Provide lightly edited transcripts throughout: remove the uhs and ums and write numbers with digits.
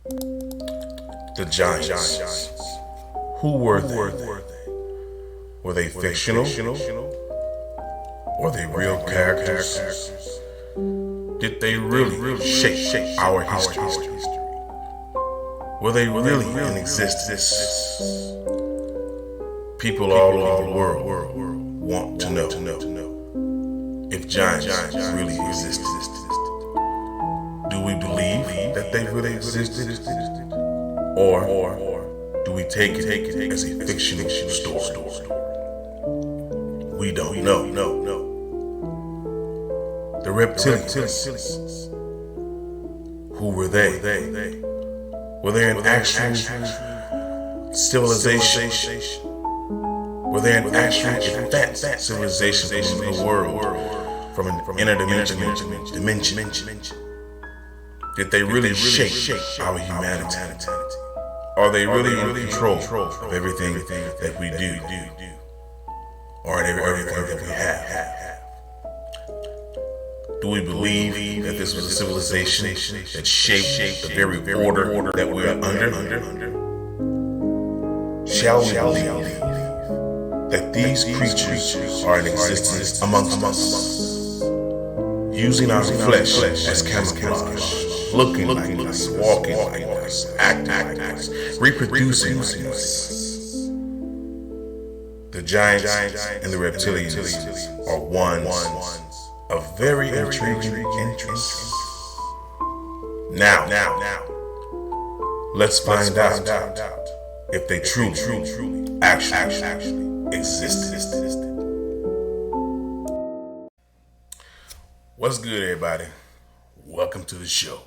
The Giants. Who were they? Were they fictional? Were they real characters? Did they really shape our history? Were they really in existence? People all over the world want to know if giants really existed. Do we believe that they really existed? Or do we take it as a fictional story? We don't know. The Reptilians. Who were they? Were they an actual civilization? Were they an actual advanced civilization from the world, from an interdimensional dimension? Did they really shape our humanity? Are they really in control of everything that we do? Or everything that we have? Do we believe that this was a civilization that shaped the very order that we are under? Shall we believe that these creatures are in existence amongst us, using our flesh as camouflage, looking like us, walking like us, acting like us, reproducing like us? The giants and the reptilians are ones of very intriguing interest. Now, let's find out if they truly, actually existed. What's good, everybody? Welcome to the show.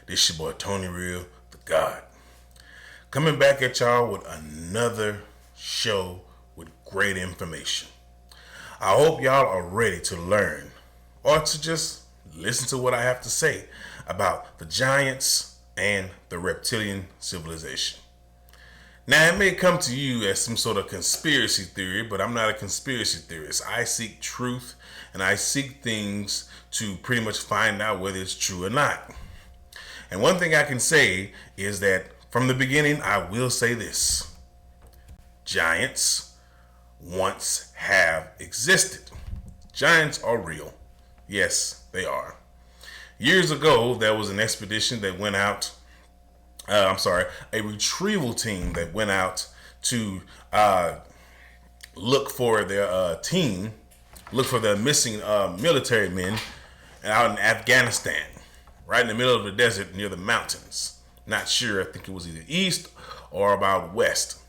This your boy Tony Real, the God. Coming back at y'all with another show with great information. I hope y'all are ready to learn or to just listen to what I have to say about the giants and the reptilian civilization. Now, it may come to you as some sort of conspiracy theory, but I'm not a conspiracy theorist. I seek truth and I seek things to pretty much find out whether it's true or not. And one thing I can say is that from the beginning, I will say this. Giants once have existed. Giants are real. Yes, they are. Years ago, there was an expedition that went out, a retrieval team that went out to look for their missing military men out in Afghanistan, right in the middle of the desert near the mountains. Not sure, I think it was either east or about west.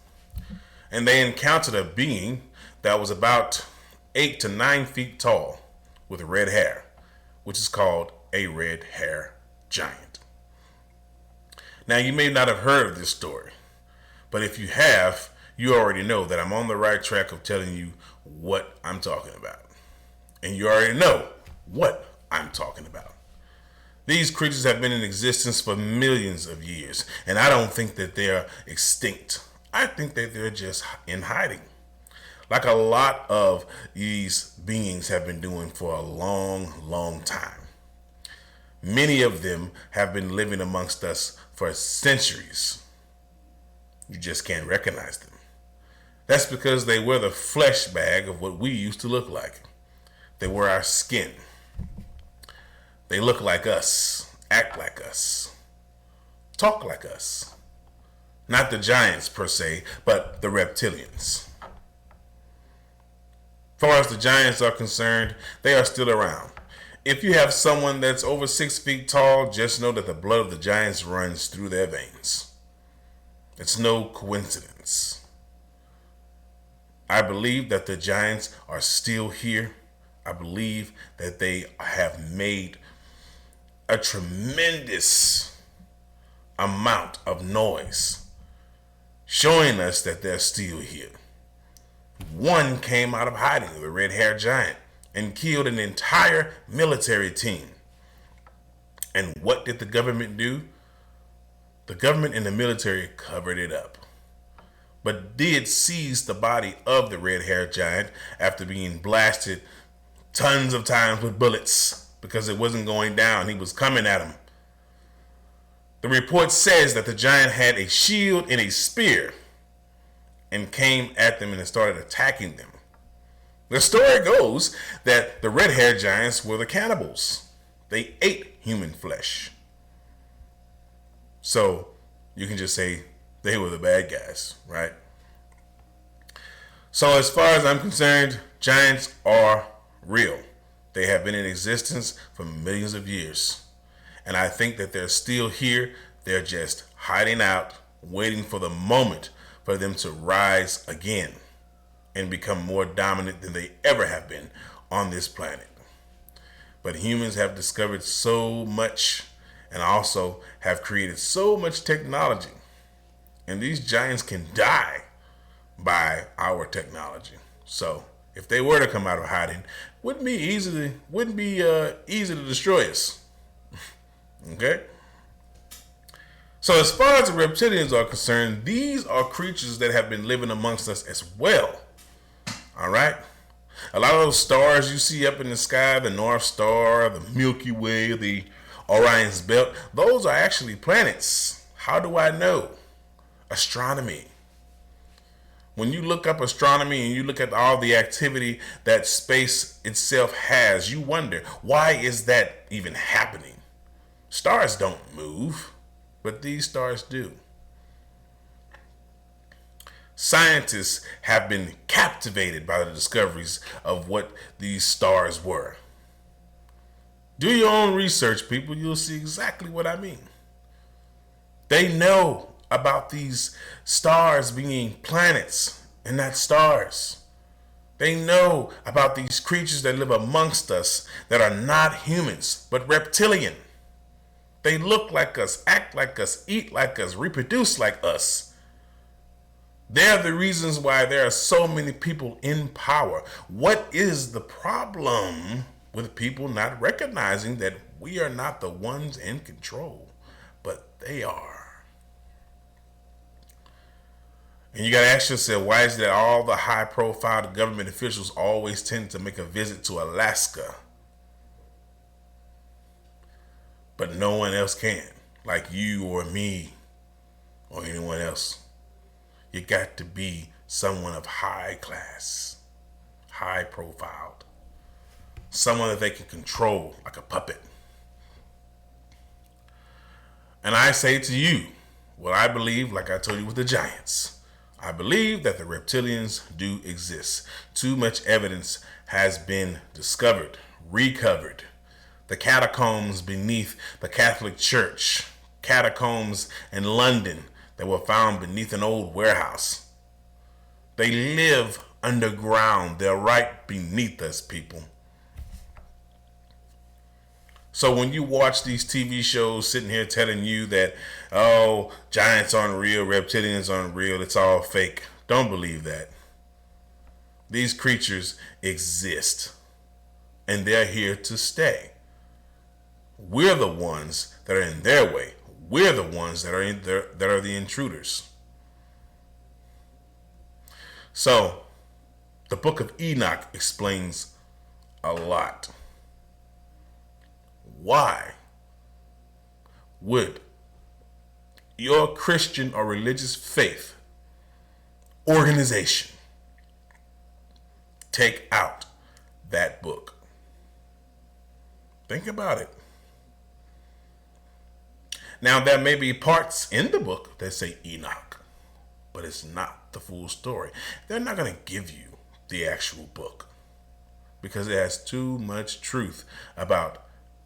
And they encountered a being that was about 8 to 9 feet tall with red hair, which is called a red hair giant. Now, you may not have heard of this story, but if you have, you already know that I'm on the right track of telling you what I'm talking about. And you already know what I'm talking about. These creatures have been in existence for millions of years, and I don't think that they're extinct. I think that they're just in hiding, like a lot of these beings have been doing for a long time. Many of them have been living amongst us for centuries. You just can't recognize them. That's because they wear the flesh bag of what we used to look like. They wear our skin. They look like us, act like us, talk like us. Not the giants per se, but the reptilians. As far as the giants are concerned, they are still around. If you have someone that's over 6 feet tall, just know that the blood of the giants runs through their veins. It's no coincidence. I believe that the giants are still here. I believe that they have made a tremendous amount of noise, showing us that they're still here. One came out of hiding, the red-haired giant, and killed an entire military team. And what did the government do? The government and the military covered it up, but did seize the body of the red-haired giant after being blasted tons of times with bullets because it wasn't going down. He was coming at him. The report says that the giant had a shield and a spear and came at them and started attacking them. The story goes that the red-haired giants were the cannibals. They ate human flesh. So you can just say they were the bad guys, right? So as far as I'm concerned, giants are real. They have been in existence for millions of years. And I think that they're still here. They're just hiding out, waiting for the moment for them to rise again and become more dominant than they ever have been on this planet. But humans have discovered so much and also have created so much technology. And these giants can die by our technology. So if they were to come out of hiding, wouldn't be easy to destroy us. Okay? So as far as the reptilians are concerned, these are creatures that have been living amongst us as well. All right? A lot of those stars you see up in the sky, the North Star, the Milky Way, the Orion's Belt, those are actually planets. How do I know? Astronomy. When you look up astronomy and you look at all the activity that space itself has, you wonder, why is that even happening? Stars don't move, but these stars do. Scientists have been captivated by the discoveries of what these stars were. Do your own research, people. You'll see exactly what I mean. They know about these stars being planets and not stars. They know about these creatures that live amongst us that are not humans, but reptilian. They look like us, act like us, eat like us, reproduce like us. They're the reasons why there are so many people in power. What is the problem with people not recognizing that we are not the ones in control, but they are? And you got to ask yourself, why is it that all the high-profile government officials always tend to make a visit to Alaska, but no one else can, like you or me or anyone else? You got to be someone of high class, high profiled, someone that they can control like a puppet. And I say to you, what I believe, like I told you with the giants, I believe that the reptilians do exist. Too much evidence has been discovered, recovered. The catacombs beneath the Catholic Church, catacombs in London that were found beneath an old warehouse. They live underground. They're right beneath us, people. So when you watch these TV shows sitting here telling you that, oh, giants aren't real, reptilians aren't real, it's all fake, don't believe that. These creatures exist, and they're here to stay. We're the ones that are in their way. We're the ones that are the intruders. So, the book of Enoch explains a lot. Why would your Christian or religious faith organization take out that book? Think about it. Now, there may be parts in the book that say Enoch, but it's not the full story. They're not going to give you the actual book because it has too much truth about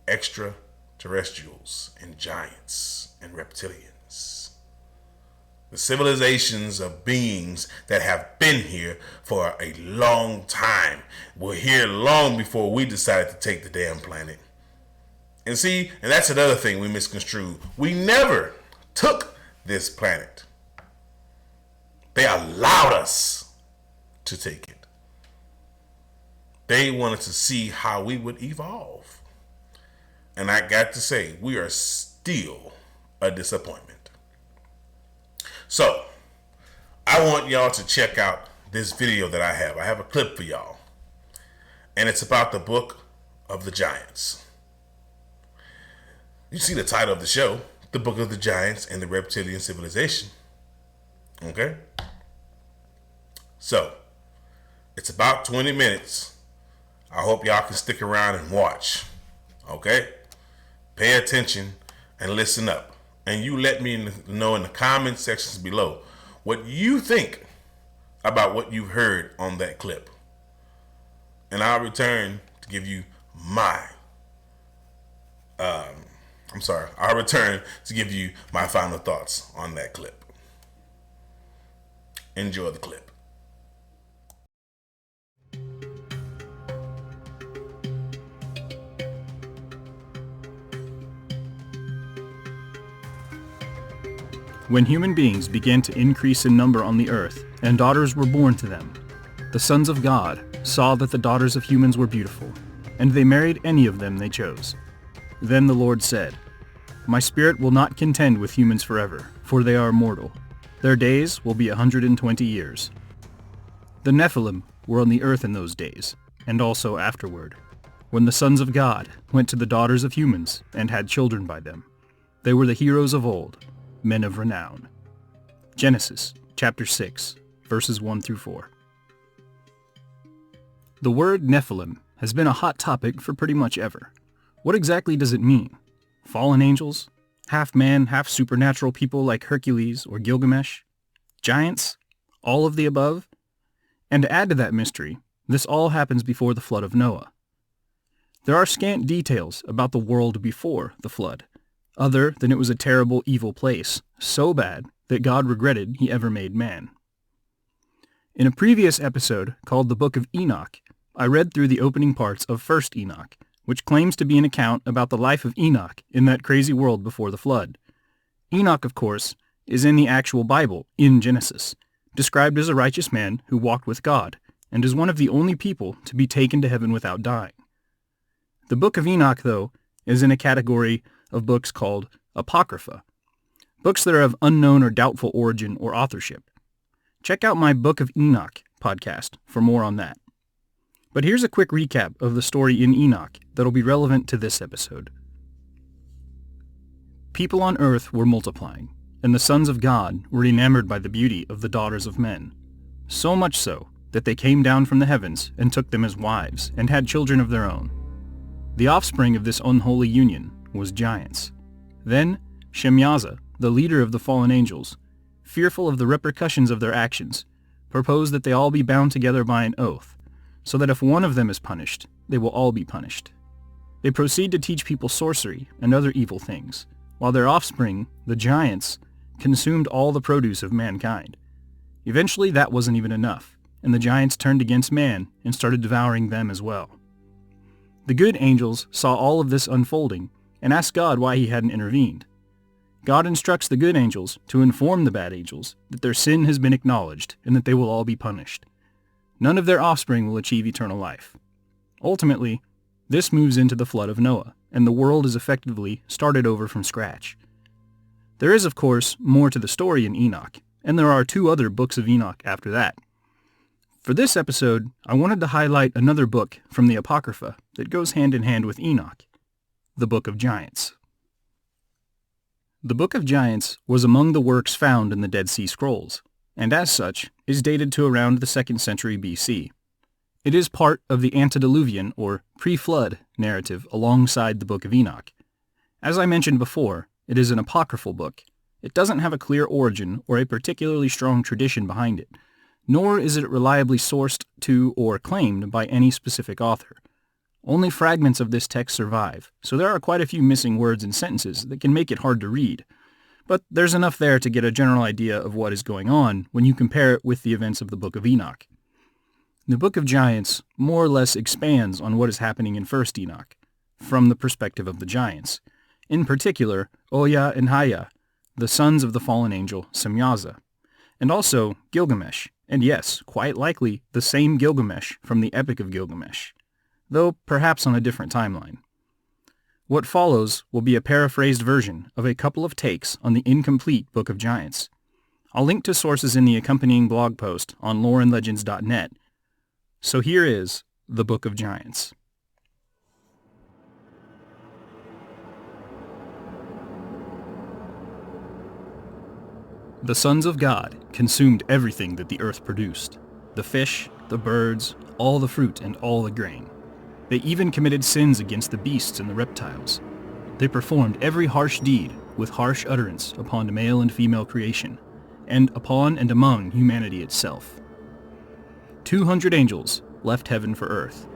extraterrestrials and giants and reptilians. The civilizations of beings that have been here for a long time were here long before we decided to take the damn planet. And see, and that's another thing we misconstrued. We never took this planet. They allowed us to take it. They wanted to see how we would evolve. And I got to say, we are still a disappointment. So, I want y'all to check out this video that I have. I have a clip for y'all. And it's about the book of the giants. You see the title of the show, the Book of the Giants and the Reptilian Civilization. Okay? So, it's about 20 minutes. I hope y'all can stick around and watch. Okay? Pay attention and listen up. And you let me know in the comment sections below what you think about what you heard on that clip. And I'll return to give you I'll return to give you my final thoughts on that clip. Enjoy the clip. When human beings began to increase in number on the earth, and daughters were born to them, the sons of God saw that the daughters of humans were beautiful, and they married any of them they chose. Then the Lord said, My spirit will not contend with humans forever, for they are mortal. Their days will be 120 years. The Nephilim were on the earth in those days, and also afterward, when the sons of God went to the daughters of humans and had children by them. They were the heroes of old, men of renown. Genesis chapter 6, verses 1 through 4. The word Nephilim has been a hot topic for pretty much ever. What exactly does it mean? Fallen angels? Half man, half supernatural people like Hercules or Gilgamesh? Giants? All of the above? And to add to that mystery, this all happens before the flood of Noah. There are scant details about the world before the flood, other than it was a terrible, evil place, so bad that God regretted he ever made man. In a previous episode called The Book of Enoch, I read through the opening parts of 1st Enoch, which claims to be an account about the life of Enoch in that crazy world before the flood. Enoch, of course, is in the actual Bible, in Genesis, described as a righteous man who walked with God, and is one of the only people to be taken to heaven without dying. The Book of Enoch, though, is in a category of books called Apocrypha, books that are of unknown or doubtful origin or authorship. Check out my Book of Enoch podcast for more on that. But here's a quick recap of the story in Enoch that'll be relevant to this episode. People on earth were multiplying, and the sons of God were enamored by the beauty of the daughters of men, so much so that they came down from the heavens and took them as wives and had children of their own. The offspring of this unholy union was giants. Then Shemyaza, the leader of the fallen angels, fearful of the repercussions of their actions, proposed that they all be bound together by an oath, so that if one of them is punished, they will all be punished. They proceed to teach people sorcery and other evil things, while their offspring, the giants, consumed all the produce of mankind. Eventually that wasn't even enough, and the giants turned against man and started devouring them as well. The good angels saw all of this unfolding and asked God why he hadn't intervened. God instructs the good angels to inform the bad angels that their sin has been acknowledged and that they will all be punished. None of their offspring will achieve eternal life. Ultimately, this moves into the flood of Noah, and the world is effectively started over from scratch. There is, of course, more to the story in Enoch, and there are 2 other books of Enoch after that. For this episode, I wanted to highlight another book from the Apocrypha that goes hand in hand with Enoch, the Book of Giants. The Book of Giants was among the works found in the Dead Sea Scrolls, and as such is dated to around the 2nd century BC. It is part of the antediluvian or pre-flood narrative alongside the Book of Enoch. As I mentioned before, it is an apocryphal book. It doesn't have a clear origin or a particularly strong tradition behind it, nor is it reliably sourced to or claimed by any specific author. Only fragments of this text survive, so there are quite a few missing words and sentences that can make it hard to read. But there's enough there to get a general idea of what is going on when you compare it with the events of the Book of Enoch. The Book of Giants more or less expands on what is happening in 1st Enoch, from the perspective of the giants. In particular, Oya and Haya, the sons of the fallen angel Semyaza, and also Gilgamesh, and yes, quite likely the same Gilgamesh from the Epic of Gilgamesh, though perhaps on a different timeline. What follows will be a paraphrased version of a couple of takes on the incomplete Book of Giants. I'll link to sources in the accompanying blog post on loreandlegends.net. So here is the Book of Giants. The sons of God consumed everything that the earth produced, the fish, the birds, all the fruit, and all the grain. They even committed sins against the beasts and the reptiles. They performed every harsh deed with harsh utterance upon male and female creation, and upon and among humanity itself. 200 angels left heaven for earth.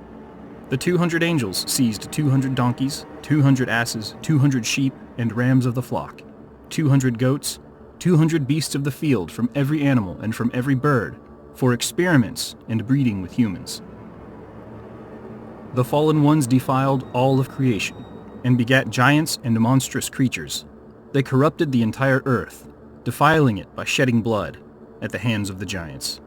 The 200 angels seized 200 donkeys, 200 asses, 200 sheep, and rams of the flock, 200 goats, 200 beasts of the field from every animal and from every bird, for experiments and breeding with humans. The fallen ones defiled all of creation, and begat giants and monstrous creatures. They corrupted the entire earth, defiling it by shedding blood at the hands of the giants.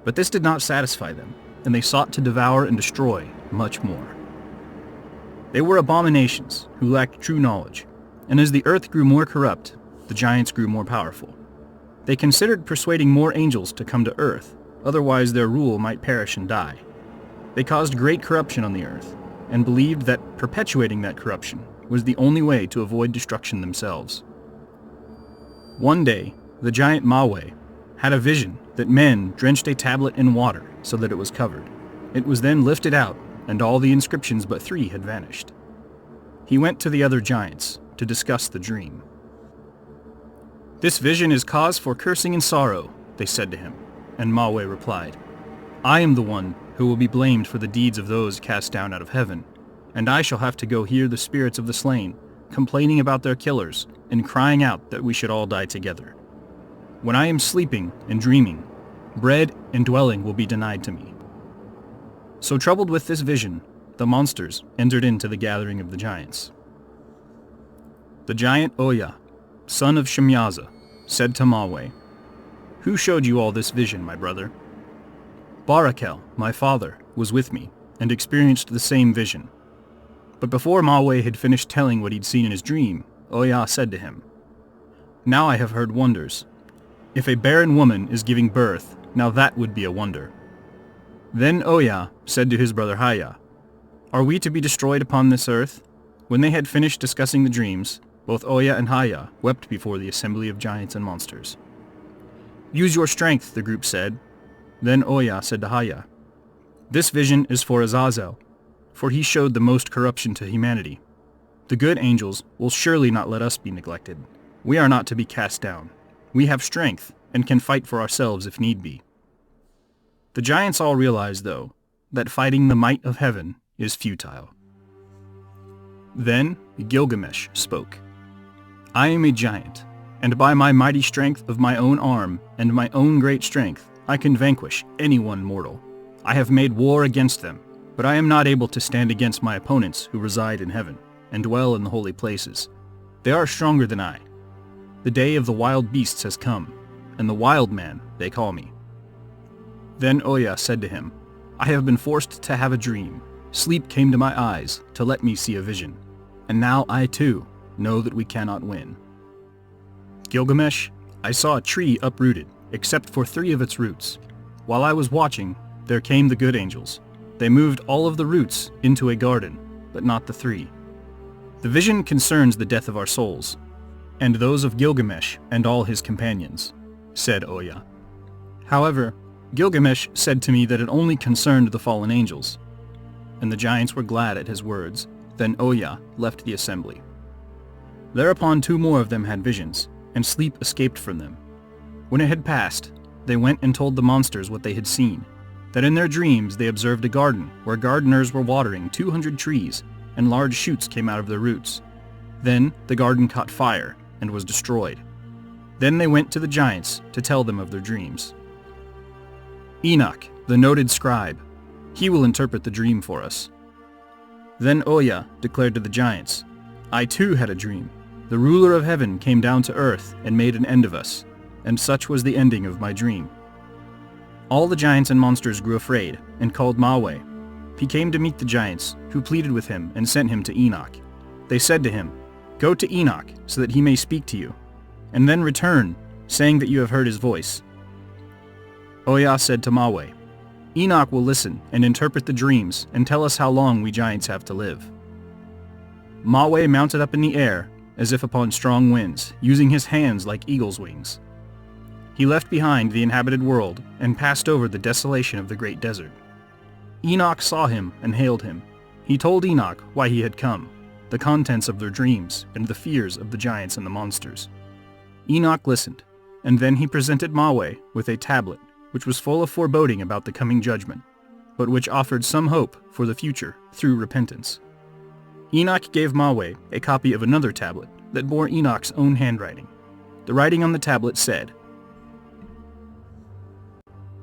But this did not satisfy them, and they sought to devour and destroy much more. They were abominations who lacked true knowledge, and as the earth grew more corrupt, the giants grew more powerful. They considered persuading more angels to come to earth, otherwise their rule might perish and die. They caused great corruption on the earth, and believed that perpetuating that corruption was the only way to avoid destruction themselves. One day, the giant Mawe had a vision that men drenched a tablet in water so that it was covered. It was then lifted out, and all the inscriptions but 3 had vanished. He went to the other giants to discuss the dream. "This vision is cause for cursing and sorrow," they said to him, and Mawe replied, "I am the one who will be blamed for the deeds of those cast down out of heaven, and I shall have to go hear the spirits of the slain, complaining about their killers, and crying out that we should all die together. When I am sleeping and dreaming, bread and dwelling will be denied to me." So troubled with this vision, the monsters entered into the gathering of the giants. The giant Oya, son of Shemyaza, said to Mawe, "Who showed you all this vision, my brother?" "Barakel, my father, was with me, and experienced the same vision." But before Mawe had finished telling what he'd seen in his dream, Oya said to him, "Now I have heard wonders. If a barren woman is giving birth, now that would be a wonder." Then Oya said to his brother Haya, "Are we to be destroyed upon this earth?" When they had finished discussing the dreams, both Oya and Haya wept before the assembly of giants and monsters. "Use your strength," the group said. Then Oya said to Haya, "This vision is for Azazel, for he showed the most corruption to humanity. The good angels will surely not let us be neglected. We are not to be cast down. We have strength and can fight for ourselves if need be." The giants all realized, though, that fighting the might of heaven is futile. Then Gilgamesh spoke. "I am a giant, and by my mighty strength of my own arm and my own great strength, I can vanquish anyone mortal. I have made war against them, but I am not able to stand against my opponents who reside in heaven and dwell in the holy places. They are stronger than I. The day of the wild beasts has come, and the wild man they call me." Then Oya said to him, "I have been forced to have a dream. Sleep came to my eyes to let me see a vision, and now I too know that we cannot win. Gilgamesh, I saw a tree uprooted, except for 3 of its roots. While I was watching, there came the good angels. They moved all of the roots into a garden, but not the 3. The vision concerns the death of our souls, and those of Gilgamesh and all his companions," said Oya. However, Gilgamesh said to me that it only concerned the fallen angels, and the giants were glad at his words. Then Oya left the assembly. Thereupon 2 more of them had visions, and sleep escaped from them. When it had passed, they went and told the monsters what they had seen, that in their dreams they observed a garden where gardeners were watering 200 trees, and large shoots came out of their roots. Then the garden caught fire and was destroyed. Then they went to the giants to tell them of their dreams. Enoch, the noted scribe, he will interpret the dream for us. Then Oya declared to the giants, "I too had a dream. The ruler of heaven came down to earth and made an end of us, and such was the ending of my dream." All the giants and monsters grew afraid and called Mawe. He came to meet the giants, who pleaded with him and sent him to Enoch. They said to him, "Go to Enoch so that he may speak to you, and then return, saying that you have heard his voice." Oya said to Mawe, "Enoch will listen and interpret the dreams and tell us how long we giants have to live." Mawe mounted up in the air as if upon strong winds, using his hands like eagle's wings. He left behind the inhabited world and passed over the desolation of the great desert. Enoch saw him and hailed him. He told Enoch why he had come, the contents of their dreams, and the fears of the giants and the monsters. Enoch listened, and then he presented Maweh with a tablet, which was full of foreboding about the coming judgment, but which offered some hope for the future through repentance. Enoch gave Maweh a copy of another tablet that bore Enoch's own handwriting. The writing on the tablet said,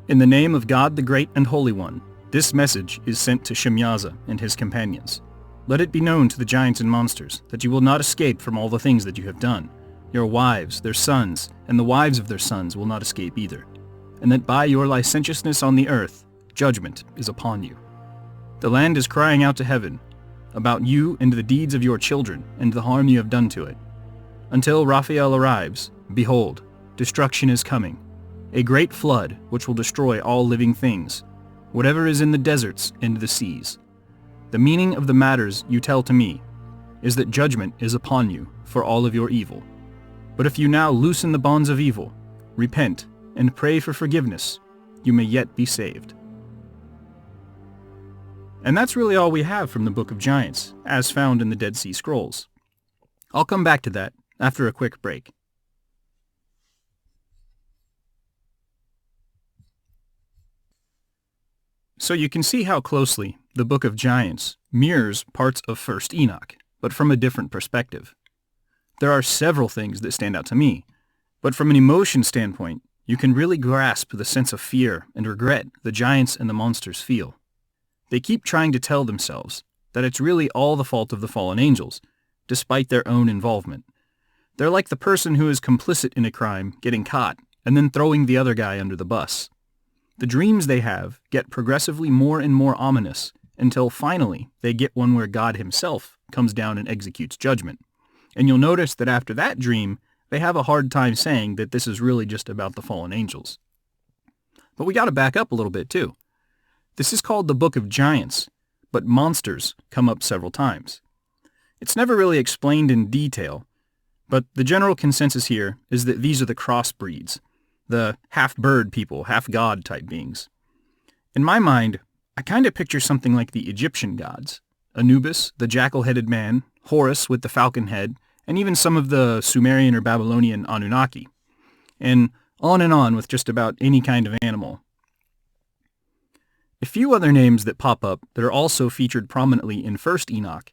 "In the name of God the Great and Holy One, this message is sent to Shemyaza and his companions. Let it be known to the giants and monsters that you will not escape from all the things that you have done. Your wives, their sons, and the wives of their sons will not escape either, and that by your licentiousness on the earth, judgment is upon you. The land is crying out to heaven about you and the deeds of your children and the harm you have done to it. Until Raphael arrives, behold, destruction is coming, a great flood which will destroy all living things, whatever is in the deserts and the seas. The meaning of the matters you tell to me is that judgment is upon you for all of your evil. But if you now loosen the bonds of evil, repent, and pray for forgiveness, you may yet be saved." And that's really all we have from the Book of Giants, as found in the Dead Sea Scrolls. I'll come back to that after a quick break. So you can see how closely the Book of Giants mirrors parts of 1st Enoch, but from a different perspective. There are several things that stand out to me, but from an emotion standpoint, you can really grasp the sense of fear and regret the giants and the monsters feel. They keep trying to tell themselves that it's really all the fault of the fallen angels, despite their own involvement. They're like the person who is complicit in a crime getting caught and then throwing the other guy under the bus. The dreams they have get progressively more and more ominous until finally they get one where God himself comes down and executes judgment. And you'll notice that after that dream, they have a hard time saying that this is really just about the fallen angels. But we gotta back up a little bit too. This is called the Book of Giants, but monsters come up several times. It's never really explained in detail, but the general consensus here is that these are the crossbreeds, the half-bird people, half-god type beings. In my mind, I kind of picture something like the Egyptian gods. Anubis, the jackal-headed man, Horus with the falcon head, and even some of the Sumerian or Babylonian Anunnaki. And on with just about any kind of animal. A few other names that pop up that are also featured prominently in 1st Enoch: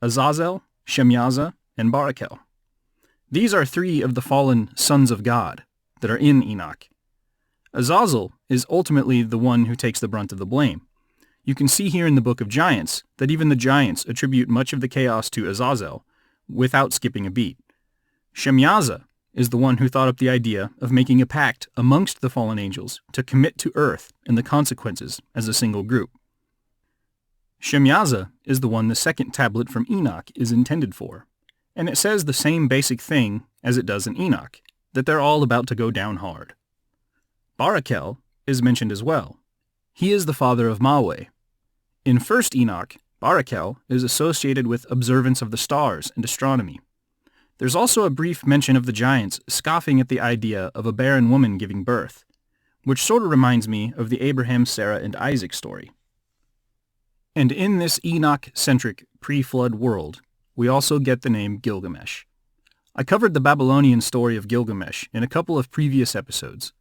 Azazel, Shemyaza, and Barakel. These are 3 of the fallen sons of God that are in Enoch. Azazel is ultimately the one who takes the brunt of the blame. You can see here in the Book of Giants that even the giants attribute much of the chaos to Azazel without skipping a beat. Shemyaza is the one who thought up the idea of making a pact amongst the fallen angels to commit to Earth and the consequences as a single group. Shemyaza is the one the 2nd tablet from Enoch is intended for, and it says the same basic thing as it does in Enoch, that they're all about to go down hard. Barakel is mentioned as well. He is the father of Maweh. In 1st Enoch, Barakel is associated with observance of the stars and astronomy. There's also a brief mention of the giants scoffing at the idea of a barren woman giving birth, which sort of reminds me of the Abraham, Sarah, and Isaac story. And in this Enoch-centric pre-flood world, we also get the name Gilgamesh. I covered the Babylonian story of Gilgamesh in a couple of previous episodes.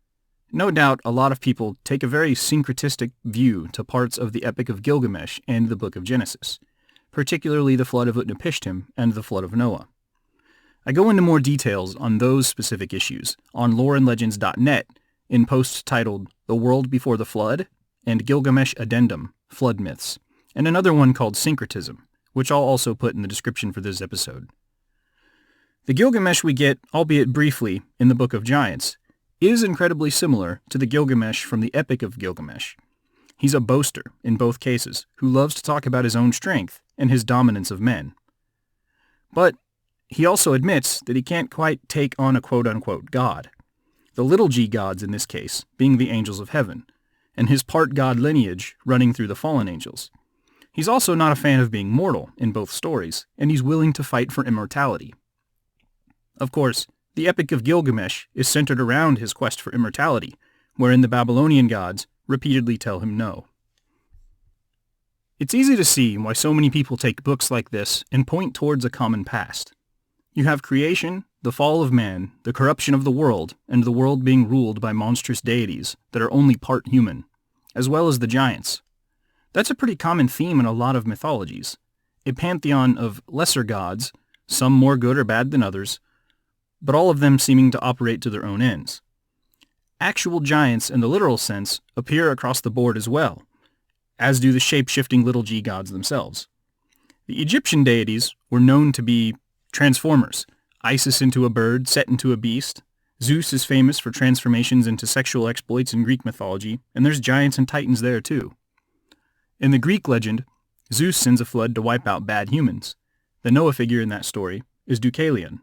No doubt a lot of people take a very syncretistic view to parts of the Epic of Gilgamesh and the Book of Genesis, particularly the flood of Utnapishtim and the flood of Noah. I go into more details on those specific issues on loreandlegends.net in posts titled The World Before the Flood and Gilgamesh Addendum, Flood Myths, and another one called Syncretism, which I'll also put in the description for this episode. The Gilgamesh we get, albeit briefly, in the Book of Giants, is incredibly similar to the Gilgamesh from the Epic of Gilgamesh. He's a boaster, in both cases, who loves to talk about his own strength and his dominance of men. But he also admits that he can't quite take on a quote-unquote god, the little g gods in this case being the angels of heaven, and his part-god lineage running through the fallen angels. He's also not a fan of being mortal in both stories, and he's willing to fight for immortality. Of course, The Epic of Gilgamesh is centered around his quest for immortality, wherein the Babylonian gods repeatedly tell him no. It's easy to see why so many people take books like this and point towards a common past. You have creation, the fall of man, the corruption of the world, and the world being ruled by monstrous deities that are only part human, as well as the giants. That's a pretty common theme in a lot of mythologies. A pantheon of lesser gods, some more good or bad than others, but all of them seeming to operate to their own ends. Actual giants in the literal sense appear across the board as well, as do the shape-shifting little g gods themselves. The Egyptian deities were known to be transformers, Isis into a bird, Set into a beast. Zeus is famous for transformations into sexual exploits in Greek mythology, and there's giants and titans there too. In the Greek legend, Zeus sends a flood to wipe out bad humans. The Noah figure in that story is Deucalion.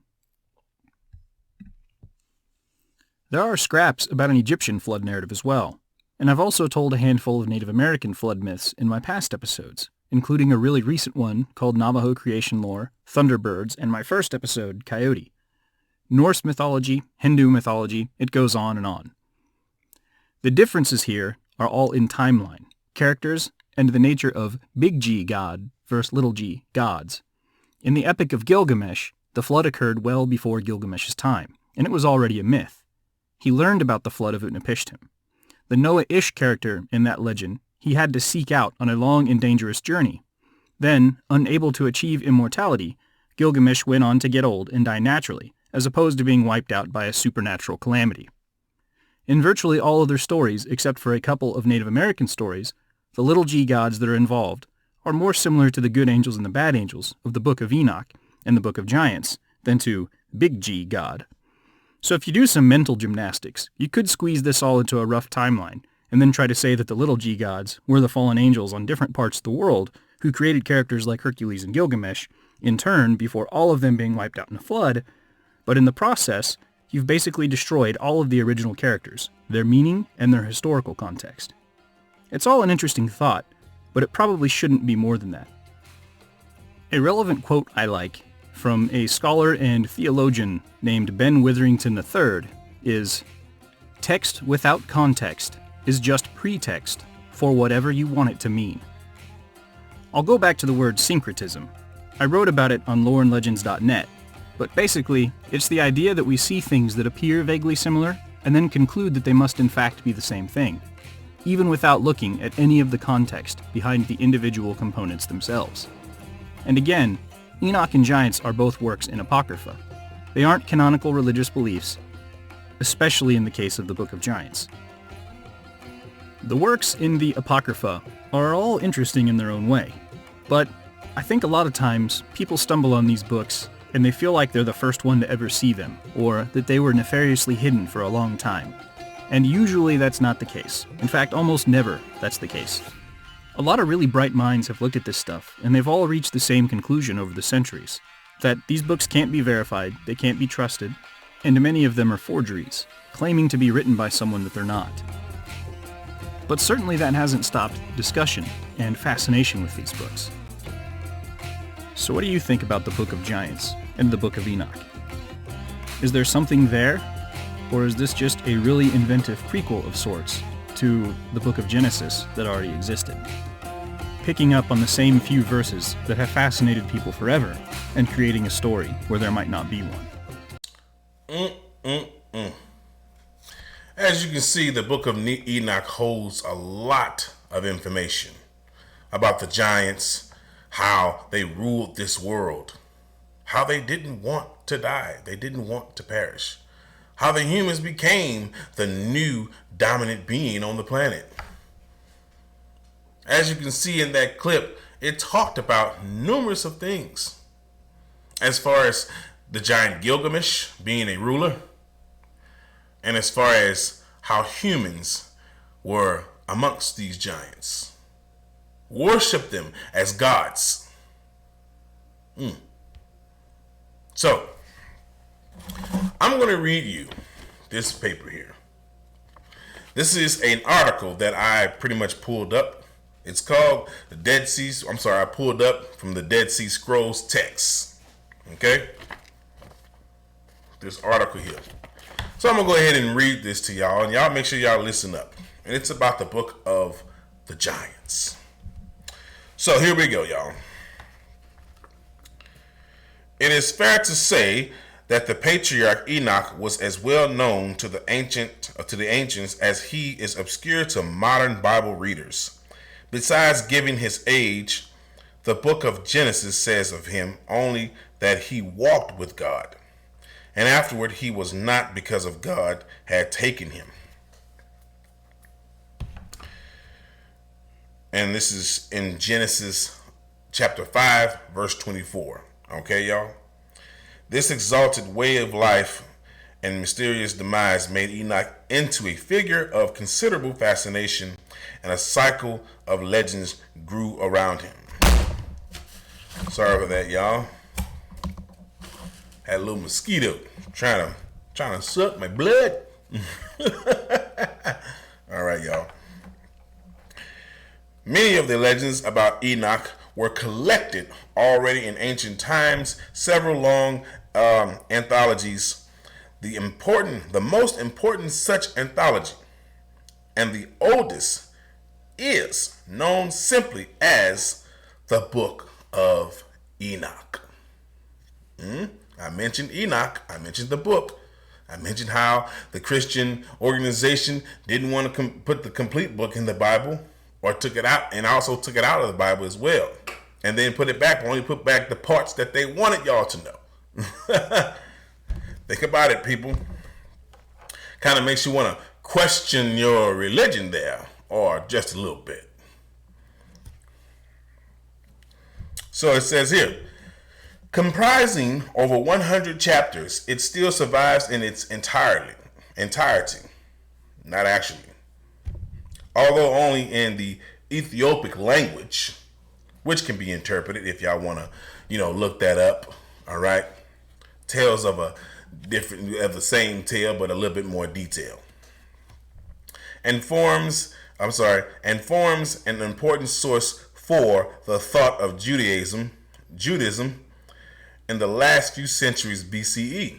There are scraps about an Egyptian flood narrative as well, and I've also told a handful of Native American flood myths in my past episodes, including a really recent one called Navajo Creation Lore, Thunderbirds, and my first episode, Coyote. Norse mythology, Hindu mythology, it goes on and on. The differences here are all in timeline, characters, and the nature of big G god versus little g gods. In the Epic of Gilgamesh, the flood occurred well before Gilgamesh's time, and it was already a myth. He learned about the flood of Utnapishtim. The Noah-ish character in that legend he had to seek out on a long and dangerous journey. Then, unable to achieve immortality, Gilgamesh went on to get old and die naturally, as opposed to being wiped out by a supernatural calamity. In virtually all other stories, except for a couple of Native American stories, the little g gods that are involved are more similar to the good angels and the bad angels of the Book of Enoch and the Book of Giants than to big G God. So if you do some mental gymnastics, you could squeeze this all into a rough timeline, and then try to say that the little g gods were the fallen angels on different parts of the world who created characters like Hercules and Gilgamesh, in turn before all of them being wiped out in a flood, but in the process, you've basically destroyed all of the original characters, their meaning, and their historical context. It's all an interesting thought, but it probably shouldn't be more than that. A relevant quote I like from a scholar and theologian named Ben Witherington III is, "Text without context is just pretext for whatever you want it to mean." I'll go back to the word syncretism. I wrote about it on loreandlegends.net, but basically, it's the idea that we see things that appear vaguely similar and then conclude that they must in fact be the same thing, even without looking at any of the context behind the individual components themselves. And again, Enoch and Giants are both works in Apocrypha. They aren't canonical religious beliefs, especially in the case of the Book of Giants. The works in the Apocrypha are all interesting in their own way, but I think a lot of times people stumble on these books and they feel like they're the first one to ever see them, or that they were nefariously hidden for a long time. And usually that's not the case. In fact, almost never that's the case. A lot of really bright minds have looked at this stuff, and they've all reached the same conclusion over the centuries, that these books can't be verified, they can't be trusted, and many of them are forgeries, claiming to be written by someone that they're not. But certainly that hasn't stopped discussion and fascination with these books. So what do you think about the Book of Giants and the Book of Enoch? Is there something there, or is this just a really inventive prequel of sorts to the Book of Genesis that already existed, picking up on the same few verses that have fascinated people forever and creating a story where there might not be one? As you can see, the Book of Enoch holds a lot of information about the giants, how they ruled this world, how they didn't want to die, they didn't want to perish, how the humans became the new dominant being on the planet. As you can see in that clip, it talked about numerous of things. As far as the giant Gilgamesh being a ruler, and as far as how humans were amongst these giants, worship them as gods. So, I'm going to read you this paper here. This is an article that I pretty much pulled up. It's called the Dead Sea. I pulled up from the Dead Sea Scrolls text. Okay? this article here. So I'm going to go ahead and read this to y'all, and y'all make sure y'all listen up. And it's about the book of the giants. So here we go, y'all. It is fair to say that the patriarch Enoch was as well known to the ancients as he is obscure to modern Bible readers. Besides giving his age, the book of Genesis says of him only that he walked with God, and afterward he was not, because of God had taken him. And this is in Genesis chapter 5, verse 24. Okay, y'all? This exalted way of life and mysterious demise made Enoch into a figure of considerable fascination, and a cycle of legends grew around him. Sorry for that, y'all. Had a little mosquito trying to suck my blood. All right, y'all. Many of the legends about Enoch were collected already in ancient times. Several long anthologies. The most important such anthology, and the oldest, is known simply as the Book of Enoch. I mentioned Enoch. I mentioned the book. I mentioned how the Christian organization didn't want to put the complete book in the Bible, or took it out, and also took it out of the Bible as well, and then put it back, only put back the parts that they wanted y'all to know. Think about it, people. Kind of makes you want to question your religion there, or just a little bit. So it says here, comprising over 100 chapters, it still survives in its entirety. Not actually. Although only in the Ethiopic language, which can be interpreted if y'all want to, look that up. All right. Tales of the same tale, but a little bit more detail. And forms an important source for the thought of Judaism in the last few centuries BCE.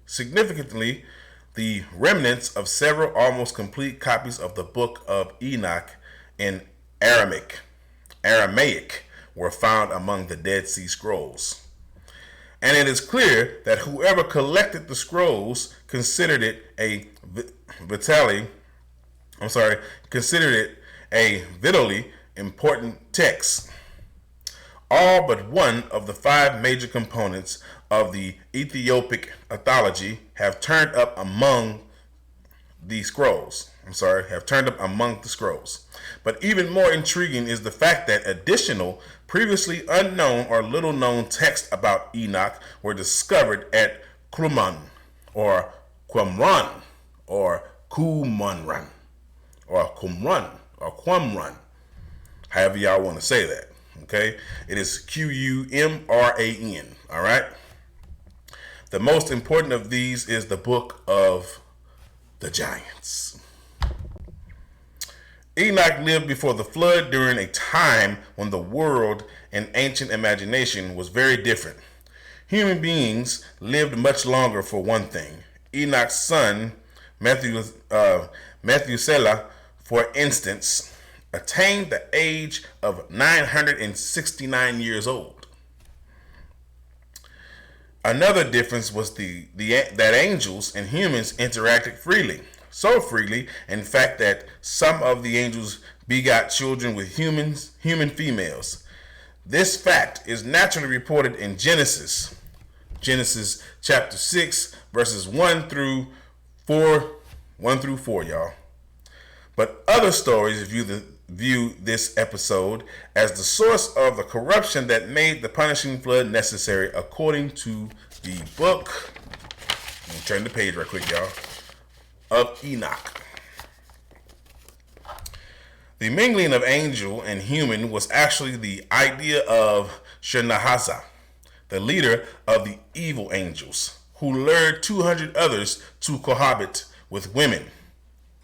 Significantly, the remnants of several almost complete copies of the Book of Enoch in Aramaic were found among the Dead Sea Scrolls. And it is clear that whoever collected the scrolls considered it a vitally important text. All but one of the 5 major components of the Ethiopic anthology have turned up among the scrolls. But even more intriguing is the fact that additional, previously unknown or little known texts about Enoch were discovered at Qumran, or Qumran, however y'all want to say that. Okay, it is Qumran. All right. The most important of these is the Book of the Giants. Enoch lived before the flood during a time when the world in ancient imagination was very different. Human beings lived much longer, for one thing. Enoch's son, Methuselah, for instance, attained the age of 969 years old. Another difference was that angels and humans interacted freely. So freely, in fact, that some of the angels begot children with human females. This fact is naturally reported in Genesis chapter 6, verses 1 through 4, y'all. But other stories view this episode as the source of the corruption that made the punishing flood necessary, according to the book. Let me turn the page right quick, y'all. Of Enoch. The mingling of angel and human was actually the idea of Shemhaza, the leader of the evil angels, who lured 200 others to cohabit with women.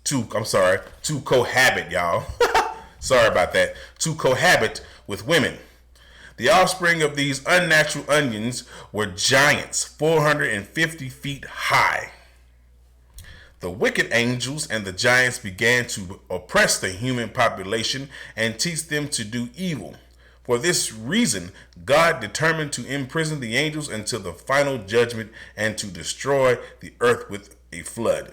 To cohabit, y'all. Sorry about that. To cohabit with women. The offspring of these unnatural onions were giants, 450 feet high. The wicked angels and the giants began to oppress the human population and teach them to do evil. For this reason, God determined to imprison the angels until the final judgment and to destroy the earth with a flood.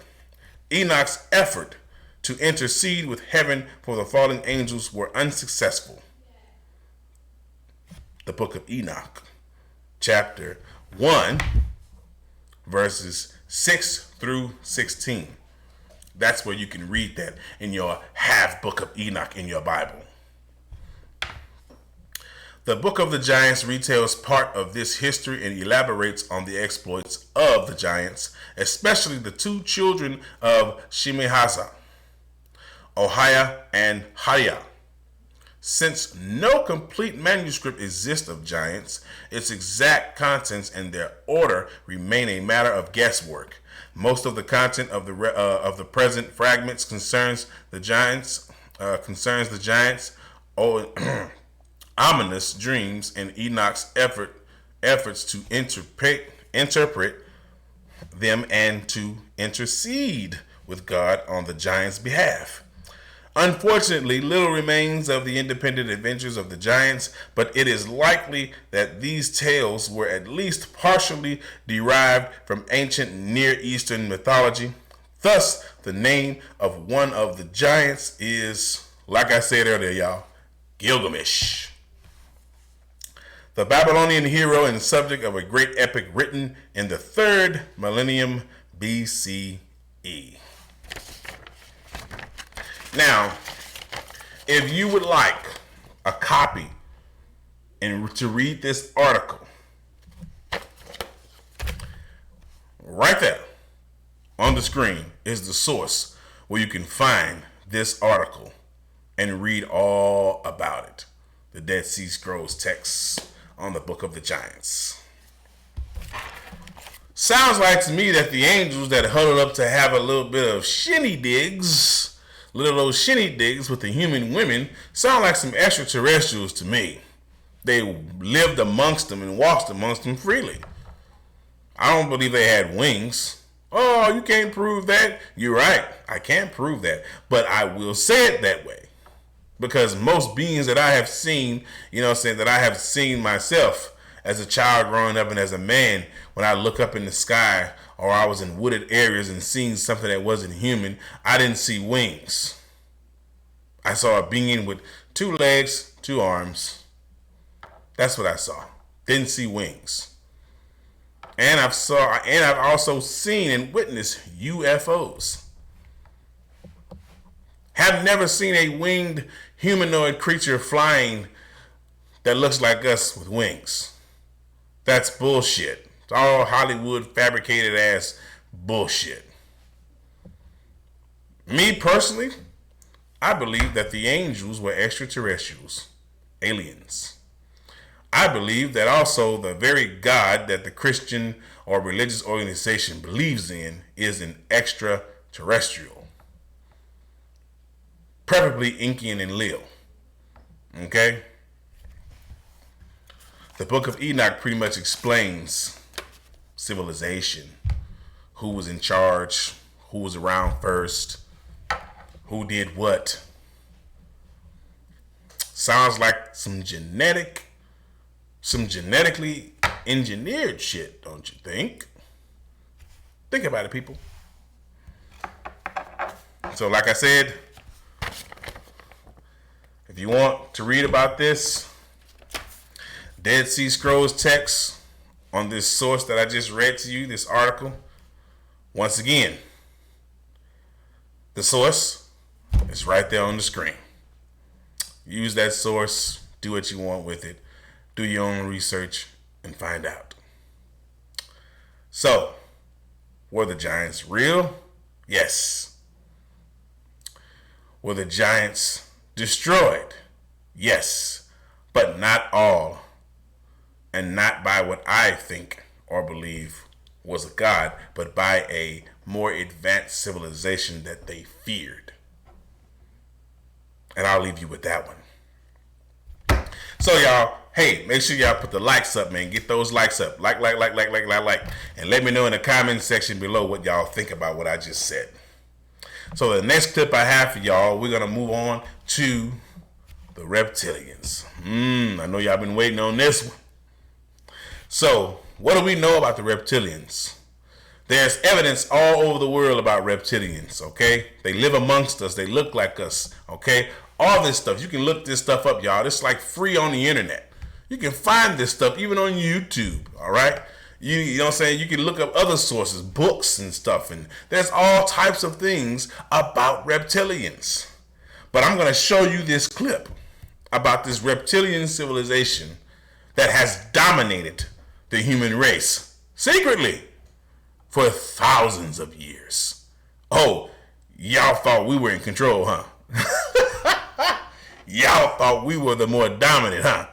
Enoch's effort to intercede with heaven for the fallen angels were unsuccessful. The book of Enoch, chapter 1, verses 6 through 16. That's where you can read that in your half book of Enoch in your Bible. The book of the giants retells part of this history and elaborates on the exploits of the giants, especially the two children of Shemihaza, Ohiah and Haya. Since no complete manuscript exists of giants, its exact contents and their order remain a matter of guesswork. Most of the content of the present fragments concerns the giants, ominous dreams, and Enoch's efforts to interpret them and to intercede with God on the giants' behalf. Unfortunately, little remains of the independent adventures of the giants, but it is likely that these tales were at least partially derived from ancient Near Eastern mythology. Thus, the name of one of the giants is, like I said earlier, y'all, Gilgamesh, the Babylonian hero and subject of a great epic written in the 3rd millennium BCE. Now, if you would like a copy and to read this article, right there on the screen is the source where you can find this article and read all about it. The Dead Sea Scrolls text on the Book of the Giants. Sounds like to me that the angels that huddled up to have a little bit of shinny digs with the human women sound like some extraterrestrials to me. They lived amongst them and walked amongst them freely. I don't believe they had wings. Oh, you can't prove that? You're right. I can't prove that. But I will say it that way. Because most beings that I have seen, that I have seen myself as a child growing up and as a man, when I look up in the sky or I was in wooded areas and seeing something that wasn't human, I didn't see wings. I saw a being with 2 legs, 2 arms. That's what I saw. Didn't see wings. And I've also seen and witnessed UFOs. Have never seen a winged humanoid creature flying that looks like us with wings. That's bullshit. It's all Hollywood fabricated ass bullshit. Me personally, I believe that the angels were extraterrestrials, aliens. I believe that also the very God that the Christian or religious organization believes in is an extraterrestrial. Preferably Incan and Lil. Okay? The Book of Enoch pretty much explains civilization, who was in charge, who was around first, who did what. Sounds like some genetically engineered shit, don't you think? Think about it, people. So like I said, if you want to read about this, Dead Sea Scrolls text on this source that I just read to you, this article. Once again, the source is right there on the screen. Use that source, do what you want with it, do your own research, and find out. So, were the giants real? Yes. Were the giants destroyed? Yes, but not all. And not by what I think or believe was a god, but by a more advanced civilization that they feared. And I'll leave you with that one. So y'all, hey, make sure y'all put the likes up, man. Get those likes up. Like. And let me know in the comment section below what y'all think about what I just said. So the next clip I have for y'all, we're going to move on to the reptilians. I know y'all been waiting on this one. So, what do we know about the reptilians? There's evidence all over the world about reptilians, okay? They live amongst us. They look like us, okay? All this stuff. You can look this stuff up, y'all. It's like free on the internet. You can find this stuff even on YouTube, all right? You know what I'm saying? You can look up other sources, books and stuff, and there's all types of things about reptilians. But I'm going to show you this clip about this reptilian civilization that has dominated the human race secretly for thousands of years. Oh, y'all thought we were in control, huh? Y'all thought we were the more dominant, huh?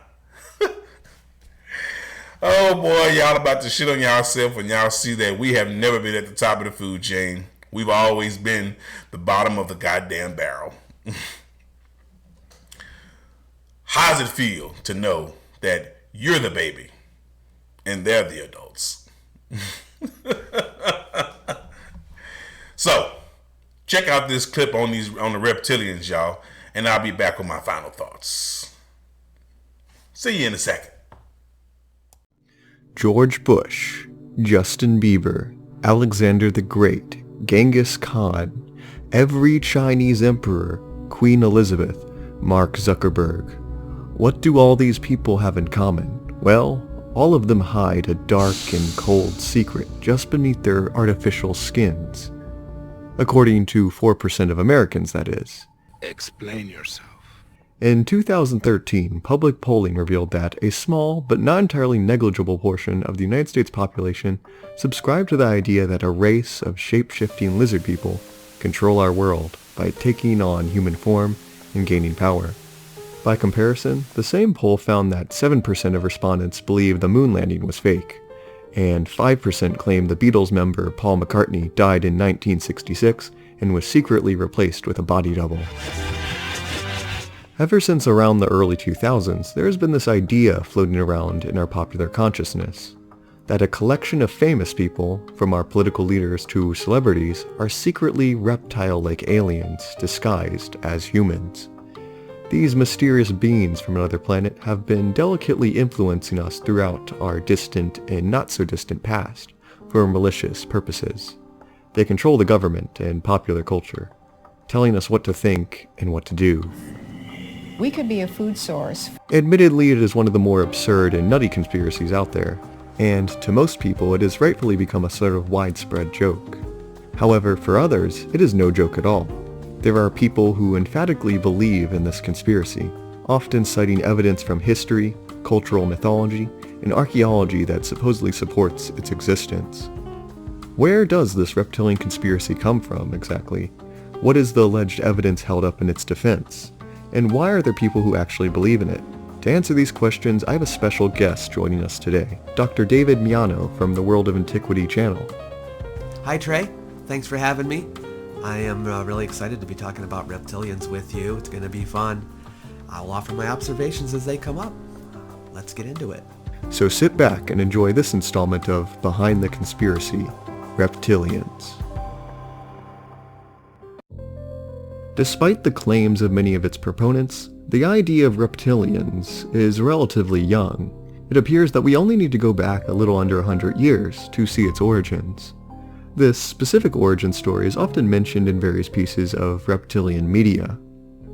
Oh boy, y'all about to shit on y'allself when y'all see that we have never been at the top of the food chain. We've always been the bottom of the goddamn barrel. How does it feel to know that you're the baby and they're the adults? So, check out this clip on the reptilians, y'all, and I'll be back with my final thoughts. See you in a second. George Bush, Justin Bieber, Alexander the Great, Genghis Khan, every Chinese emperor, Queen Elizabeth, Mark Zuckerberg. What do all these people have in common? Well, all of them hide a dark and cold secret just beneath their artificial skins. According to 4% of Americans, that is. Explain yourself. In 2013, public polling revealed that a small but not entirely negligible portion of the United States population subscribed to the idea that a race of shape-shifting lizard people control our world by taking on human form and gaining power. By comparison, the same poll found that 7% of respondents believed the moon landing was fake, and 5% claimed the Beatles member Paul McCartney died in 1966 and was secretly replaced with a body double. Ever since around the early 2000s, there has been this idea floating around in our popular consciousness, that a collection of famous people, from our political leaders to celebrities, are secretly reptile-like aliens disguised as humans. These mysterious beings from another planet have been delicately influencing us throughout our distant and not-so-distant past for malicious purposes. They control the government and popular culture, telling us what to think and what to do. We could be a food source. Admittedly, it is one of the more absurd and nutty conspiracies out there, and to most people it has rightfully become a sort of widespread joke. However, for others, it is no joke at all. There are people who emphatically believe in this conspiracy, often citing evidence from history, cultural mythology, and archaeology that supposedly supports its existence. Where does this reptilian conspiracy come from, exactly? What is the alleged evidence held up in its defense? And why are there people who actually believe in it? To answer these questions, I have a special guest joining us today, Dr. David Miano from the World of Antiquity channel. Hi Trey, thanks for having me. I am really excited to be talking about reptilians with you. It's going to be fun. I'll offer my observations as they come up. Let's get into it. So sit back and enjoy this installment of Behind the Conspiracy, Reptilians. Despite the claims of many of its proponents, the idea of reptilians is relatively young. It appears that we only need to go back a little under 100 years to see its origins. This specific origin story is often mentioned in various pieces of reptilian media.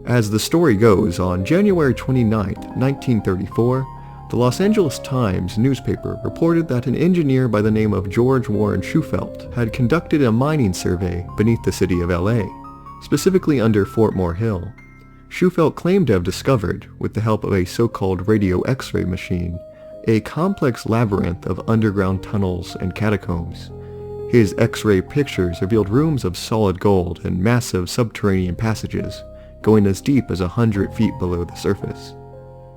As the story goes, on January 29, 1934, the Los Angeles Times newspaper reported that an engineer by the name of George Warren Shufelt had conducted a mining survey beneath the city of LA, specifically under Fort Moore Hill. Shufelt claimed to have discovered, with the help of a so-called radio X-ray machine, a complex labyrinth of underground tunnels and catacombs. His X-ray pictures revealed rooms of solid gold and massive subterranean passages, going as deep as 100 feet below the surface.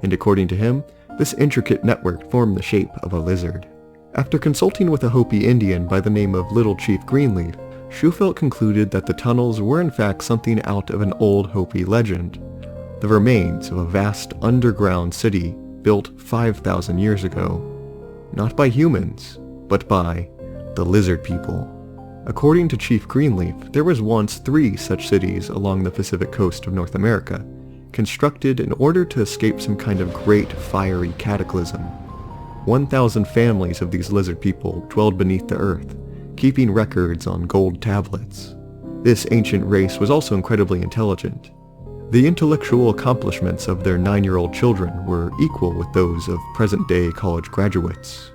And according to him, this intricate network formed the shape of a lizard. After consulting with a Hopi Indian by the name of Little Chief Greenleaf, Shufelt concluded that the tunnels were in fact something out of an old Hopi legend, the remains of a vast underground city built 5,000 years ago. Not by humans, but by the lizard people. According to Chief Greenleaf, there was once 3 such cities along the Pacific coast of North America, constructed in order to escape some kind of great fiery cataclysm. 1,000 families of these lizard people dwelled beneath the earth, keeping records on gold tablets. This ancient race was also incredibly intelligent. The intellectual accomplishments of their 9-year-old children were equal with those of present-day college graduates.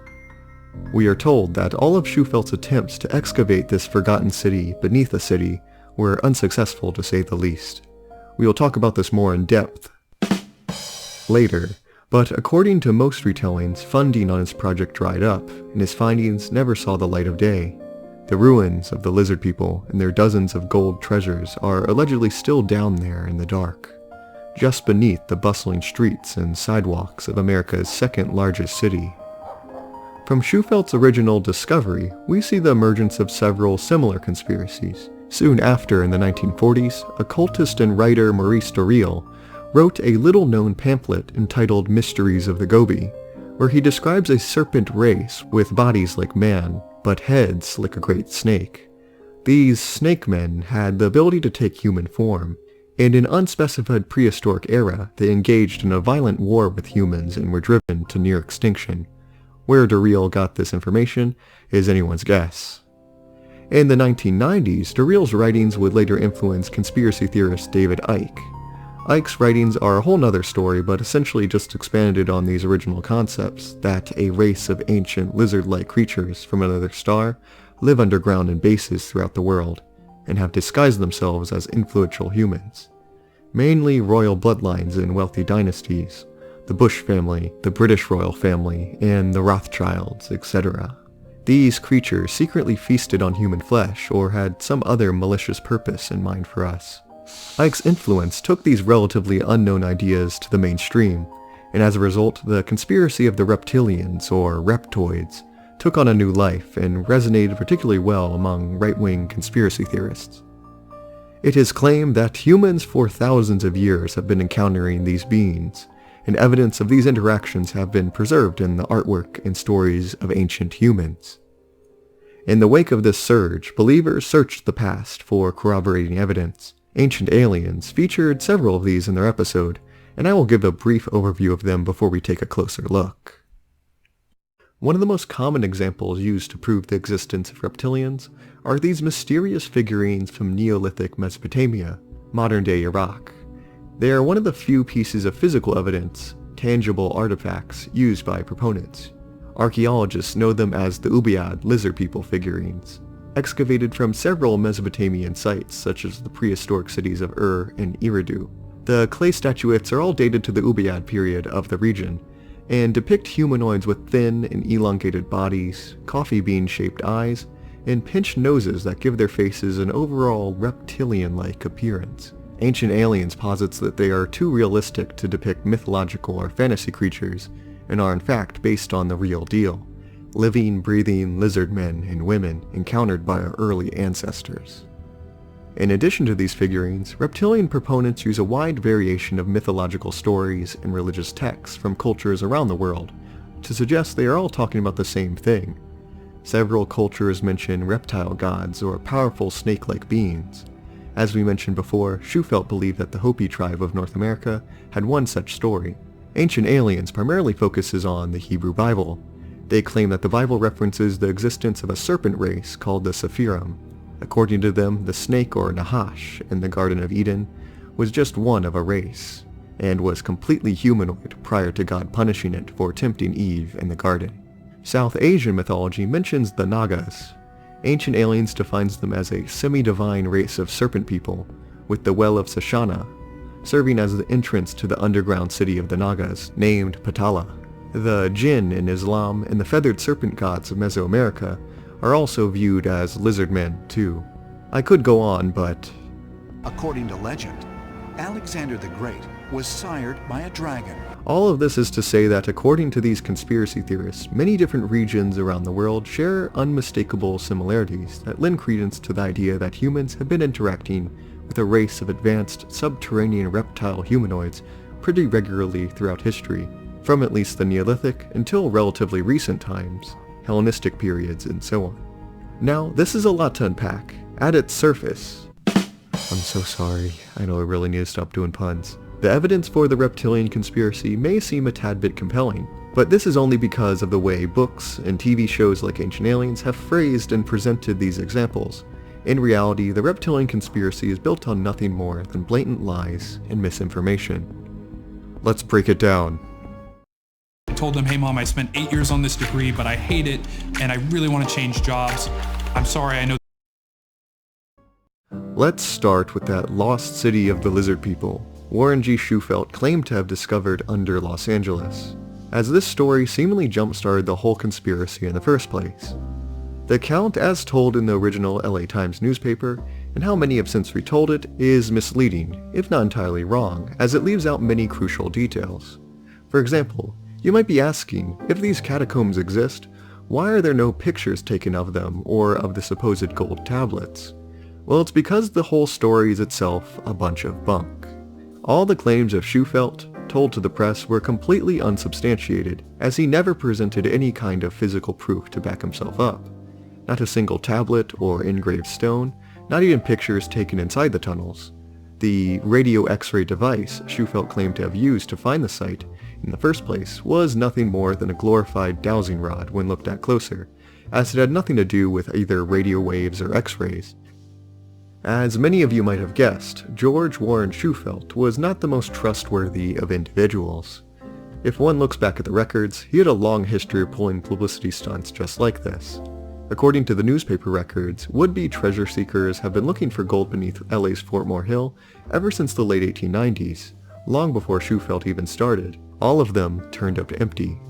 We are told that all of Schufeldt's attempts to excavate this forgotten city beneath a city were unsuccessful, to say the least. We will talk about this more in depth later, but according to most retellings, funding on his project dried up, and his findings never saw the light of day. The ruins of the lizard people and their dozens of gold treasures are allegedly still down there in the dark, just beneath the bustling streets and sidewalks of America's second largest city. From Schufeldt's original discovery, we see the emergence of several similar conspiracies. Soon after, in the 1940s, occultist and writer Maurice Doreal wrote a little-known pamphlet entitled Mysteries of the Gobi, where he describes a serpent race with bodies like man, but heads like a great snake. These snake men had the ability to take human form. In an unspecified prehistoric era, they engaged in a violent war with humans and were driven to near extinction. Where Doreal got this information is anyone's guess. In the 1990s, Doreal's writings would later influence conspiracy theorist David Icke. Icke's writings are a whole nother story, but essentially just expanded on these original concepts, that a race of ancient lizard-like creatures from another star live underground in bases throughout the world, and have disguised themselves as influential humans. Mainly royal bloodlines in wealthy dynasties, the Bush family, the British royal family, and the Rothschilds, etc. These creatures secretly feasted on human flesh or had some other malicious purpose in mind for us. Icke's influence took these relatively unknown ideas to the mainstream, and as a result, the conspiracy of the reptilians, or reptoids, took on a new life and resonated particularly well among right-wing conspiracy theorists. It is claimed that humans for thousands of years have been encountering these beings, and evidence of these interactions have been preserved in the artwork and stories of ancient humans. In the wake of this surge, believers searched the past for corroborating evidence. Ancient Aliens featured several of these in their episode, and I will give a brief overview of them before we take a closer look. One of the most common examples used to prove the existence of reptilians are these mysterious figurines from Neolithic Mesopotamia, modern-day Iraq. They are one of the few pieces of physical evidence, tangible artifacts, used by proponents. Archaeologists know them as the Ubaid lizard people figurines, excavated from several Mesopotamian sites such as the prehistoric cities of Ur and Eridu. The clay statuettes are all dated to the Ubaid period of the region, and depict humanoids with thin and elongated bodies, coffee bean-shaped eyes, and pinched noses that give their faces an overall reptilian-like appearance. Ancient Aliens posits that they are too realistic to depict mythological or fantasy creatures, and are in fact based on the real deal, living, breathing lizard men and women encountered by our early ancestors. In addition to these figurines, reptilian proponents use a wide variation of mythological stories and religious texts from cultures around the world to suggest they are all talking about the same thing. Several cultures mention reptile gods or powerful snake-like beings. As we mentioned before, Schufeldt believed that the Hopi tribe of North America had one such story. Ancient Aliens primarily focuses on the Hebrew Bible. They claim that the Bible references the existence of a serpent race called the Sephirim. According to them, the snake or Nahash in the Garden of Eden was just one of a race, and was completely humanoid prior to God punishing it for tempting Eve in the garden. South Asian mythology mentions the Nagas. Ancient Aliens defines them as a semi-divine race of serpent people, with the Well of Sashana serving as the entrance to the underground city of the Nagas, named Patala. The Jinn in Islam and the feathered serpent gods of Mesoamerica are also viewed as lizard men, too. I could go on, but... According to legend, Alexander the Great was sired by a dragon. All of this is to say that according to these conspiracy theorists, many different regions around the world share unmistakable similarities that lend credence to the idea that humans have been interacting with a race of advanced subterranean reptile humanoids pretty regularly throughout history. from at least the Neolithic until relatively recent times, Hellenistic periods, and so on. Now, this is a lot to unpack. At its surface, I'm so sorry, I know I really need to stop doing puns. The evidence for the reptilian conspiracy may seem a tad bit compelling, but this is only because of the way books and TV shows like Ancient Aliens have phrased and presented these examples. In reality, the reptilian conspiracy is built on nothing more than blatant lies and misinformation. Let's break it down. I told them, hey mom, I spent 8 years on this degree, but I hate it, and I really want to change jobs. I'm sorry, I know. Let's start with that lost city of the lizard people Warren G. Shufelt claimed to have discovered under Los Angeles, as this story seemingly jump-started the whole conspiracy in the first place. The account as told in the original LA Times newspaper, and how many have since retold it, is misleading, if not entirely wrong, as it leaves out many crucial details. For example, you might be asking, if these catacombs exist, why are there no pictures taken of them or of the supposed gold tablets? Well, it's because the whole story is itself a bunch of bunk. All the claims of Shufelt, told to the press, were completely unsubstantiated, as he never presented any kind of physical proof to back himself up. Not a single tablet or engraved stone, not even pictures taken inside the tunnels. The radio X-ray device Shufelt claimed to have used to find the site in the first place was nothing more than a glorified dowsing rod when looked at closer, as it had nothing to do with either radio waves or X-rays. As many of you might have guessed, George Warren Shufelt was not the most trustworthy of individuals. If one looks back at the records, he had a long history of pulling publicity stunts just like this. According to the newspaper records, would-be treasure seekers have been looking for gold beneath LA's Fort Hill ever since the late 1890s, long before Shufelt even started. All of them turned up empty.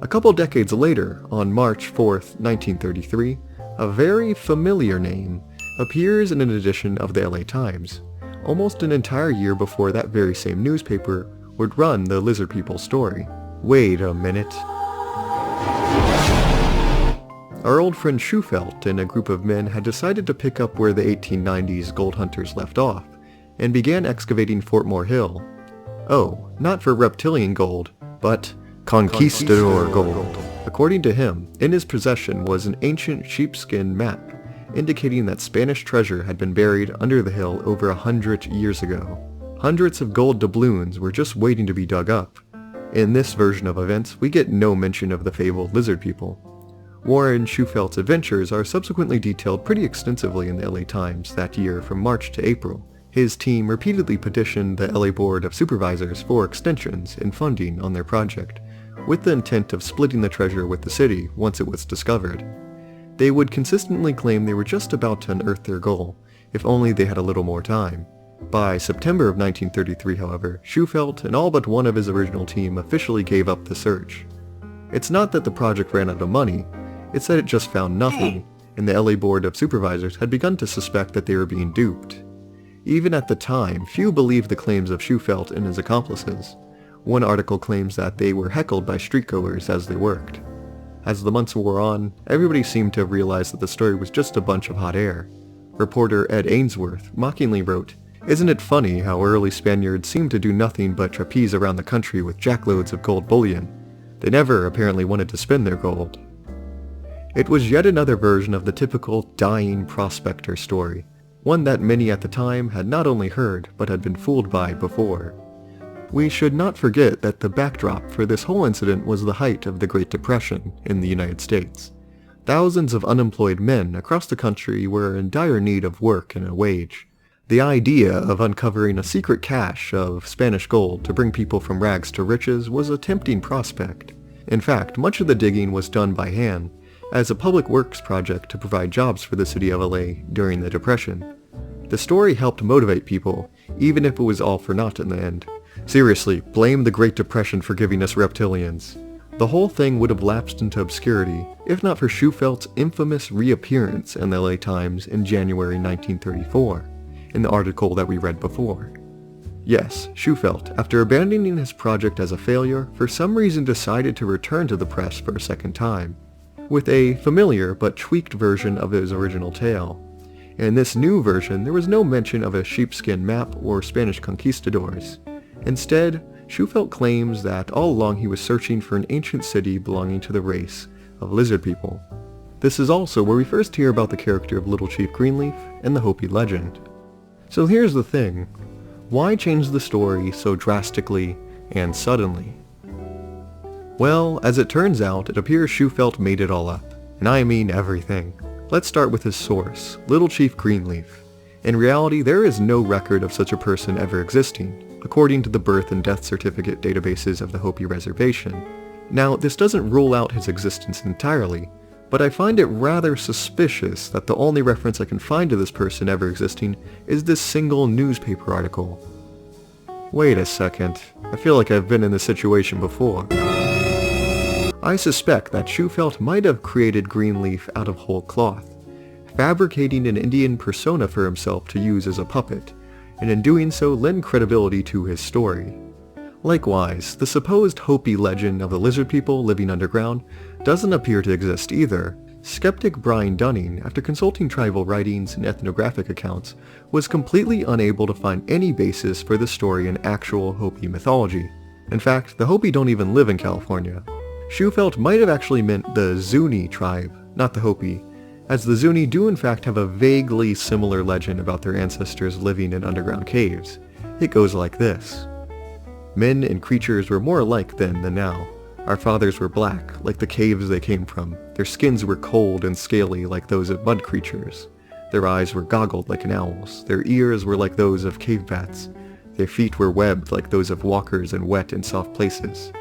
A couple decades later, on March 4th, 1933, a very familiar name appears in an edition of the LA Times, almost an entire year before that very same newspaper would run the lizard people story. Wait a minute. Our old friend Shufelt and a group of men had decided to pick up where the 1890s gold hunters left off, and began excavating Fort Hill. Oh, not for reptilian gold, but conquistador gold. According to him, in his possession was an ancient sheepskin map, indicating that Spanish treasure had been buried under the hill over 100 years ago. Hundreds of gold doubloons were just waiting to be dug up. In this version of events, we get no mention of the fabled lizard people. Warren Shufelt's adventures are subsequently detailed pretty extensively in the LA Times that year from March to April. His team repeatedly petitioned the LA Board of Supervisors for extensions and funding on their project, with the intent of splitting the treasure with the city once it was discovered. They would consistently claim they were just about to unearth their goal, if only they had a little more time. By September of 1933, however, Shufelt and all but one of his original team officially gave up the search. It's not that the project ran out of money, it's that it just found nothing, and the LA Board of Supervisors had begun to suspect that they were being duped. Even at the time, few believed the claims of Shufelt and his accomplices. One article claims that they were heckled by streetgoers as they worked. As the months wore on, everybody seemed to have realized that the story was just a bunch of hot air. Reporter Ed Ainsworth mockingly wrote, "Isn't it funny how early Spaniards seemed to do nothing but trapeze around the country with jackloads of gold bullion? They never apparently wanted to spend their gold." It was yet another version of the typical dying prospector story, one that many at the time had not only heard, but had been fooled by before. We should not forget that the backdrop for this whole incident was the height of the Great Depression in the United States. Thousands of unemployed men across the country were in dire need of work and a wage. The idea of uncovering a secret cache of Spanish gold to bring people from rags to riches was a tempting prospect. In fact, much of the digging was done by hand, as a public works project to provide jobs for the city of LA during the Depression. The story helped motivate people, even if it was all for naught in the end. Seriously, blame the Great Depression for giving us reptilians. The whole thing would have lapsed into obscurity, if not for Shufelt's infamous reappearance in the LA Times in January 1934, in the article that we read before. Yes, Shufelt, after abandoning his project as a failure, for some reason decided to return to the press for a second time, with a familiar but tweaked version of his original tale. In this new version, there was no mention of a sheepskin map or Spanish conquistadors. Instead, Shufelt claims that all along he was searching for an ancient city belonging to the race of lizard people. This is also where we first hear about the character of Little Chief Greenleaf and the Hopi legend. So here's the thing. Why change the story so drastically and suddenly? Well, as it turns out, it appears Shufelt made it all up. And I mean everything. Let's start with his source, Little Chief Greenleaf. In reality, there is no record of such a person ever existing, according to the birth and death certificate databases of the Hopi Reservation. Now, this doesn't rule out his existence entirely, but I find it rather suspicious that the only reference I can find to this person ever existing is this single newspaper article. Wait a second, I feel like I've been in this situation before. I suspect that Shufelt might have created Greenleaf out of whole cloth, fabricating an Indian persona for himself to use as a puppet, and in doing so lend credibility to his story. Likewise, the supposed Hopi legend of the lizard people living underground doesn't appear to exist either. Skeptic Brian Dunning, after consulting tribal writings and ethnographic accounts, was completely unable to find any basis for the story in actual Hopi mythology. In fact, the Hopi don't even live in California. Shufelt might have actually meant the Zuni tribe, not the Hopi, as the Zuni do in fact have a vaguely similar legend about their ancestors living in underground caves. It goes like this. Men and creatures were more alike then than now. Our fathers were black, like the caves they came from. Their skins were cold and scaly like those of mud creatures. Their eyes were goggled like an owl's. Their ears were like those of cave bats. Their feet were webbed like those of walkers in wet and soft places.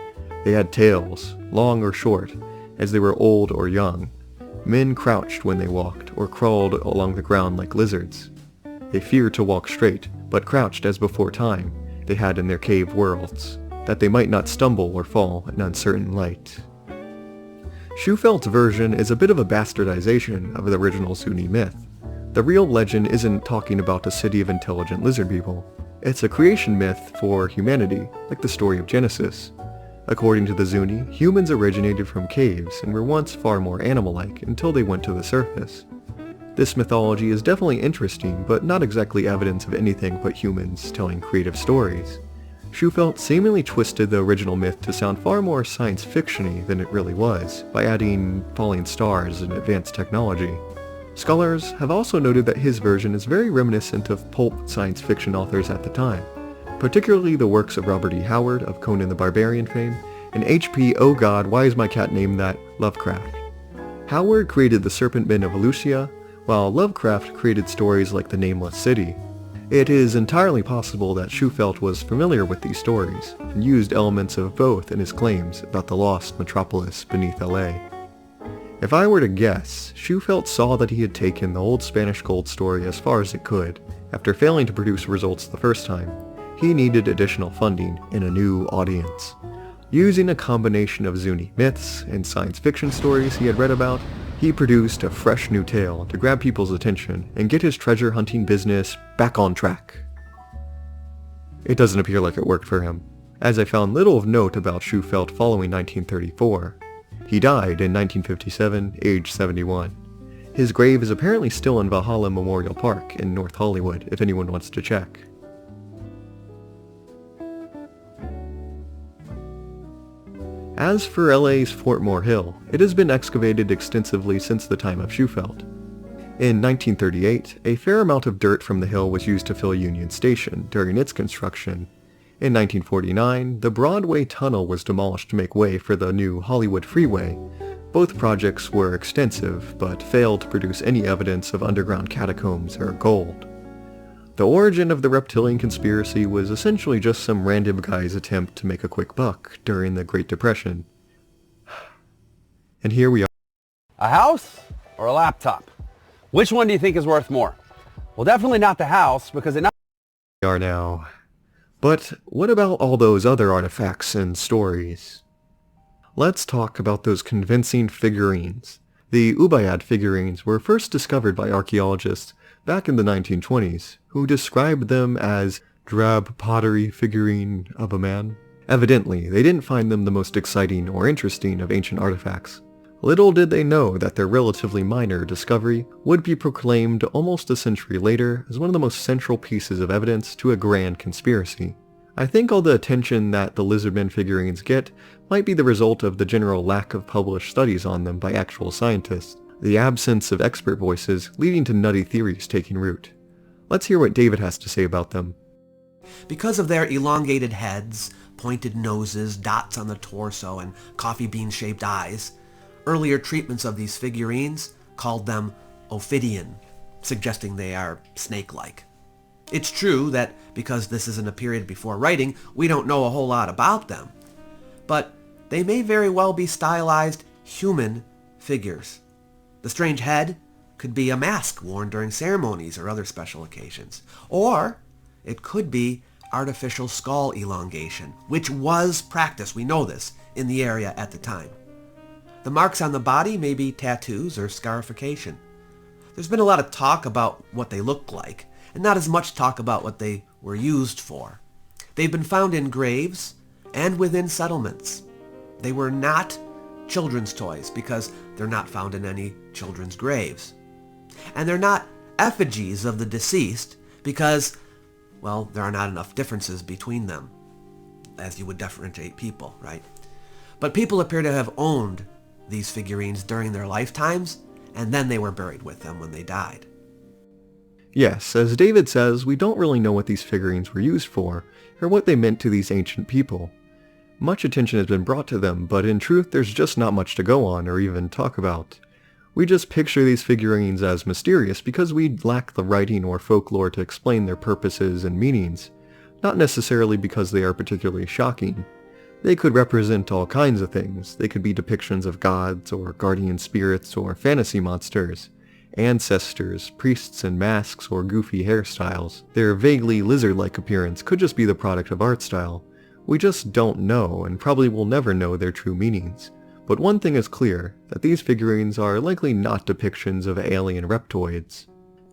They had tails, long or short, as they were old or young. Men crouched when they walked, or crawled along the ground like lizards. They feared to walk straight, but crouched as before time they had in their cave worlds, that they might not stumble or fall in uncertain light. Shufelt's version is a bit of a bastardization of the original Zuni myth. The real legend isn't talking about a city of intelligent lizard people. It's a creation myth for humanity, like the story of Genesis. According to the Zuni, humans originated from caves and were once far more animal-like until they went to the surface. This mythology is definitely interesting, but not exactly evidence of anything but humans telling creative stories. Shufelt seemingly twisted the original myth to sound far more science fiction-y than it really was, by adding falling stars and advanced technology. Scholars have also noted that his version is very reminiscent of pulp science fiction authors at the time, particularly the works of Robert E. Howard of Conan the Barbarian fame, and H.P. Oh God, Why Is My Cat Named That? Lovecraft. Howard created The Serpent Men of Elusia, while Lovecraft created stories like The Nameless City. It is entirely possible that Shufelt was familiar with these stories, and used elements of both in his claims about the lost metropolis beneath LA. If I were to guess, Shufelt saw that he had taken the old Spanish gold story as far as it could. After failing to produce results the first time, he needed additional funding and a new audience. Using a combination of Zuni myths and science fiction stories he had read about, he produced a fresh new tale to grab people's attention and get his treasure hunting business back on track. It doesn't appear like it worked for him, as I found little of note about Shufelt following 1934. He died in 1957, age 71. His grave is apparently still in Valhalla Memorial Park in North Hollywood if anyone wants to check. As for LA's Fort Moore Hill, it has been excavated extensively since the time of Shufelt. In 1938, a fair amount of dirt from the hill was used to fill Union Station during its construction. In 1949, the Broadway Tunnel was demolished to make way for the new Hollywood Freeway. Both projects were extensive, but failed to produce any evidence of underground catacombs or gold. The origin of the reptilian conspiracy was essentially just some random guy's attempt to make a quick buck during the Great Depression. And here we are. A house or a laptop? Which one do you think is worth more? Well, definitely not the house, because it We are now. But what about all those other artifacts and stories? Let's talk about those convincing figurines. The Ubayyad figurines were first discovered by archaeologists back in the 1920s, who described them as drab pottery figurine of a man. Evidently, they didn't find them the most exciting or interesting of ancient artifacts. Little did they know that their relatively minor discovery would be proclaimed almost a century later as one of the most central pieces of evidence to a grand conspiracy. I think all the attention that the lizardmen figurines get might be the result of the general lack of published studies on them by actual scientists, the absence of expert voices leading to nutty theories taking root. Let's hear what David has to say about them. Because of their elongated heads, pointed noses, dots on the torso, and coffee bean-shaped eyes, earlier treatments of these figurines called them ophidian, suggesting they are snake-like. It's true that because this isn't a period before writing, we don't know a whole lot about them, but they may very well be stylized human figures. The strange head could be a mask worn during ceremonies or other special occasions, or it could be artificial skull elongation, which was practiced, we know this, in the area at the time. The marks on the body may be tattoos or scarification. There's been a lot of talk about what they look like, and not as much talk about what they were used for. They've been found in graves and within settlements. They were not children's toys because they're not found in any children's graves. And they're not effigies of the deceased because, well, there are not enough differences between them, as you would differentiate people, right? But people appear to have owned these figurines during their lifetimes, and then they were buried with them when they died. Yes, as David says, we don't really know what these figurines were used for, or what they meant to these ancient people. Much attention has been brought to them, but in truth there's just not much to go on or even talk about. We just picture these figurines as mysterious because we lack the writing or folklore to explain their purposes and meanings, not necessarily because they are particularly shocking. They could represent all kinds of things. They could be depictions of gods or guardian spirits or fantasy monsters, ancestors, priests in masks or goofy hairstyles. Their vaguely lizard-like appearance could just be the product of art style. We just don't know and probably will never know their true meanings. But one thing is clear, that these figurines are likely not depictions of alien reptoids.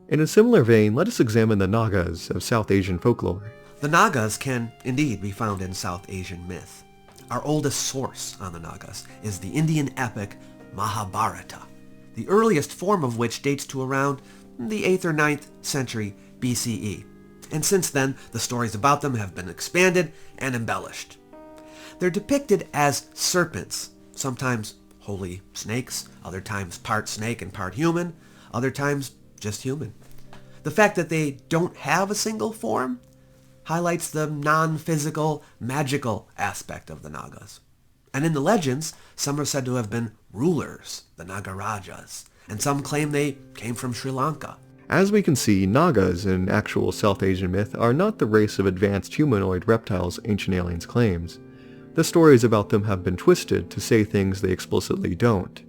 In a similar vein, let us examine the Nagas of South Asian folklore. The Nagas can indeed be found in South Asian myth. Our oldest source on the Nagas is the Indian epic Mahabharata, the earliest form of which dates to around the 8th or 9th century BCE. And since then, the stories about them have been expanded and embellished. They're depicted as serpents, sometimes holy snakes, other times part snake and part human, other times just human. The fact that they don't have a single form highlights the non-physical, magical aspect of the Nagas. And in the legends, some are said to have been rulers, the Nagarajas, and some claim they came from Sri Lanka. As we can see, Nagas in actual South Asian myth are not the race of advanced humanoid reptiles Ancient Aliens claims. The stories about them have been twisted to say things they explicitly don't.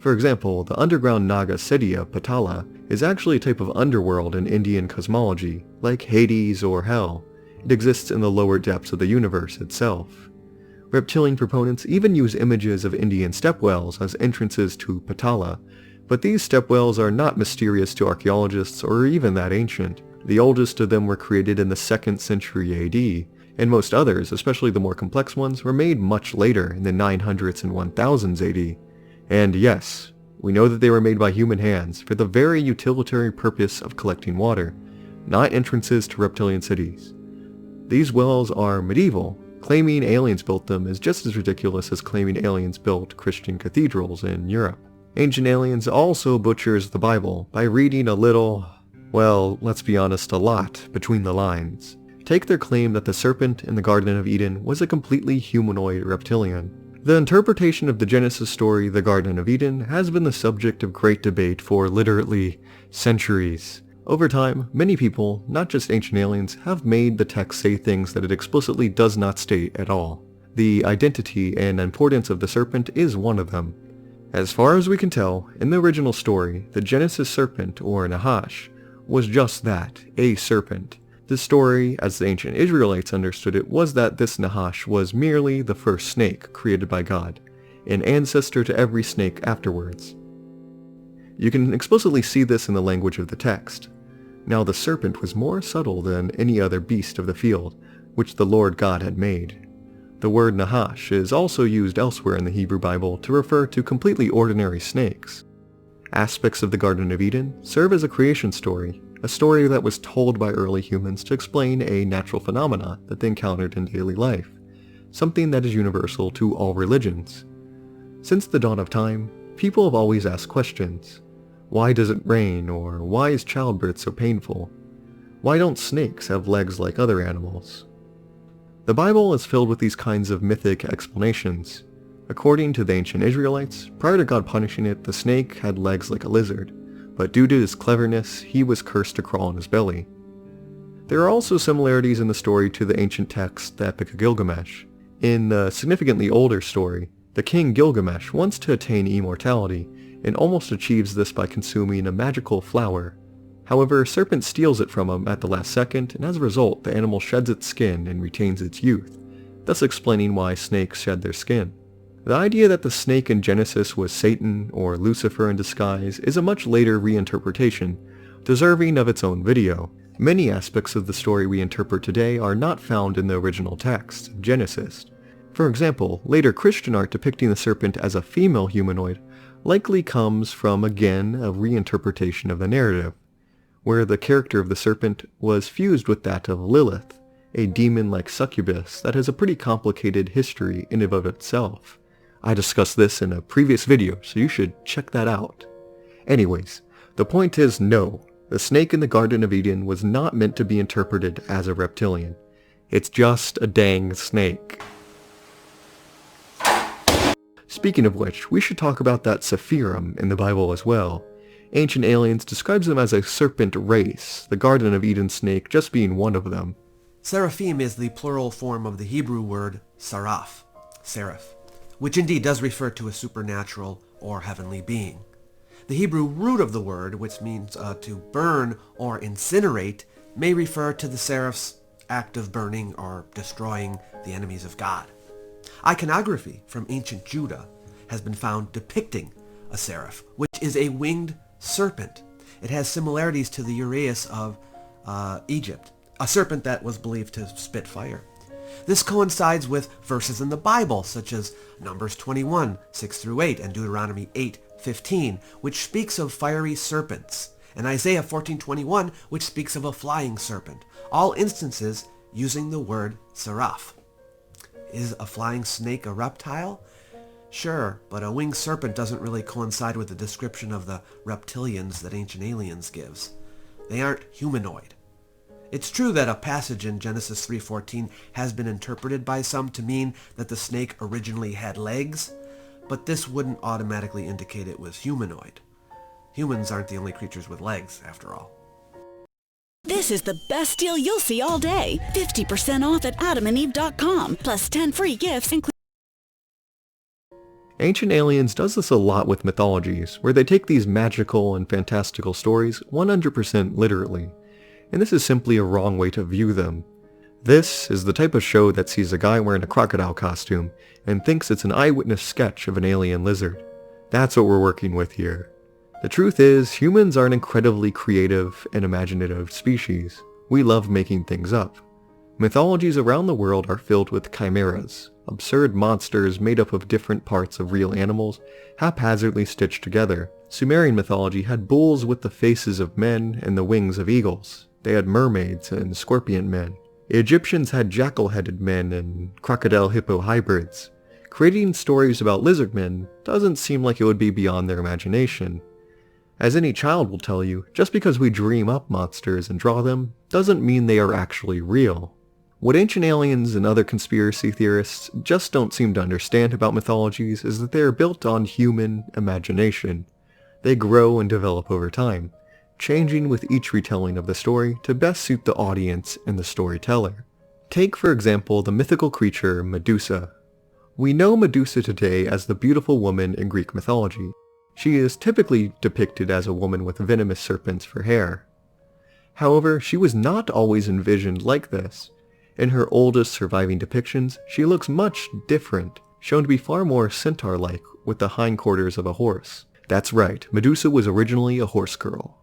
For example, the underground Naga Sedia Patala is actually a type of underworld in Indian cosmology, like Hades or Hell. It exists in the lower depths of the universe itself. Reptilian proponents even use images of Indian stepwells as entrances to Patala, but these stepwells are not mysterious to archaeologists or even that ancient. The oldest of them were created in the 2nd century AD, and most others, especially the more complex ones, were made much later in the 900s and 1000s AD. And yes, we know that they were made by human hands for the very utilitarian purpose of collecting water, not entrances to reptilian cities. These wells are medieval. Claiming aliens built them is just as ridiculous as claiming aliens built Christian cathedrals in Europe. Ancient Aliens also butchers the Bible by reading a little, well, let's be honest, a lot between the lines. Take their claim that the serpent in the Garden of Eden was a completely humanoid reptilian. The interpretation of the Genesis story, the Garden of Eden, has been the subject of great debate for literally centuries. Over time, many people, not just Ancient Aliens, have made the text say things that it explicitly does not state at all. The identity and importance of the serpent is one of them. As far as we can tell, in the original story, the Genesis serpent, or Nahash, was just that, a serpent. The story, as the ancient Israelites understood it, was that this Nahash was merely the first snake created by God, an ancestor to every snake afterwards. You can explicitly see this in the language of the text. Now the serpent was more subtle than any other beast of the field, which the Lord God had made. The word Nahash is also used elsewhere in the Hebrew Bible to refer to completely ordinary snakes. Aspects of the Garden of Eden serve as a creation story, a story that was told by early humans to explain a natural phenomena that they encountered in daily life, something that is universal to all religions. Since the dawn of time, people have always asked questions. Why does it rain? Or why is childbirth so painful? Why don't snakes have legs like other animals? The Bible is filled with these kinds of mythic explanations. According to the ancient Israelites, prior to God punishing it, the snake had legs like a lizard, but due to his cleverness, he was cursed to crawl on his belly. There are also similarities in the story to the ancient text, the Epic of Gilgamesh. In the significantly older story, the king Gilgamesh wants to attain immortality, and almost achieves this by consuming a magical flower. However, a serpent steals it from him at the last second, and as a result, the animal sheds its skin and retains its youth, thus explaining why snakes shed their skin. The idea that the snake in Genesis was Satan or Lucifer in disguise is a much later reinterpretation, deserving of its own video. Many aspects of the story we interpret today are not found in the original text, Genesis. For example, later Christian art depicting the serpent as a female humanoid likely comes from, again, a reinterpretation of the narrative, where the character of the serpent was fused with that of Lilith, a demon-like succubus that has a pretty complicated history in and of itself. I discussed this in a previous video, so you should check that out. Anyways, the point is no, the snake in the Garden of Eden was not meant to be interpreted as a reptilian. It's just a dang snake. Speaking of which, we should talk about that Sephirim in the Bible as well. Ancient Aliens describes them as a serpent race, the Garden of Eden snake just being one of them. Seraphim is the plural form of the Hebrew word seraph, which indeed does refer to a supernatural or heavenly being. The Hebrew root of the word, which means to burn or incinerate, may refer to the seraph's act of burning or destroying the enemies of God. Iconography from ancient Judah has been found depicting a seraph, which is a winged serpent. It has similarities to the Uraeus of Egypt, a serpent that was believed to spit fire. This coincides with verses in the Bible, such as Numbers 21, 6-8, and Deuteronomy 8:15, which speaks of fiery serpents, and Isaiah 14:21, which speaks of a flying serpent, all instances using the word seraph. Is a flying snake a reptile? Sure, but a winged serpent doesn't really coincide with the description of the reptilians that Ancient Aliens gives. They aren't humanoid. It's true that a passage in Genesis 3:14 has been interpreted by some to mean that the snake originally had legs, but this wouldn't automatically indicate it was humanoid. Humans aren't the only creatures with legs, after all. This is the best deal you'll see all day. 50% off at adamandeve.com, plus 10 free gifts including... Ancient Aliens does this a lot with mythologies, where they take these magical and fantastical stories 100% literally, and this is simply a wrong way to view them. This is the type of show that sees a guy wearing a crocodile costume and thinks it's an eyewitness sketch of an alien lizard. That's what we're working with here. The truth is, humans are an incredibly creative and imaginative species. We love making things up. Mythologies around the world are filled with chimeras, absurd monsters made up of different parts of real animals, haphazardly stitched together. Sumerian mythology had bulls with the faces of men and the wings of eagles. They had mermaids and scorpion men. Egyptians had jackal-headed men and crocodile-hippo hybrids. Creating stories about lizard men doesn't seem like it would be beyond their imagination. As any child will tell you, just because we dream up monsters and draw them, doesn't mean they are actually real. What Ancient Aliens and other conspiracy theorists just don't seem to understand about mythologies is that they are built on human imagination. They grow and develop over time, changing with each retelling of the story to best suit the audience and the storyteller. Take, for example, the mythical creature Medusa. We know Medusa today as the beautiful woman in Greek mythology. She is typically depicted as a woman with venomous serpents for hair. However, she was not always envisioned like this. In her oldest surviving depictions, she looks much different, shown to be far more centaur-like with the hindquarters of a horse. That's right, Medusa was originally a horse girl.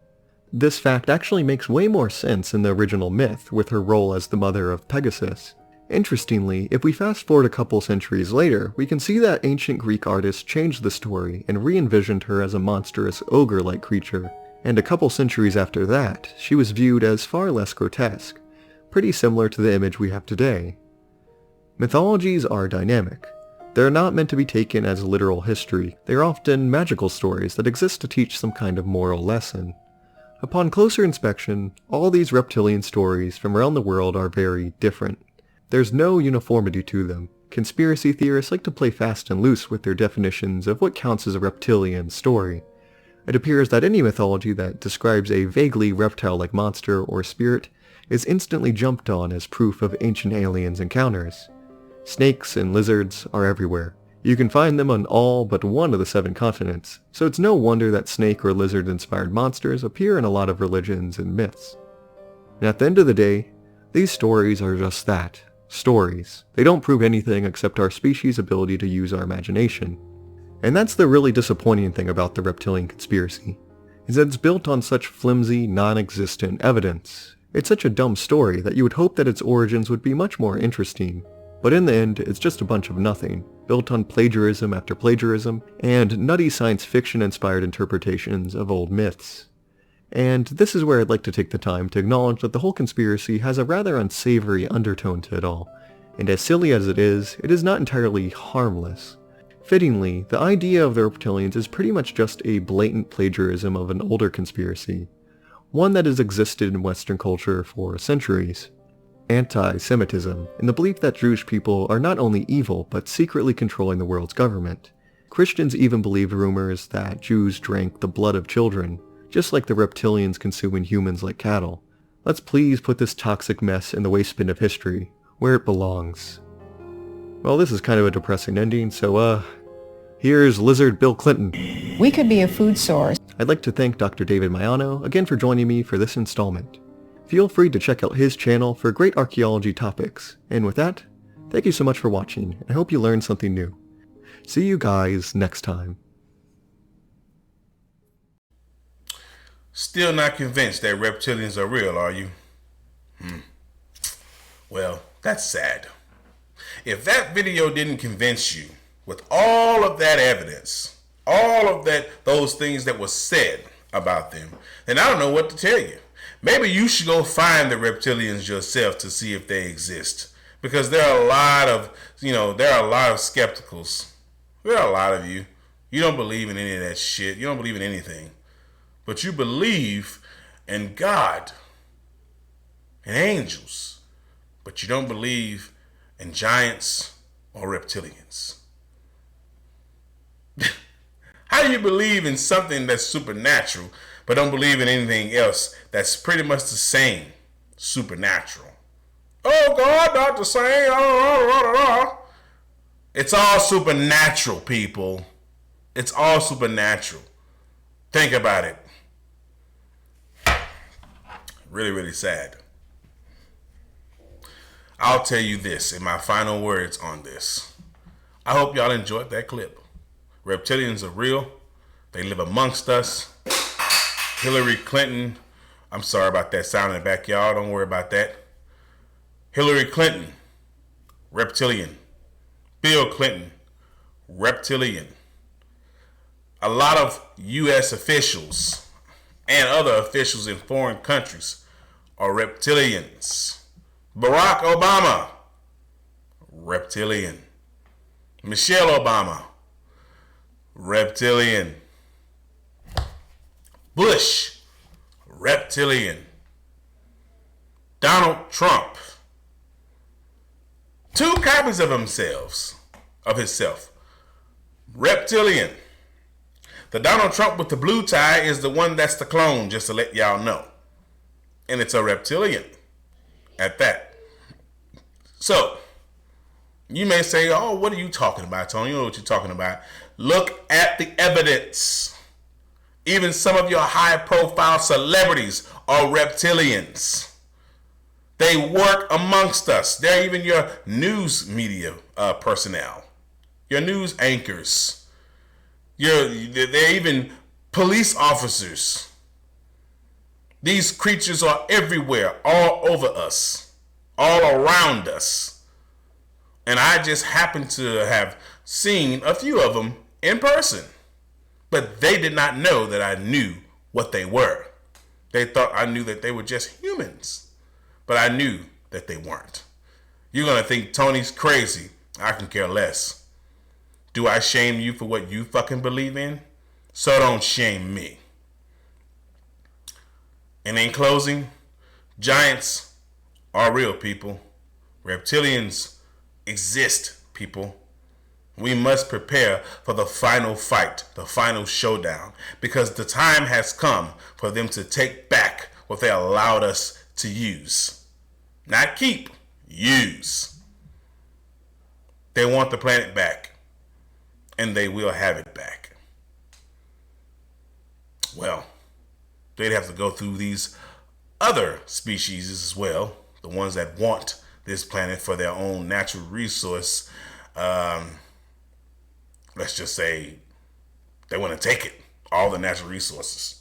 This fact actually makes way more sense in the original myth with her role as the mother of Pegasus. Interestingly, if we fast forward a couple centuries later, we can see that ancient Greek artists changed the story and re-envisioned her as a monstrous ogre-like creature. and a couple centuries after that, she was viewed as far less grotesque, pretty similar to the image we have today. Mythologies are dynamic. They're not meant to be taken as literal history. They're often magical stories that exist to teach some kind of moral lesson. Upon closer inspection, all these reptilian stories from around the world are very different. There's no uniformity to them. Conspiracy theorists like to play fast and loose with their definitions of what counts as a reptilian story. It appears that any mythology that describes a vaguely reptile-like monster or spirit is instantly jumped on as proof of ancient aliens encounters. Snakes and lizards are everywhere. You can find them on all but one of the 7 continents, so it's no wonder that snake or lizard-inspired monsters appear in a lot of religions and myths. And at the end of the day, these stories are just that, stories. They don't prove anything except our species' ability to use our imagination. And that's the really disappointing thing about the reptilian conspiracy, is that it's built on such flimsy, non-existent evidence. It's such a dumb story that you would hope that its origins would be much more interesting. But in the end, it's just a bunch of nothing, built on plagiarism after plagiarism, and nutty science fiction-inspired interpretations of old myths. And this is where I'd like to take the time to acknowledge that the whole conspiracy has a rather unsavory undertone to it all, and as silly as it is not entirely harmless. Fittingly, the idea of the reptilians is pretty much just a blatant plagiarism of an older conspiracy, one that has existed in Western culture for centuries. Anti-Semitism, and the belief that Jewish people are not only evil, but secretly controlling the world's government. Christians even believe rumors that Jews drank the blood of children, just like the reptilians consuming humans like cattle. Let's please put this toxic mess in the waste bin of history, where it belongs. Well, this is kind of a depressing ending, so here's Lizard Bill Clinton. We could be a food source. I'd like to thank Dr. David Mayano again for joining me for this installment. Feel free to check out his channel for great archaeology topics. And with that, thank you so much for watching, and I hope you learned something new. See you guys next time. Still not convinced that reptilians are real, are you? Well, that's sad. If that video didn't convince you with all of that evidence, all of those things that was said about them, then I don't know what to tell you. Maybe you should go find the reptilians yourself to see if they exist. Because there are a lot of skepticals. There are a lot of you. You don't believe in any of that shit. You don't believe in anything. But you believe in God and angels. But you don't believe in giants or reptilians. How do you believe in something that's supernatural, but don't believe in anything else that's pretty much the same, supernatural? Oh, God, not the same. It's all supernatural, people. It's all supernatural. Think about it. Really, really sad. I'll tell you this in my final words on this. I hope y'all enjoyed that clip. Reptilians are real. They live amongst us. Hillary Clinton, I'm sorry about that sound in the back, y'all. Don't worry about that. Hillary Clinton, reptilian. Bill Clinton, reptilian. A lot of U.S. officials and other officials in foreign countries are reptilians. Barack Obama, reptilian. Michelle Obama, reptilian. Bush, reptilian. Donald Trump, 2 copies of himself, reptilian. The Donald Trump with the blue tie is the one that's the clone, just to let y'all know. And it's a reptilian at that. So, you may say, oh, what are you talking about, Tony? You know what you're talking about. Look at the evidence. Even some of your high-profile celebrities are reptilians. They work amongst us. They're even your news media personnel, your news anchors. They're even police officers. These creatures are everywhere, all over us, all around us. And I just happen to have seen a few of them in person. But they did not know that I knew what they were. They thought I knew that they were just humans, but I knew that they weren't. You're going to think Tony's crazy. I can care less. Do I shame you for what you fucking believe in? So don't shame me. And in closing, giants are real, people. Reptilians exist, people. We must prepare for the final fight, the final showdown, because the time has come for them to take back what they allowed us to use. Not keep, use. They want the planet back, and they will have it back. Well, they'd have to go through these other species as well, the ones that want this planet for their own natural resource. Let's just say they want to take it, all the natural resources.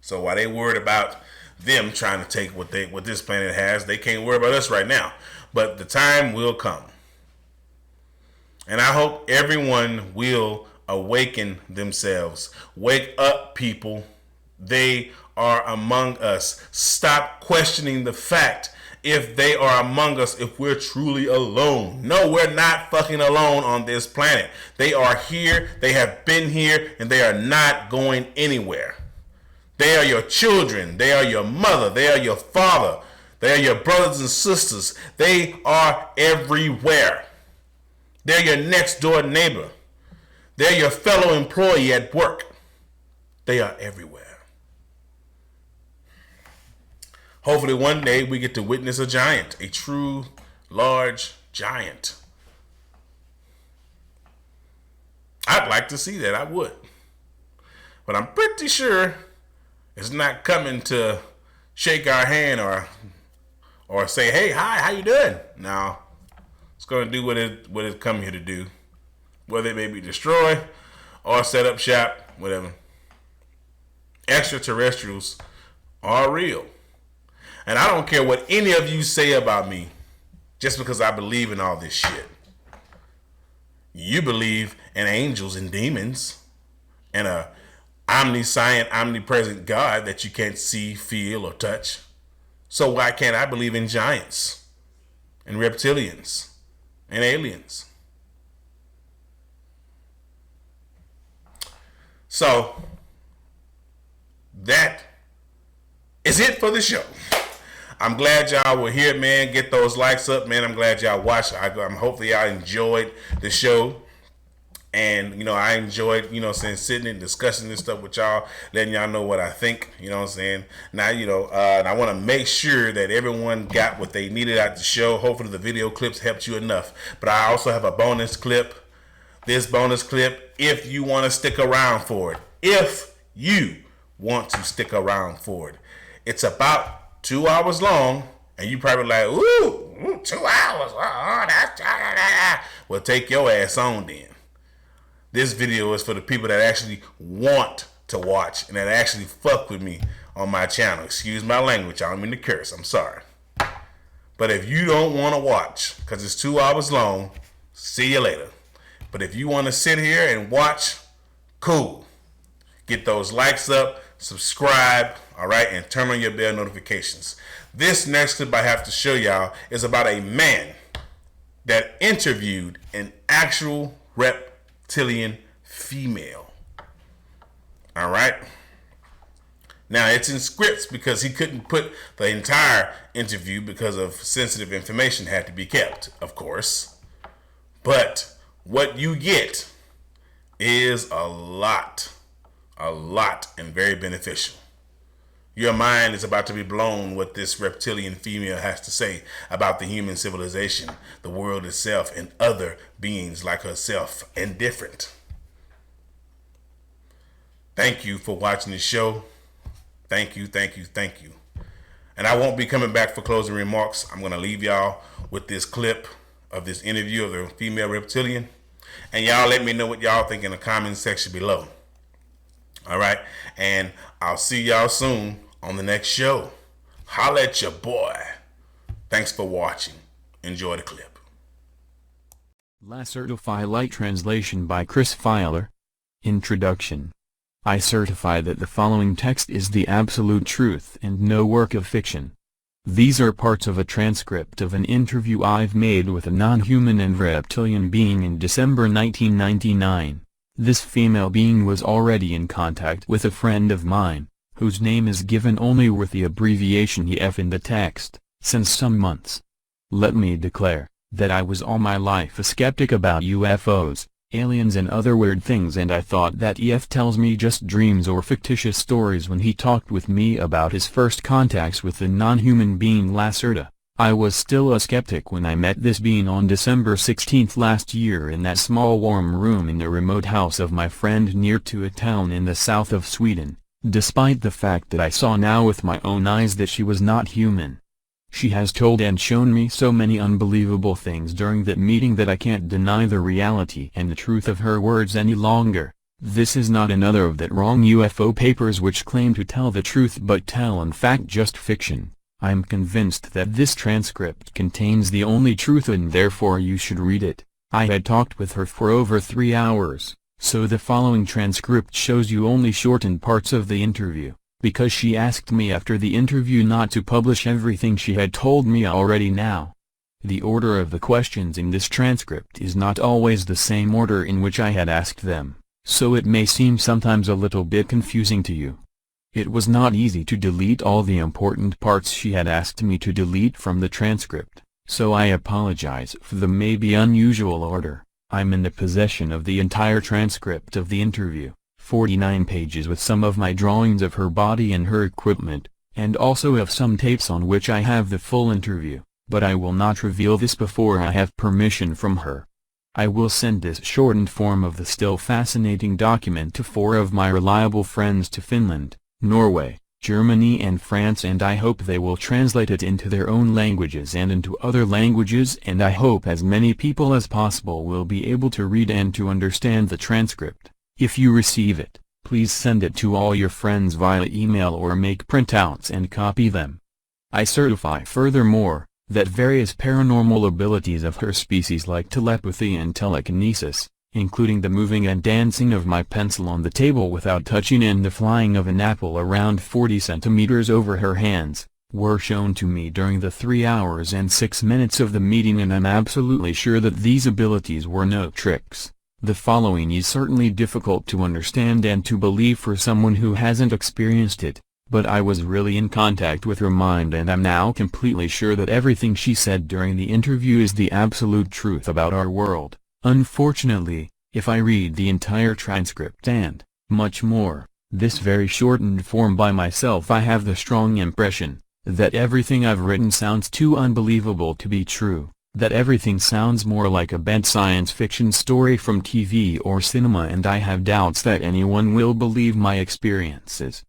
So while they worried about them trying to take what this planet has, they can't worry about us right now. But the time will come. And I hope everyone will awaken themselves. Wake up, people. They are among us. Stop questioning the fact if they are among us, if we're truly alone. No, we're not fucking alone on this planet. They are here, they have been here, and they are not going anywhere. They are your children, they are your mother, they are your father, they are your brothers and sisters. They are everywhere. They're your next door neighbor. They're your fellow employee at work. They are everywhere. Hopefully one day we get to witness a giant, a true large giant. I'd like to see that, I would. But I'm pretty sure it's not coming to shake our hand or say, hey, hi, how you doing? No, it's going to do what it come here to do. Whether it may be destroy or set up shop, whatever. Extraterrestrials are real. And I don't care what any of you say about me, just because I believe in all this shit. You believe in angels and demons and a omniscient, omnipresent God that you can't see, feel, or touch. So why can't I believe in giants and reptilians and aliens? So that is it for the show. I'm glad y'all were here, man. Get those likes up, man. I'm glad y'all watched. Hopefully y'all enjoyed the show. And, I enjoyed, sitting and discussing this stuff with y'all, letting y'all know what I think, you know what I'm saying? Now, and I want to make sure that everyone got what they needed out the show. Hopefully the video clips helped you enough. But I also have a bonus clip. This bonus clip, if you want to stick around for it. If you want to stick around for it. It's about 2 hours long, and you probably like, ooh, 2 hours. That's well, take your ass on then. This video is for the people that actually want to watch and that actually fuck with me on my channel. Excuse my language. I don't mean to curse. I'm sorry. But if you don't want to watch, because it's 2 hours long, see you later. But if you want to sit here and watch, cool. Get those likes up, subscribe, all right, and turn on your bell notifications. This next clip I have to show y'all is about a man that interviewed an actual reptilian female. All right. Now, it's in scripts because he couldn't put the entire interview because of sensitive information had to be kept, of course. But what you get is a lot and very beneficial. Your mind is about to be blown what this reptilian female has to say about the human civilization, the world itself, and other beings like herself and different. Thank you for watching the show. Thank you. And I won't be coming back for closing remarks. I'm going to leave y'all with this clip of this interview of the female reptilian. And y'all let me know what y'all think in the comment section below. All right. And I'll see y'all soon on the next show. Holla at your boy. Thanks for watching. Enjoy the clip. Lacertify Light translation by Chris Filer. Introduction. I certify that the following text is the absolute truth and no work of fiction. These are parts of a transcript of an interview I've made with a non-human and reptilian being in December 1999. This female being was already in contact with a friend of mine, whose name is given only with the abbreviation EF in the text, since some months. Let me declare that I was all my life a skeptic about UFOs, aliens and other weird things, and I thought that EF tells me just dreams or fictitious stories when he talked with me about his first contacts with the non-human being Lacerda. I was still a skeptic when I met this being on December 16 last year in that small warm room in the remote house of my friend near to a town in the south of Sweden, despite the fact that I saw now with my own eyes that she was not human. She has told and shown me so many unbelievable things during that meeting that I can't deny the reality and the truth of her words any longer. This is not another of that wrong UFO papers which claim to tell the truth but tell in fact just fiction. I am convinced that this transcript contains the only truth and therefore you should read it. I had talked with her for over 3 hours, so the following transcript shows you only shortened parts of the interview, because she asked me after the interview not to publish everything she had told me already now. The order of the questions in this transcript is not always the same order in which I had asked them, so it may seem sometimes a little bit confusing to you. It was not easy to delete all the important parts she had asked me to delete from the transcript, so I apologize for the maybe unusual order. I'm in the possession of the entire transcript of the interview, 49 pages with some of my drawings of her body and her equipment, and also of some tapes on which I have the full interview, but I will not reveal this before I have permission from her. I will send this shortened form of the still fascinating document to 4 of my reliable friends to Finland, Norway, Germany and France, and I hope they will translate it into their own languages and into other languages, and I hope as many people as possible will be able to read and to understand the transcript. If you receive it, please send it to all your friends via email or make printouts and copy them. I certify furthermore, that various paranormal abilities of her species like telepathy and telekinesis, including the moving and dancing of my pencil on the table without touching and the flying of an apple around 40 centimeters over her hands, were shown to me during the 3 hours and 6 minutes of the meeting, and I'm absolutely sure that these abilities were no tricks. The following is certainly difficult to understand and to believe for someone who hasn't experienced it, but I was really in contact with her mind and I'm now completely sure that everything she said during the interview is the absolute truth about our world. Unfortunately, if I read the entire transcript and, much more, this very shortened form by myself, I have the strong impression that everything I've written sounds too unbelievable to be true, that everything sounds more like a bad science fiction story from TV or cinema, and I have doubts that anyone will believe my experiences.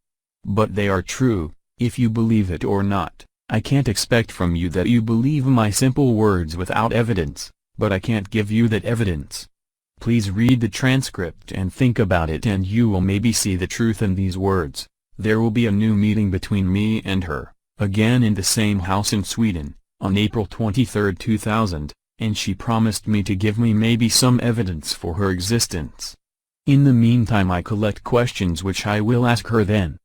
But they are true, if you believe it or not. I can't expect from you that you believe my simple words without evidence, but I can't give you that evidence. Please read the transcript and think about it, and you will maybe see the truth in these words. There will be a new meeting between me and her, again in the same house in Sweden, on April 23, 2000, and she promised me to give me maybe some evidence for her existence. In the meantime I collect questions which I will ask her then.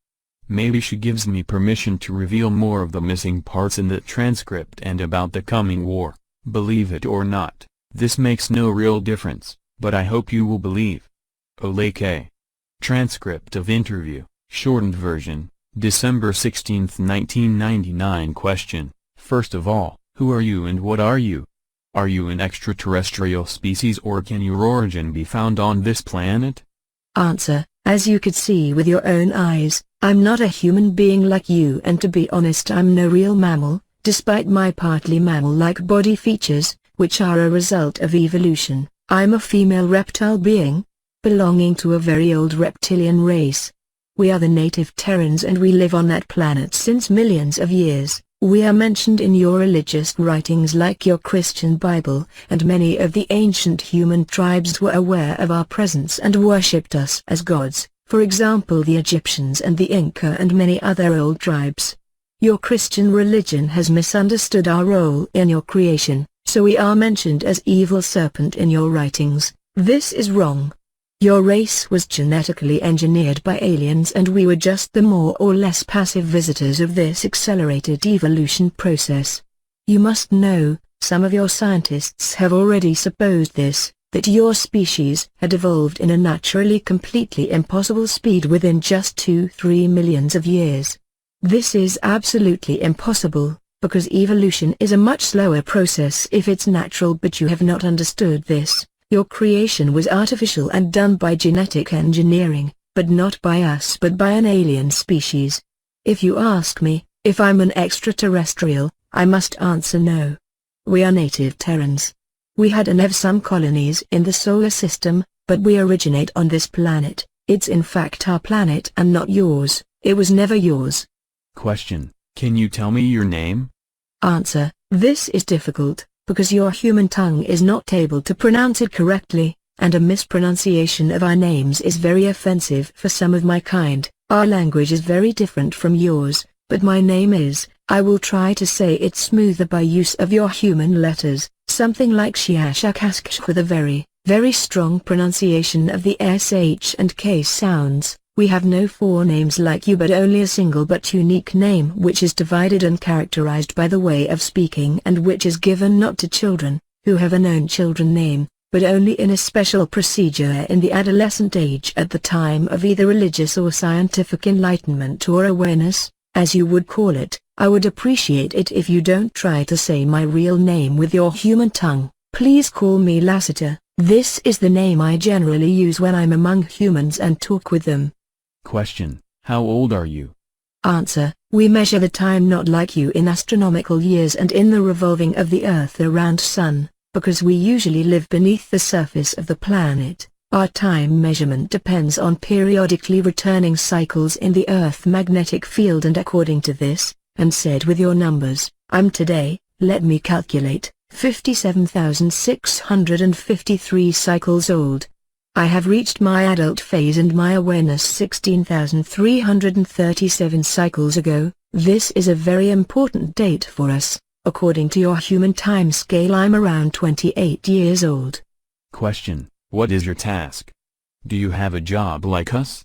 Maybe she gives me permission to reveal more of the missing parts in the transcript and about the coming war. Believe it or not, this makes no real difference, but I hope you will believe. Ole K. Transcript of interview, shortened version, December 16, 1999. Question: First of all, who are you and what are you? Are you an extraterrestrial species or can your origin be found on this planet? Answer: As you could see with your own eyes, I'm not a human being like you, and to be honest I'm no real mammal, despite my partly mammal-like body features, which are a result of evolution. I'm a female reptile being, belonging to a very old reptilian race. We are the native Terrans and we live on that planet since millions of years. We are mentioned in your religious writings like your Christian Bible, and many of the ancient human tribes were aware of our presence and worshipped us as gods, for example the Egyptians and the Inca and many other old tribes. Your Christian religion has misunderstood our role in your creation, so we are mentioned as evil serpent in your writings. This is wrong. Your race was genetically engineered by aliens and we were just the more or less passive visitors of this accelerated evolution process. You must know, some of your scientists have already supposed this, that your species had evolved in a naturally completely impossible speed within just 2-3 millions of years. This is absolutely impossible, because evolution is a much slower process if it's natural, but you have not understood this. Your creation was artificial and done by genetic engineering, but not by us but by an alien species. If you ask me, if I'm an extraterrestrial, I must answer no. We are native Terrans. We had and have some colonies in the solar system, but we originate on this planet. It's in fact our planet and not yours. It was never yours. Question: Can you tell me your name? Answer: This is difficult, because your human tongue is not able to pronounce it correctly, and a mispronunciation of our names is very offensive for some of my kind. Our language is very different from yours, but my name is, I will try to say it smoother by use of your human letters, something like Shiashakasksh with a very, very strong pronunciation of the SH and K sounds. We have no four names like you but only a single but unique name which is divided and characterized by the way of speaking and which is given not to children, who have a known children name, but only in a special procedure in the adolescent age at the time of either religious or scientific enlightenment or awareness, as you would call it. I would appreciate it if you don't try to say my real name with your human tongue. Please call me Lassiter. This is the name I generally use when I'm among humans and talk with them. Question: How old are you? Answer: We measure the time not like you in astronomical years and in the revolving of the Earth around Sun, because we usually live beneath the surface of the planet. Our time measurement depends on periodically returning cycles in the Earth magnetic field, and according to this, and said with your numbers, I'm today, let me calculate, 57,653 cycles old. I have reached my adult phase and my awareness 16,337 cycles ago. This is a very important date for us. According to your human time scale, I'm around 28 years old. Question: What is your task? Do you have a job like us?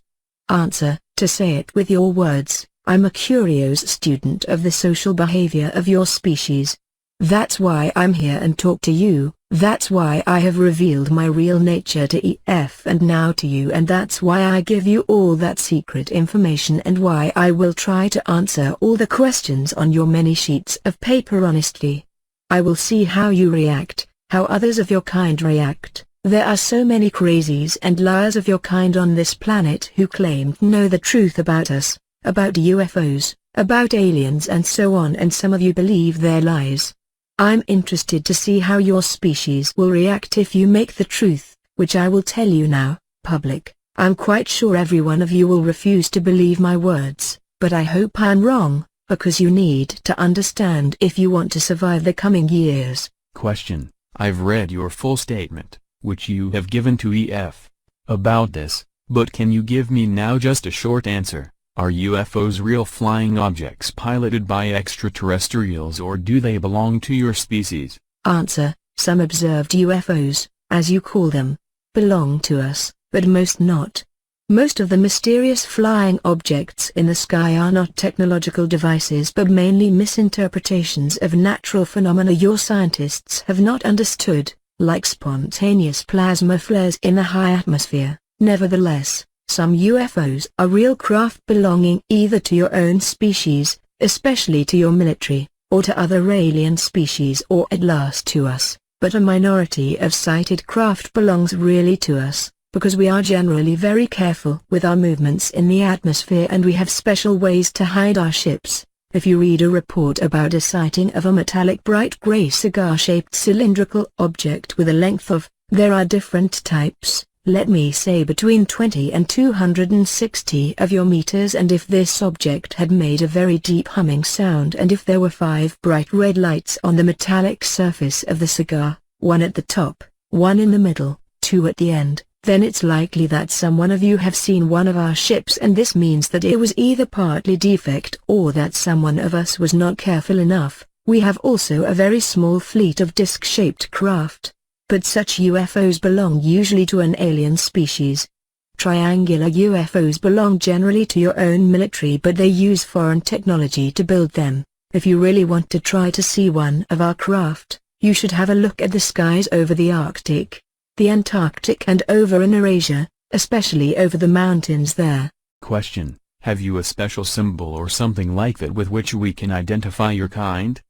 Answer: To say it with your words, I'm a curious student of the social behavior of your species. That's why I'm here and talk to you. That's why I have revealed my real nature to EF and now to you, and that's why I give you all that secret information, and why I will try to answer all the questions on your many sheets of paper honestly. I will see how you react, how others of your kind react. There are so many crazies and liars of your kind on this planet who claim to know the truth about us, about UFOs, about aliens and so on, and some of you believe their lies. I'm interested to see how your species will react if you make the truth, which I will tell you now, public. I'm quite sure every one of you will refuse to believe my words, but I hope I'm wrong, because you need to understand if you want to survive the coming years. Question: I've read your full statement, which you have given to EF, about this, but can you give me now just a short answer? Are UFOs real flying objects piloted by extraterrestrials, or do they belong to your species? Answer: Some observed UFOs, as you call them, belong to us, but most not. Most of the mysterious flying objects in the sky are not technological devices but mainly misinterpretations of natural phenomena your scientists have not understood, like spontaneous plasma flares in the high atmosphere. Nevertheless, some UFOs are real craft belonging either to your own species, especially to your military, or to other alien species, or at last to us, but a minority of sighted craft belongs really to us, because we are generally very careful with our movements in the atmosphere and we have special ways to hide our ships. If you read a report about a sighting of a metallic bright gray cigar-shaped cylindrical object with a length of, there are different types, let me say between 20 and 260 of your meters, and if this object had made a very deep humming sound, and if there were 5 bright red lights on the metallic surface of the cigar, 1 at the top, 1 in the middle, 2 at the end, then it's likely that some one of you have seen one of our ships, and this means that it was either partly defect or that someone of us was not careful enough. We have also a very small fleet of disc-shaped craft. but such UFOs belong usually to an alien species. Triangular UFOs belong generally to your own military, but they use foreign technology to build them. If you really want to try to see one of our craft, you should have a look at the skies over the Arctic, the Antarctic and over in Eurasia, especially over the mountains there. Question: have you a special symbol or something like that with which we can identify your kind?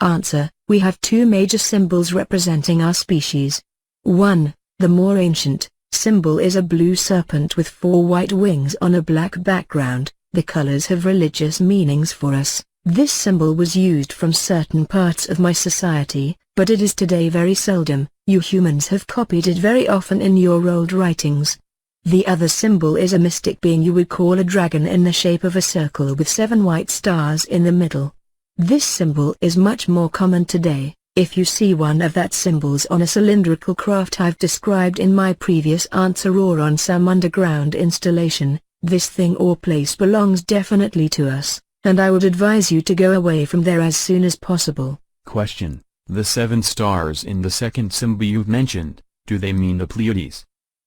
Answer: we have two major symbols representing our species. 1. The more ancient symbol is a blue serpent with 4 white wings on a black background. The colors have religious meanings for us. This symbol was used from certain parts of my society, but it is today very seldom. You humans have copied it very often in your old writings. The other symbol is a mystic being you would call a dragon in the shape of a circle with 7 white stars in the middle. This symbol is much more common today. If you see one of that symbols on a cylindrical craft I've described in my previous answer or on some underground installation, this thing or place belongs definitely to us, and I would advise you to go away from there as soon as possible. Question: the 7 stars in the second symbol you've mentioned, do they mean the Pleiades?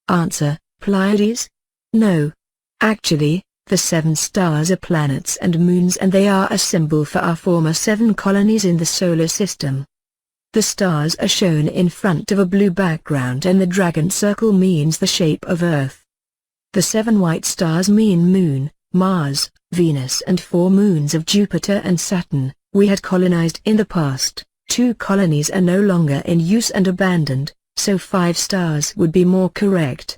Answer: Pleiades? No. Actually, the 7 stars are planets and moons, and they are a symbol for our former 7 colonies in the solar system. The stars are shown in front of a blue background, and the dragon circle means the shape of Earth. The 7 white stars mean Moon, Mars, Venus and 4 moons of Jupiter and Saturn. We had colonized in the past. 2 colonies are no longer in use and abandoned, so 5 stars would be more correct.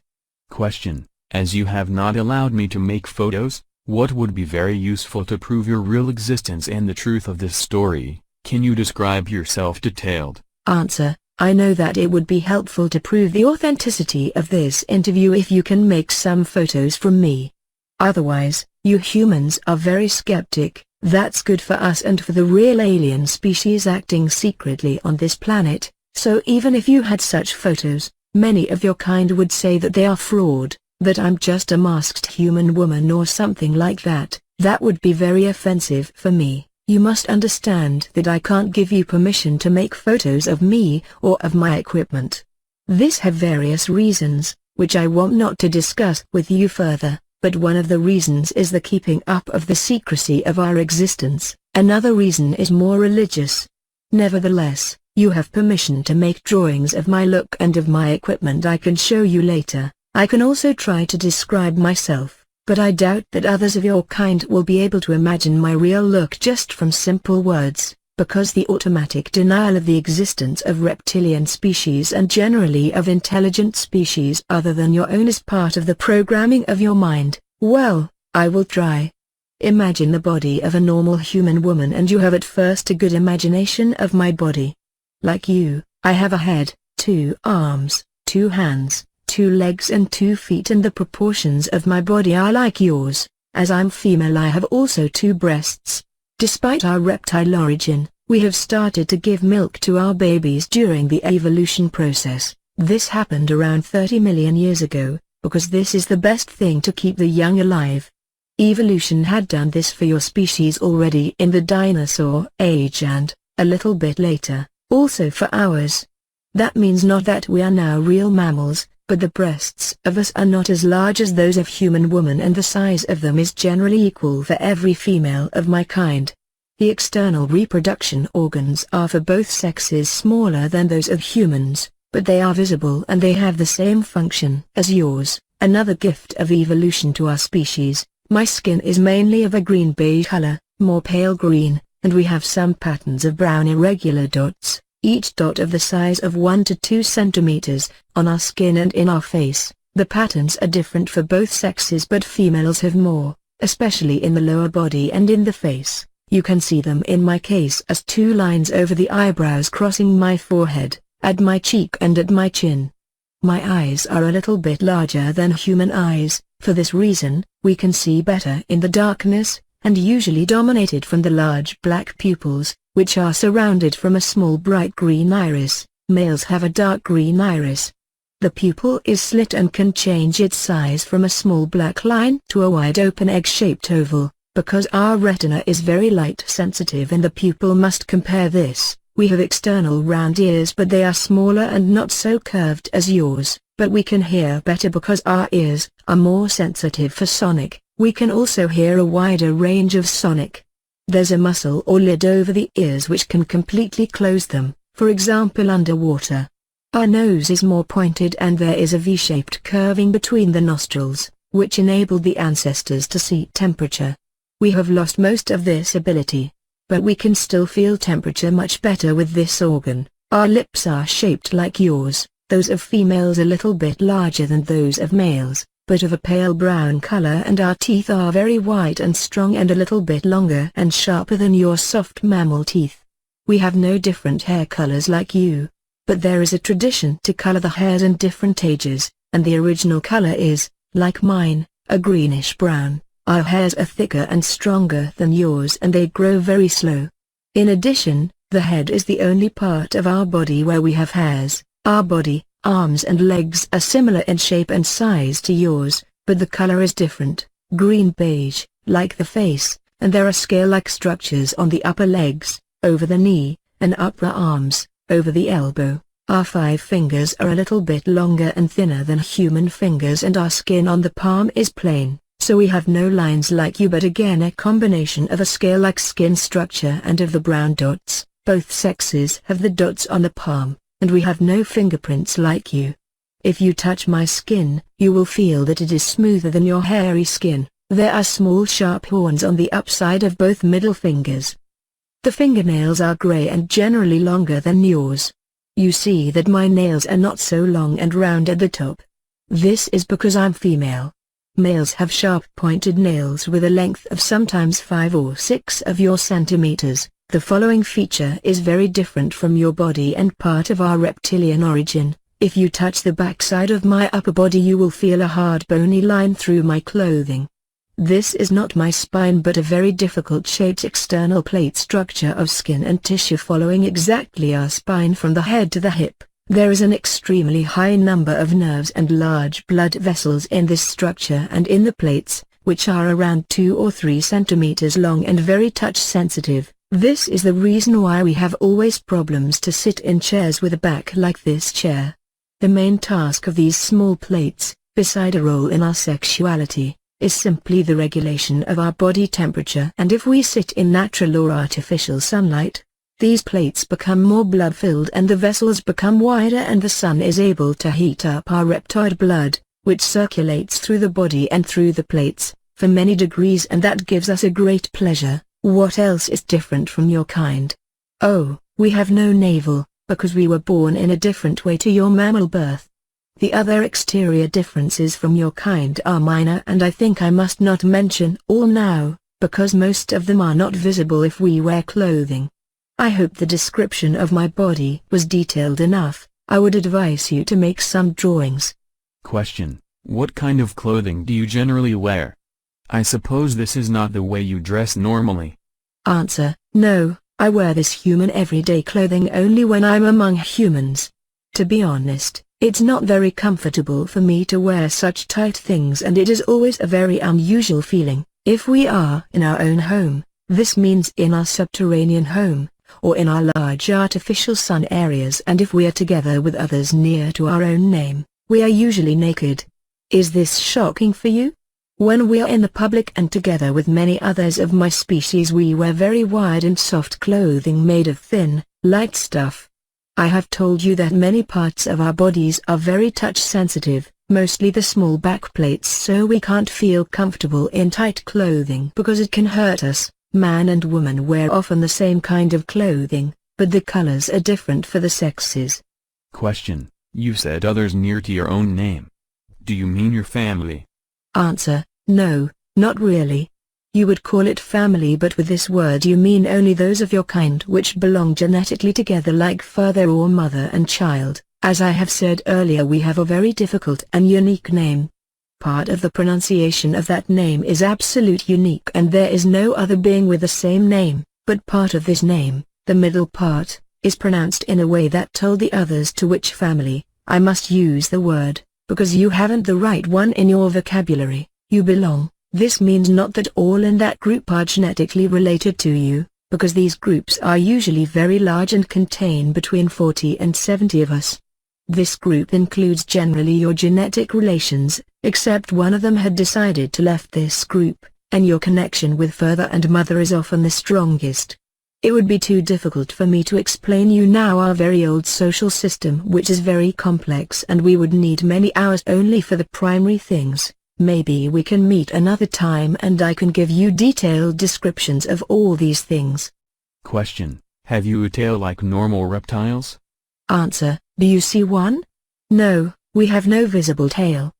Question: as you have not allowed me to make photos, what would be very useful to prove your real existence and the truth of this story? Can you describe yourself detailed? Answer: I know that it would be helpful to prove the authenticity of this interview if you can make some photos from me. Otherwise, you humans are very skeptic. That's good for us and for the real alien species acting secretly on this planet, so even if you had such photos, many of your kind would say that they are fraud, that I'm just a masked human woman or something like that. That would be very offensive for me. You must understand that I can't give you permission to make photos of me or of my equipment. This have various reasons, which I want not to discuss with you further, but one of the reasons is the keeping up of the secrecy of our existence. Another reason is more religious. Nevertheless, you have permission to make drawings of my look and of my equipment I can show you later. I can also try to describe myself, but I doubt that others of your kind will be able to imagine my real look just from simple words, because the automatic denial of the existence of reptilian species and generally of intelligent species other than your own is part of the programming of your mind. Well, I will try. Imagine the body of a normal human woman and you have at first a good imagination of my body. Like you, I have a head, 2 arms, 2 hands, 2 legs and 2 feet, and the proportions of my body are like yours. As I'm female I have also 2 breasts. Despite our reptile origin, we have started to give milk to our babies during the evolution process. This happened around 30 million years ago, because this is the best thing to keep the young alive. Evolution had done this for your species already in the dinosaur age and, a little bit later, also for ours. That means not that we are now real mammals, but the breasts of us are not as large as those of human woman, and the size of them is generally equal for every female of my kind. The external reproduction organs are for both sexes smaller than those of humans, but they are visible and they have the same function as yours. Another gift of evolution to our species, my skin is mainly of a green-beige color, more pale green, and we have some patterns of brown irregular dots, each dot of the size of 1 to 2 centimeters, on our skin and in our face. The patterns are different for both sexes, but females have more, especially in the lower body and in the face. You can see them in my case as 2 lines over the eyebrows crossing my forehead, at my cheek and at my chin. My eyes are a little bit larger than human eyes. For this reason, we can see better in the darkness, and usually dominated from the large black pupils, which are surrounded from a small bright green iris. Males have a dark green iris. The pupil is slit and can change its size from a small black line to a wide open egg-shaped oval, because our retina is very light sensitive and the pupil must compare this We have external round ears, but they are smaller and not so curved as yours, but we can hear better because our ears are more sensitive for sonic. We can also hear a wider range of sonic. There's a muscle or lid over the ears which can completely close them, for example underwater. Our nose is more pointed and there is a V-shaped curving between the nostrils, which enabled the ancestors to see temperature. We have lost most of this ability, but we can still feel temperature much better with this organ. Our lips are shaped like yours, those of females a little bit larger than those of males, but of a pale brown color, and our teeth are very white and strong and a little bit longer and sharper than your soft mammal teeth. We have no different hair colors like you, but there is a tradition to color the hairs in different ages, and the original color is, like mine, a greenish brown. Our hairs are thicker and stronger than yours and they grow very slow. In addition, the head is the only part of our body where we have hairs. Our body, arms and legs are similar in shape and size to yours, but the color is different, green-beige, like the face, and there are scale-like structures on the upper legs, over the knee, and upper arms, over the elbow. Our 5 fingers are a little bit longer and thinner than human fingers, and our skin on the palm is plain, so we have no lines like you, but again a combination of a scale-like skin structure and of the brown dots. Both sexes have the dots on the palm, and we have no fingerprints like you. If you touch my skin, you will feel that it is smoother than your hairy skin. There are small sharp horns on the upside of both middle fingers. The fingernails are gray and generally longer than yours. You see that my nails are not so long and round at the top. This is because I'm female. Males have sharp pointed nails with a length of sometimes 5 or 6 of your centimeters. The following feature is very different from your body and part of our reptilian origin. If you touch the backside of my upper body, you will feel a hard bony line through my clothing. This is not my spine but a very difficult shaped external plate structure of skin and tissue following exactly our spine from the head to the hip. There is an extremely high number of nerves and large blood vessels in this structure and in the plates, which are around 2 or 3 centimeters long and very touch sensitive. This is the reason why we have always problems to sit in chairs with a back like this chair. The main task of these small plates, beside a role in our sexuality, is simply the regulation of our body temperature, and if we sit in natural or artificial sunlight, these plates become more blood-filled and the vessels become wider and the sun is able to heat up our reptoid blood, which circulates through the body and through the plates, for many degrees, and that gives us a great pleasure. What else is different from your kind? Oh, we have no navel, because we were born in a different way to your mammal birth. The other exterior differences from your kind are minor, and I think I must not mention all now, because most of them are not visible if we wear clothing. I hope the description of my body was detailed enough. I would advise you to make some drawings. Question: what kind of clothing do you generally wear? I suppose this is not the way you dress normally. Answer: no, I wear this human everyday clothing only when I'm among humans. To be honest, it's not very comfortable for me to wear such tight things, and it is always a very unusual feeling. If we are in our own home, this means in our subterranean home, or in our large artificial sun areas, and if we are together with others near to our own name, we are usually naked. Is this shocking for you? When we are in the public and together with many others of my species, we wear very wide and soft clothing made of thin, light stuff. I have told you that many parts of our bodies are very touch sensitive, mostly the small back plates, so we can't feel comfortable in tight clothing because it can hurt us. Man and woman wear often the same kind of clothing, but the colors are different for the sexes. Question: you said others near to your own name. Do you mean your family? Answer: no, not really. You would call it family, but with this word you mean only those of your kind which belong genetically together, like father or mother and child. As I have said earlier, we have a very difficult and unique name. Part of the pronunciation of that name is absolute unique, and there is no other being with the same name, but part of this name, the middle part, is pronounced in a way that told the others to which family I must use the word, because you haven't the right one in your vocabulary. You belong. This means not that all in that group are genetically related to you, because these groups are usually very large and contain between 40 and 70 of us. This group includes generally your genetic relations, except one of them had decided to left this group, and your connection with father and mother is often the strongest. It would be too difficult for me to explain you now our very old social system, which is very complex, and we would need many hours only for the primary things. Maybe we can meet another time and I can give you detailed descriptions of all these things. Question: Have you a tail like normal reptiles? Answer: Do you see one? No, we have no visible tail.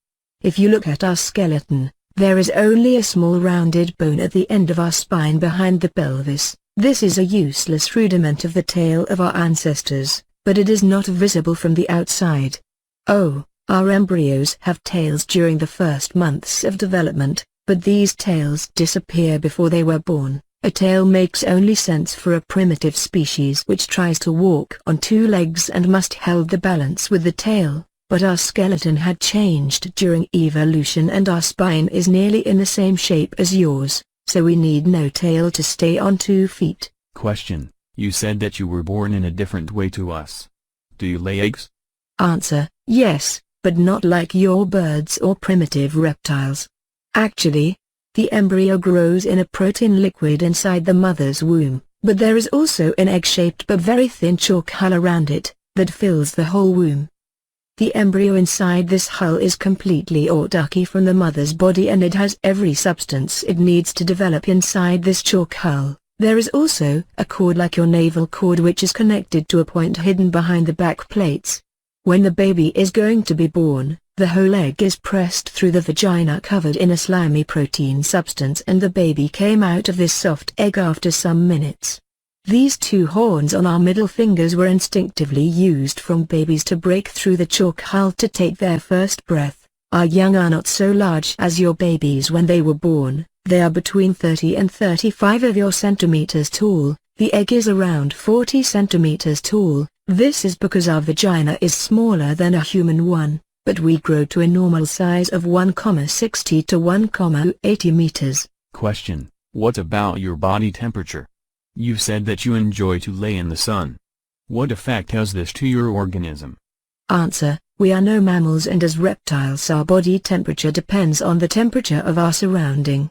If you look at our skeleton, there is only a small rounded bone at the end of our spine behind the pelvis. This is a useless rudiment of the tail of our ancestors, but it is not visible from the outside. Oh, our embryos have tails during the first months of development, but these tails disappear before they were born. A tail makes only sense for a primitive species which tries to walk on two legs and must hold the balance with the tail, but our skeleton had changed during evolution and our spine is nearly in the same shape as yours, so we need no tail to stay on 2 feet. Question: You said that you were born in a different way to us. Do you lay eggs? Answer: Yes, but not like your birds or primitive reptiles. Actually, the embryo grows in a protein liquid inside the mother's womb, but there is also an egg-shaped but very thin chalk hull around it, that fills the whole womb. The embryo inside this hull is completely autarky from the mother's body and it has every substance it needs to develop inside this chalk hull. There is also a cord like your navel cord which is connected to a point hidden behind the back plates. When the baby is going to be born, the whole egg is pressed through the vagina covered in a slimy protein substance and the baby came out of this soft egg after some minutes. These 2 horns on our middle fingers were instinctively used from babies to break through the chalk hull to take their first breath. Our young are not so large as your babies when they were born, they are between 30 and 35 of your centimeters tall, the egg is around 40 centimeters tall. This is because our vagina is smaller than a human one, but we grow to a normal size of 1,60 to 1,80 meters. Question: What about your body temperature? You've said that you enjoy to lay in the sun. What effect has this to your organism? Answer: We are no mammals and as reptiles our body temperature depends on the temperature of our surrounding.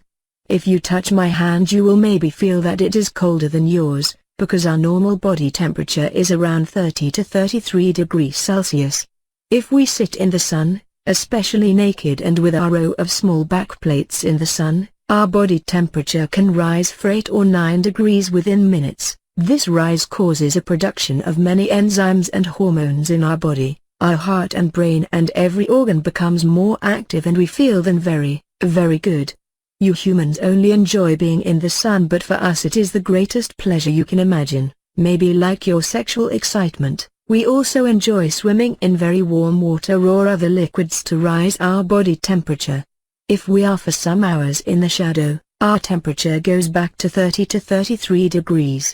If you touch my hand you will maybe feel that it is colder than yours, because our normal body temperature is around 30 to 33 degrees Celsius. If we sit in the sun, especially naked and with our row of small back plates in the sun, our body temperature can rise for 8 or 9 degrees within minutes. This rise causes a production of many enzymes and hormones in our body. Our heart and brain and every organ becomes more active and we feel then very, very good. You humans only enjoy being in the sun, but for us it is the greatest pleasure you can imagine. Maybe like your sexual excitement, we also enjoy swimming in very warm water or other liquids to rise our body temperature. If we are for some hours in the shadow, our temperature goes back to 30 to 33 degrees.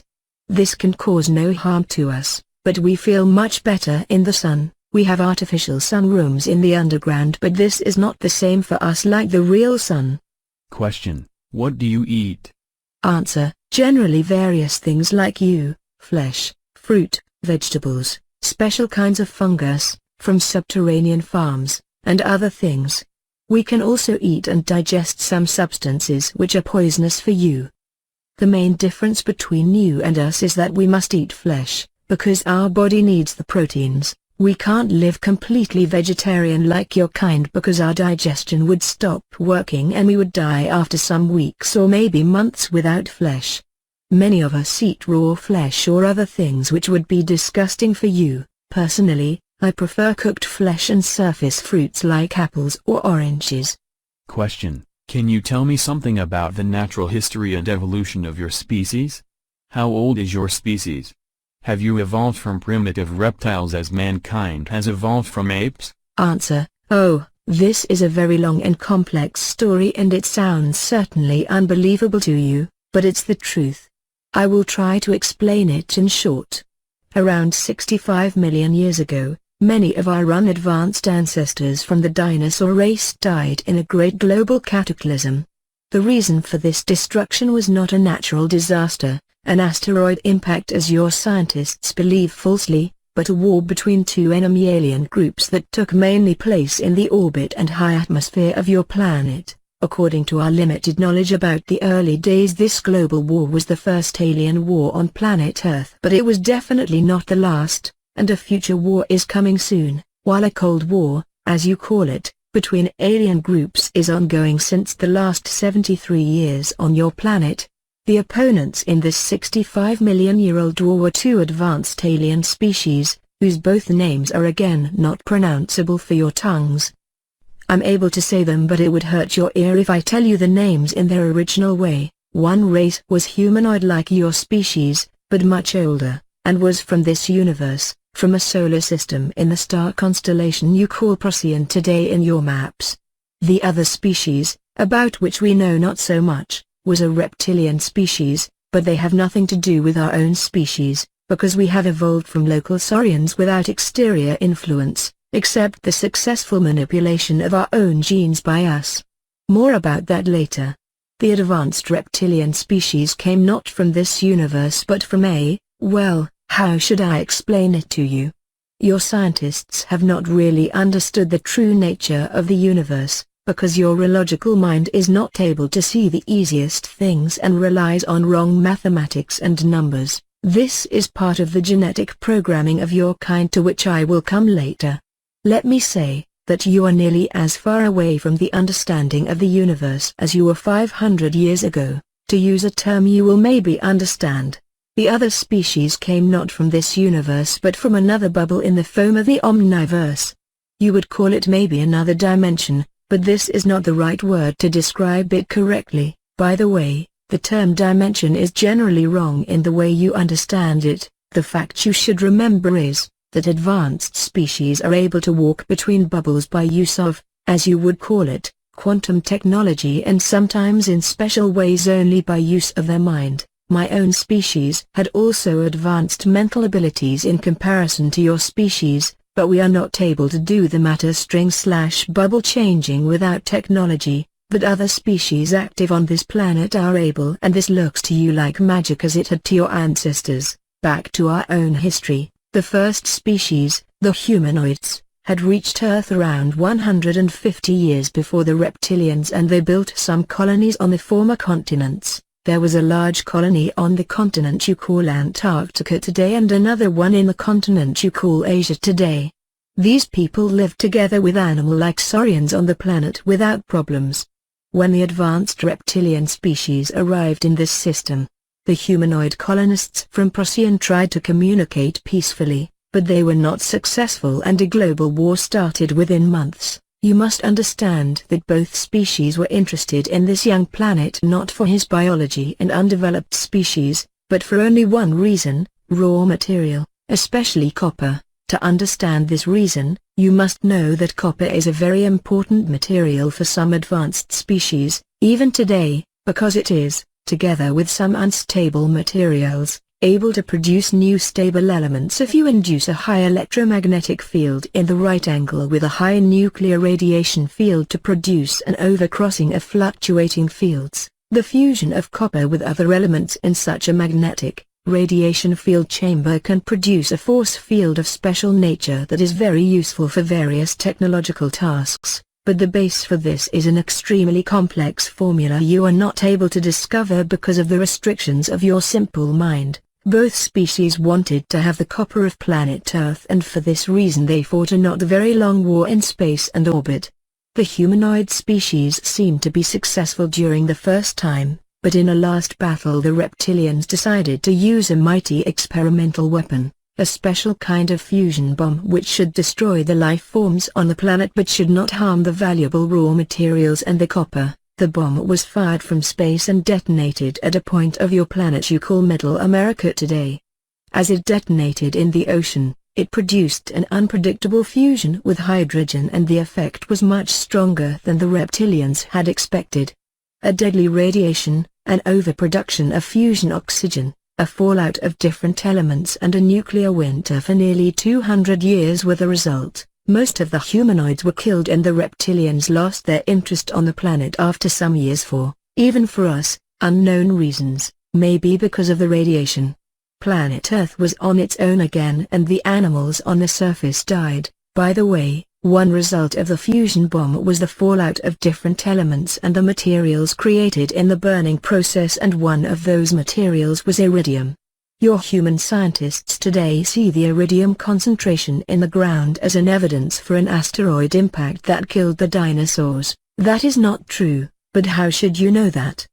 This can cause no harm to us, but we feel much better in the sun. We have artificial sun rooms in the underground, but this is not the same for us like the real sun. Question: What do you eat? Answer: Generally various things like you, flesh, fruit, vegetables, special kinds of fungus, from subterranean farms, and other things. We can also eat and digest some substances which are poisonous for you. The main difference between you and us is that we must eat flesh, because our body needs the proteins. We can't live completely vegetarian like your kind because our digestion would stop working and we would die after some weeks or maybe months without flesh. Many of us eat raw flesh or other things which would be disgusting for you. Personally, I prefer cooked flesh and surface fruits like apples or oranges. Question: Can you tell me something about the natural history and evolution of your species? How old is your species? Have you evolved from primitive reptiles as mankind has evolved from apes? Answer: Oh, this is a very long and complex story and it sounds certainly unbelievable to you, but it's the truth. I will try to explain it in short. Around 65 million years ago, many of our unadvanced ancestors from the dinosaur race died in a great global cataclysm. The reason for this destruction was not a natural disaster, an asteroid impact as your scientists believe falsely, but a war between two enemy alien groups that took mainly place in the orbit and high atmosphere of your planet. According to our limited knowledge about the early days, this global war was the first alien war on planet Earth, but it was definitely not the last, and a future war is coming soon, while a Cold War, as you call it, between alien groups is ongoing since the last 73 years on your planet. The opponents in this 65-million-year-old war were two advanced alien species, whose both names are again not pronounceable for your tongues. I'm able to say them, but it would hurt your ear if I tell you the names in their original way. One race was humanoid like your species, but much older, and was from this universe, from a solar system in the star constellation you call Procyon today in your maps. The other species, about which we know not so much, was a reptilian species, but they have nothing to do with our own species, because we have evolved from local saurians without exterior influence, except the successful manipulation of our own genes by us. More about that later. The advanced reptilian species came not from this universe but from well, how should I explain it to you? Your scientists have not really understood the true nature of the universe, because your illogical mind is not able to see the easiest things and relies on wrong mathematics and numbers. This is part of the genetic programming of your kind, to which I will come later. Let me say that you are nearly as far away from the understanding of the universe as you were 500 years ago, to use a term you will maybe understand. The other species came not from this universe but from another bubble in the foam of the omniverse. You would call it maybe another dimension, but this is not the right word to describe it correctly. By the way, the term dimension is generally wrong in the way you understand it. The fact you should remember is that advanced species are able to walk between bubbles by use of, as you would call it, quantum technology, and sometimes in special ways only by use of their mind. My own species had also advanced mental abilities in comparison to your species, but we are not able to do the matter string/bubble changing without technology, but other species active on this planet are able, and this looks to you like magic as it had to your ancestors. Back to our own history, the first species, the humanoids, had reached Earth around 150 years before the reptilians, and they built some colonies on the former continents. There was a large colony on the continent you call Antarctica today and another one in the continent you call Asia today. These people lived together with animal-like saurians on the planet without problems. When the advanced reptilian species arrived in this system, the humanoid colonists from Procyon tried to communicate peacefully, but they were not successful and a global war started within months. You must understand that both species were interested in this young planet not for his biology and undeveloped species, but for only one reason: raw material, especially copper. To understand this reason, you must know that copper is a very important material for some advanced species, even today, because it is, together with some unstable materials, able to produce new stable elements if you induce a high electromagnetic field in the right angle with a high nuclear radiation field to produce an overcrossing of fluctuating fields. The fusion of copper with other elements in such a magnetic radiation field chamber can produce a force field of special nature that is very useful for various technological tasks, but the base for this is an extremely complex formula you are not able to discover because of the restrictions of your simple mind. Both species wanted to have the copper of planet Earth, and for this reason they fought a not very long war in space and orbit. The humanoid species seemed to be successful during the first time, but in a last battle the reptilians decided to use a mighty experimental weapon, a special kind of fusion bomb which should destroy the life forms on the planet but should not harm the valuable raw materials and the copper. The bomb was fired from space and detonated at a point of your planet you call Middle America today. As it detonated in the ocean, it produced an unpredictable fusion with hydrogen, and the effect was much stronger than the reptilians had expected. A deadly radiation, an overproduction of fusion oxygen, a fallout of different elements, and a nuclear winter for nearly 200 years were the result. Most of the humanoids were killed and the reptilians lost their interest on the planet after some years for, even for us, unknown reasons. maybe because of the radiation. Planet Earth was on its own again and the animals on the surface died. By the way, one result of the fusion bomb was the fallout of different elements and the materials created in the burning process, and one of those materials was iridium. Your human scientists today see the iridium concentration in the ground as an evidence for an asteroid impact that killed the dinosaurs. That is not true, but how should you know that?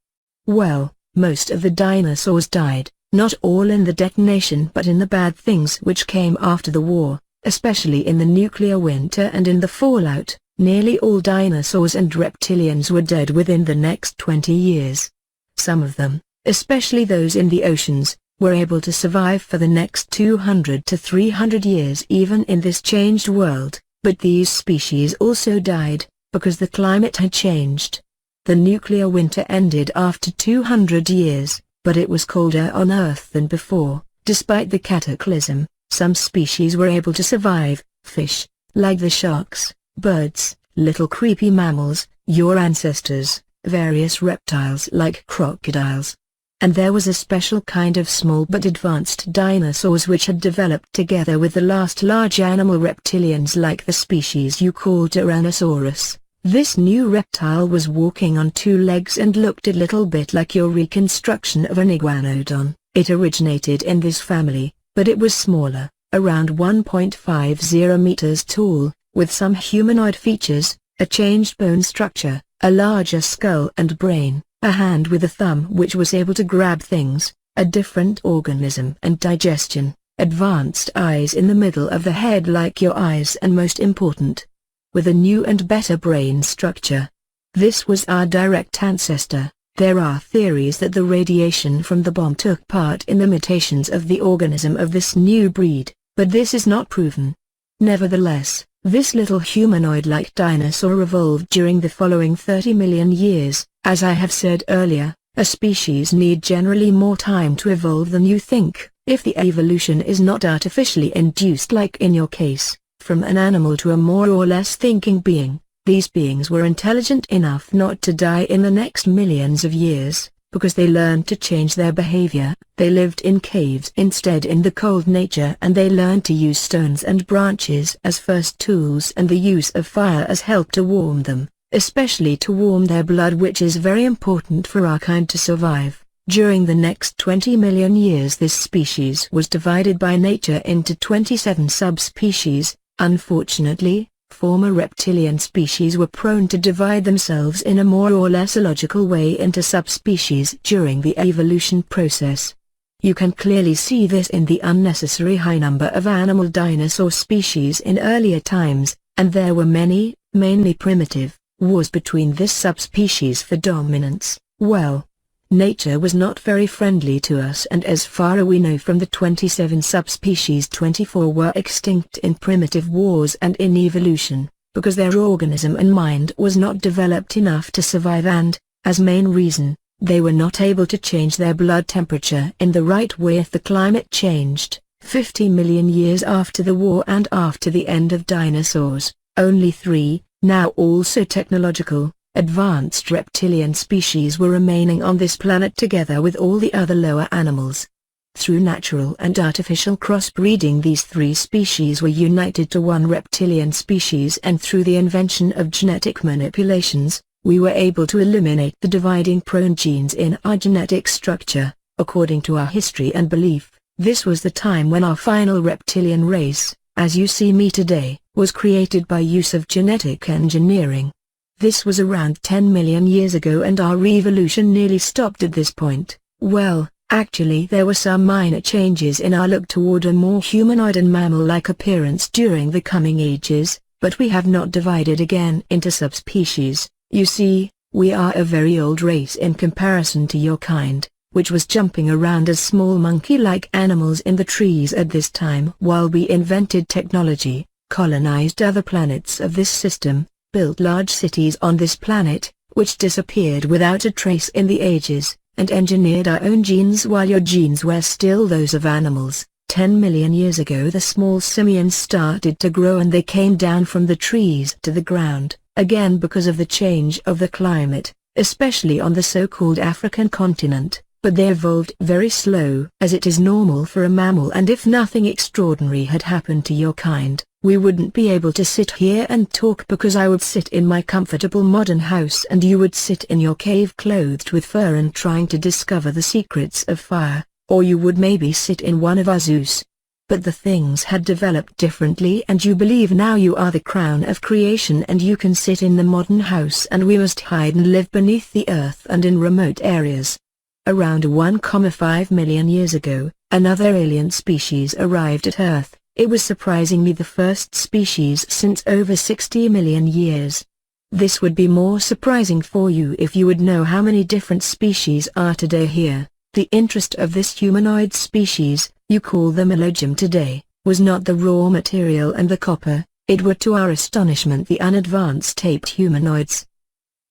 Well, most of the dinosaurs died, not all in the detonation but in the bad things which came after the war, especially in the nuclear winter and in the fallout. Nearly all dinosaurs and reptilians were dead within the next 20 years. Some of them, especially those in the oceans, were able to survive for the next 200 to 300 years even in this changed world, but these species also died, because the climate had changed. The nuclear winter ended after 200 years, but it was colder on Earth than before. Despite the cataclysm, some species were able to survive: fish, like the sharks, birds, little creepy mammals, your ancestors, various reptiles like crocodiles. And there was a special kind of small but advanced dinosaurs which had developed together with the last large animal reptilians, like the species you call Tyrannosaurus. This new reptile was walking on two legs and looked a little bit like your reconstruction of an iguanodon. It originated in this family, but it was smaller, around 1.50 meters tall, with some humanoid features, a changed bone structure, a larger skull and brain, a hand with a thumb which was able to grab things, a different organism and digestion, advanced eyes in the middle of the head like your eyes, and most important, with a new and better brain structure. This was our direct ancestor. There are theories that the radiation from the bomb took part in the mutations of the organism of this new breed, but this is not proven. Nevertheless, this little humanoid-like dinosaur evolved during the following 30 million years. As I have said earlier, a species need generally more time to evolve than you think, if the evolution is not artificially induced like in your case, from an animal to a more or less thinking being. These beings were intelligent enough not to die in the next millions of years, because they learned to change their behavior. They lived in caves instead in the cold nature, and they learned to use stones and branches as first tools and the use of fire as help to warm them, especially to warm their blood, which is very important for our kind to survive. During the next 20 million years this species was divided by nature into 27 subspecies. Unfortunately, former reptilian species were prone to divide themselves in a more or less illogical way into subspecies during the evolution process. You can clearly see this in the unnecessary high number of animal dinosaur species in earlier times, and there were many, mainly primitive, wars between this subspecies for dominance. Well, nature was not very friendly to us, and as far as we know from the 27 subspecies, 24 were extinct in primitive wars and in evolution, because their organism and mind was not developed enough to survive, and, as main reason, they were not able to change their blood temperature in the right way if the climate changed. 50 million years after the war and after the end of dinosaurs, only 3, now also technological, advanced reptilian species were remaining on this planet together with all the other lower animals. Through natural and artificial crossbreeding these 3 species were united to one reptilian species, and through the invention of genetic manipulations, we were able to eliminate the dividing prone genes in our genetic structure. According to our history and belief, this was the time when our final reptilian race, as you see me today, was created by use of genetic engineering. This was around 10 million years ago, and our evolution nearly stopped at this point. Well, actually there were some minor changes in our look toward a more humanoid and mammal-like appearance during the coming ages, but we have not divided again into subspecies. You see, we are a very old race in comparison to your kind, which was jumping around as small monkey-like animals in the trees at this time while we invented technology, colonized other planets of this system, built large cities on this planet, which disappeared without a trace in the ages, and engineered our own genes while your genes were still those of animals. 10 million years ago the small simians started to grow, and they came down from the trees to the ground, again because of the change of the climate, especially on the so-called African continent. but they evolved very slow, as it is normal for a mammal, and if nothing extraordinary had happened to your kind, we wouldn't be able to sit here and talk, because I would sit in my comfortable modern house and you would sit in your cave clothed with fur and trying to discover the secrets of fire, or you would maybe sit in one of our zoos. But the things had developed differently, and you believe now you are the crown of creation and you can sit in the modern house, and we must hide and live beneath the earth and in remote areas. Around 1,5 million years ago, another alien species arrived at Earth. It was surprisingly the first species since over 60 million years. This would be more surprising for you if you would know how many different species are today here. The interest of this humanoid species, you call them Elohim today, was not the raw material and the copper, it were to our astonishment the unadvanced taped humanoids.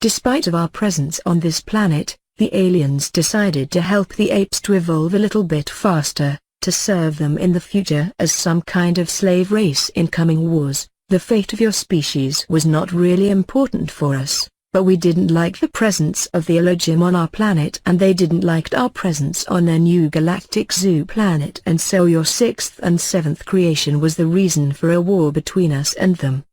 Despite of our presence on this planet, the aliens decided to help the apes to evolve a little bit faster, to serve them in the future as some kind of slave race in coming wars. The fate of your species was not really important for us, but we didn't like the presence of the Elohim on our planet, and they didn't like our presence on their new galactic zoo planet, and so your 6th and 7th creation was the reason for a war between us and them.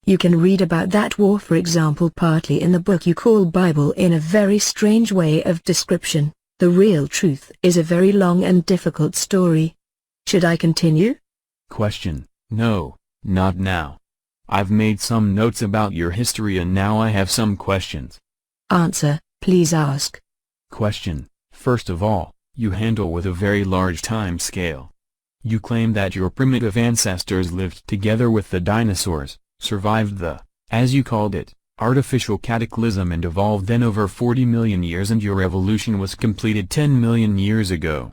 You can read about that war, for example, partly in the book you call Bible, in a very strange way of description. The real truth is a very long and difficult story. Should I continue? Question: No, not now. I've made some notes about your history and now I have some questions. Answer: please ask. Question: First of all, you handle with a very large time scale. You claim that your primitive ancestors lived together with the dinosaurs, survived the, as you called it, artificial cataclysm and evolved then over 40 million years, and your evolution was completed 10 million years ago.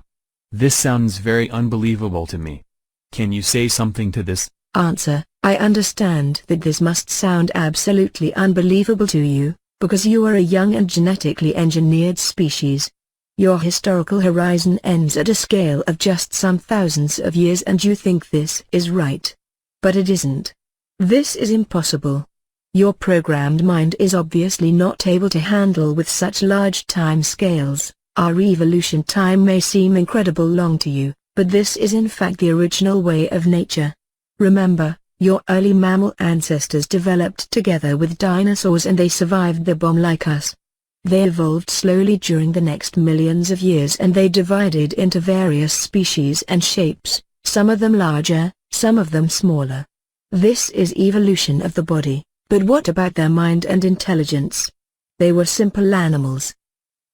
This sounds very unbelievable to me. Can you say something to this? Answer: I understand that this must sound absolutely unbelievable to you, because you are a young and genetically engineered species. Your historical horizon ends at a scale of just some thousands of years and you think this is right. But it isn't. This is impossible. Your programmed mind is obviously not able to handle with such large time scales. Our evolution time may seem incredible long to you, but this is in fact the original way of nature. Remember, your early mammal ancestors developed together with dinosaurs and they survived the bomb like us. They evolved slowly during the next millions of years and they divided into various species and shapes, some of them larger, some of them smaller. This is evolution of the body, but what about their mind and intelligence? They were simple animals.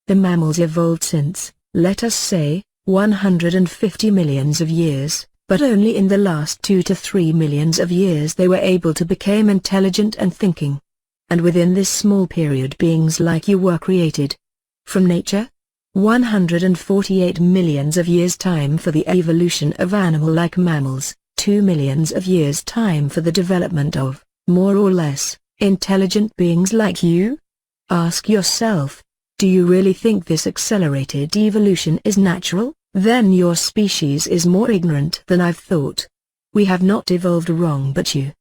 The mammals evolved since, let us say, 150 millions of years, but only in the last 2 to 3 millions of years they were able to become intelligent and thinking. And within this small period beings like you were created. From nature? 148 millions of years time for the evolution of animal-like mammals. 2 millions of years time for the development of, more or less, intelligent beings like you? Ask yourself, do you really think this accelerated evolution is natural? Then your species is more ignorant than I've thought. We have not evolved wrong but you.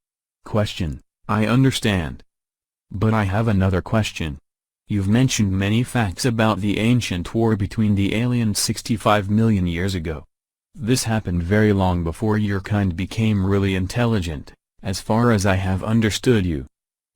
Question: I understand. But I have another question. You've mentioned many facts about the ancient war between the aliens 65 million years ago. This happened very long before your kind became really intelligent, as far as I have understood you.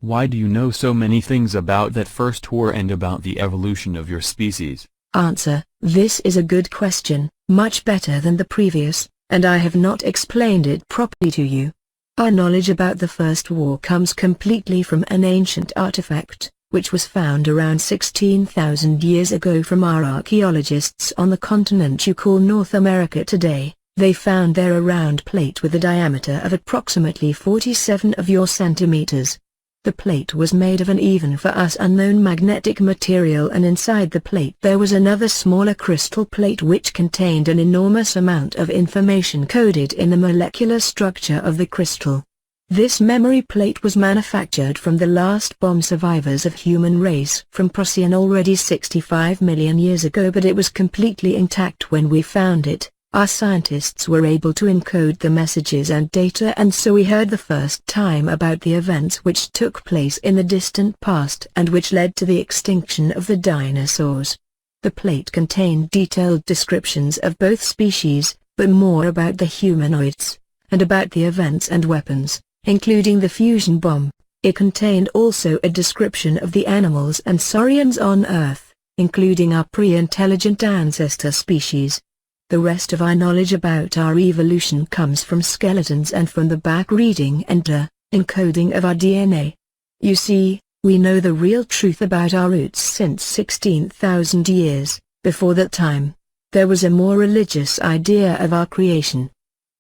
Why do you know so many things about that first war and about the evolution of your species? Answer: this is a good question, much better than the previous, and I have not explained it properly to you. Our knowledge about the First War comes completely from an ancient artifact, which was found around 16,000 years ago from our archaeologists on the continent you call North America today. They found there a round plate with a diameter of approximately 47 of your centimeters. The plate was made of an even for us unknown magnetic material, and inside the plate there was another smaller crystal plate which contained an enormous amount of information coded in the molecular structure of the crystal. This memory plate was manufactured from the last bomb survivors of human race from Procyon already 65 million years ago, but it was completely intact when we found it. Our scientists were able to encode the messages and data, and so we heard the first time about the events which took place in the distant past and which led to the extinction of the dinosaurs. The plate contained detailed descriptions of both species, but more about the humanoids, and about the events and weapons, including the fusion bomb. It contained also a description of the animals and saurians on Earth, including our pre-intelligent ancestor species. The rest of our knowledge about our evolution comes from skeletons and from the back-reading and encoding of our DNA. You see, we know the real truth about our roots since 16,000 years. Before that time, there was a more religious idea of our creation.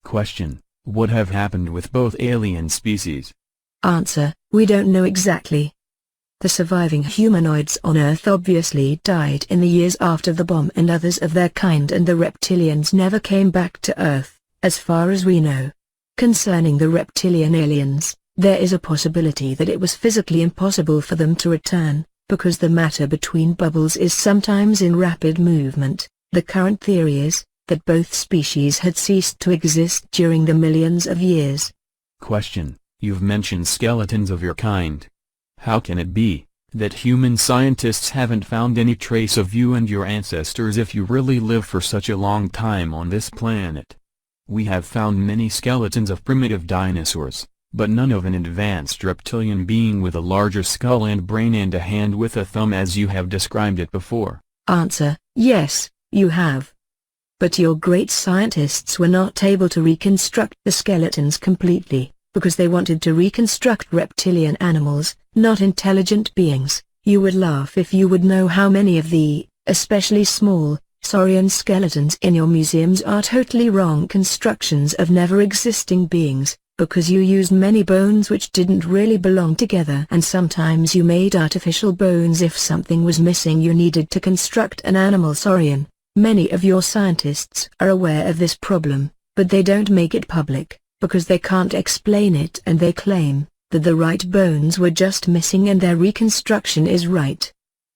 Question: what have happened with both alien species? Answer: we don't know exactly. The surviving humanoids on Earth obviously died in the years after the bomb, and others of their kind and the reptilians never came back to Earth, as far as we know. Concerning the reptilian aliens, there is a possibility that it was physically impossible for them to return, because the matter between bubbles is sometimes in rapid movement. The current theory is that both species had ceased to exist during the millions of years. Question: you've mentioned skeletons of your kind. How can it be that human scientists haven't found any trace of you and your ancestors if you really live for such a long time on this planet? We have found many skeletons of primitive dinosaurs, but none of an advanced reptilian being with a larger skull and brain and a hand with a thumb as you have described it before. Answer: yes, you have. But your great scientists were not able to reconstruct the skeletons completely, because they wanted to reconstruct reptilian animals, not intelligent beings. You would laugh if you would know how many of the, especially small, saurian skeletons in your museums are totally wrong constructions of never-existing beings, because you used many bones which didn't really belong together, and sometimes you made artificial bones if something was missing you needed to construct an animal saurian. Many of your scientists are aware of this problem, but they don't make it public, because they can't explain it, and they claim that the right bones were just missing and their reconstruction is right.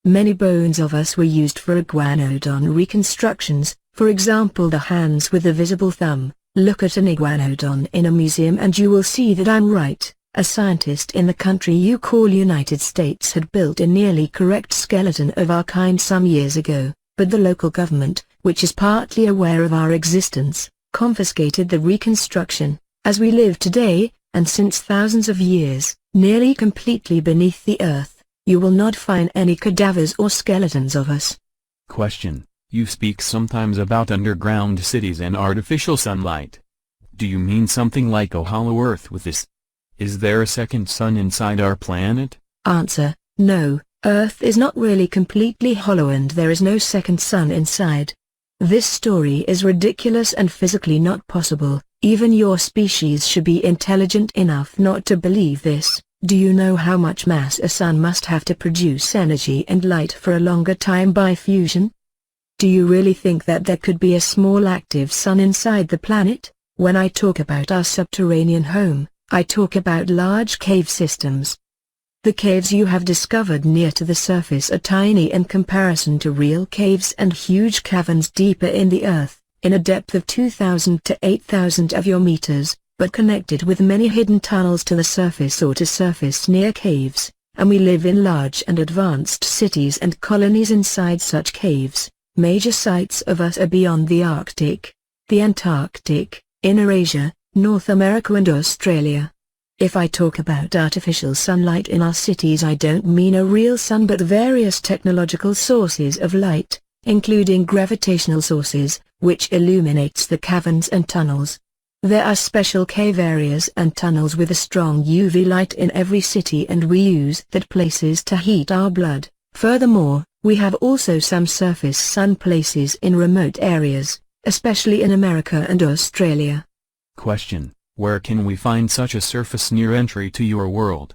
Many bones of us were used for iguanodon reconstructions, for example the hands with the visible thumb. Look at an iguanodon in a museum and you will see that I'm right. A scientist in the country you call United States had built a nearly correct skeleton of our kind some years ago, but the local government, which is partly aware of our existence, confiscated the reconstruction. As we live today, and since thousands of years, nearly completely beneath the earth, you will not find any cadavers or skeletons of us. Question: you speak sometimes about underground cities and artificial sunlight. Do you mean something like a hollow Earth with this? Is there a second sun inside our planet? Answer: no, Earth is not really completely hollow and there is no second sun inside. This story is ridiculous and physically not possible. Even your species should be intelligent enough not to believe this. Do you know how much mass a sun must have to produce energy and light for a longer time by fusion? Do you really think that there could be a small active sun inside the planet? When I talk about our subterranean home, I talk about large cave systems. The caves you have discovered near to the surface are tiny in comparison to real caves and huge caverns deeper in the earth, in a depth of 2,000 to 8,000 of your meters, but connected with many hidden tunnels to the surface or to surface near caves, and we live in large and advanced cities and colonies inside such caves. Major sites of us are beyond the Arctic, the Antarctic, Inner Asia, North America and Australia. If I talk about artificial sunlight in our cities, I don't mean a real sun but various technological sources of light, including gravitational sources, which illuminates the caverns and tunnels. There are special cave areas and tunnels with a strong UV light in every city and we use that places to heat our blood. Furthermore, we have also some surface sun places in remote areas, especially in America and Australia. Question: where can we find such a surface near entry to your world?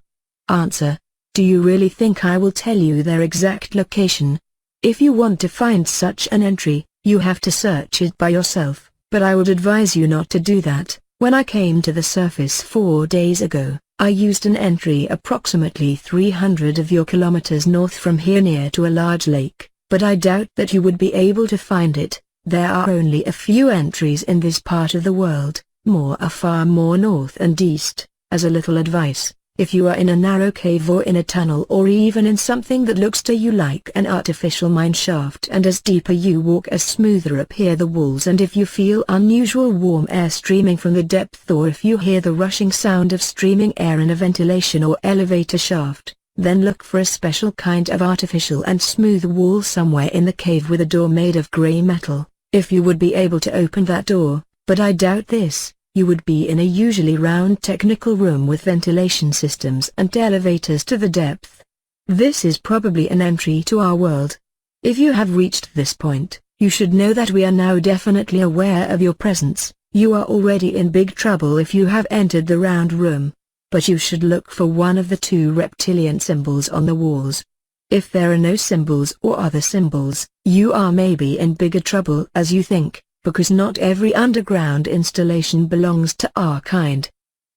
Answer: do you really think I will tell you their exact location? If you want to find such an entry, you have to search it by yourself, but I would advise you not to do that. When I came to the surface 4 days ago, I used an entry approximately 300 of your kilometers north from here near to a large lake, but I doubt that you would be able to find it. There are only a few entries in this part of the world, more are far more north and east. As a little advice, If you are in a narrow cave or in a tunnel or even in something that looks to you like an artificial mine shaft, and as deeper you walk as smoother appear the walls, and if you feel unusual warm air streaming from the depth, or if you hear the rushing sound of streaming air in a ventilation or elevator shaft, then look for a special kind of artificial and smooth wall somewhere in the cave with a door made of grey metal. If you would be able to open that door, but I doubt this, you would be in a usually round technical room with ventilation systems and elevators to the depth. This is probably an entry to our world. If you have reached this point, you should know that we are now definitely aware of your presence. You are already in big trouble if you have entered the round room. But you should look for one of the 2 reptilian symbols on the walls. If there are no symbols or other symbols, you are maybe in bigger trouble as you think, because not every underground installation belongs to our kind.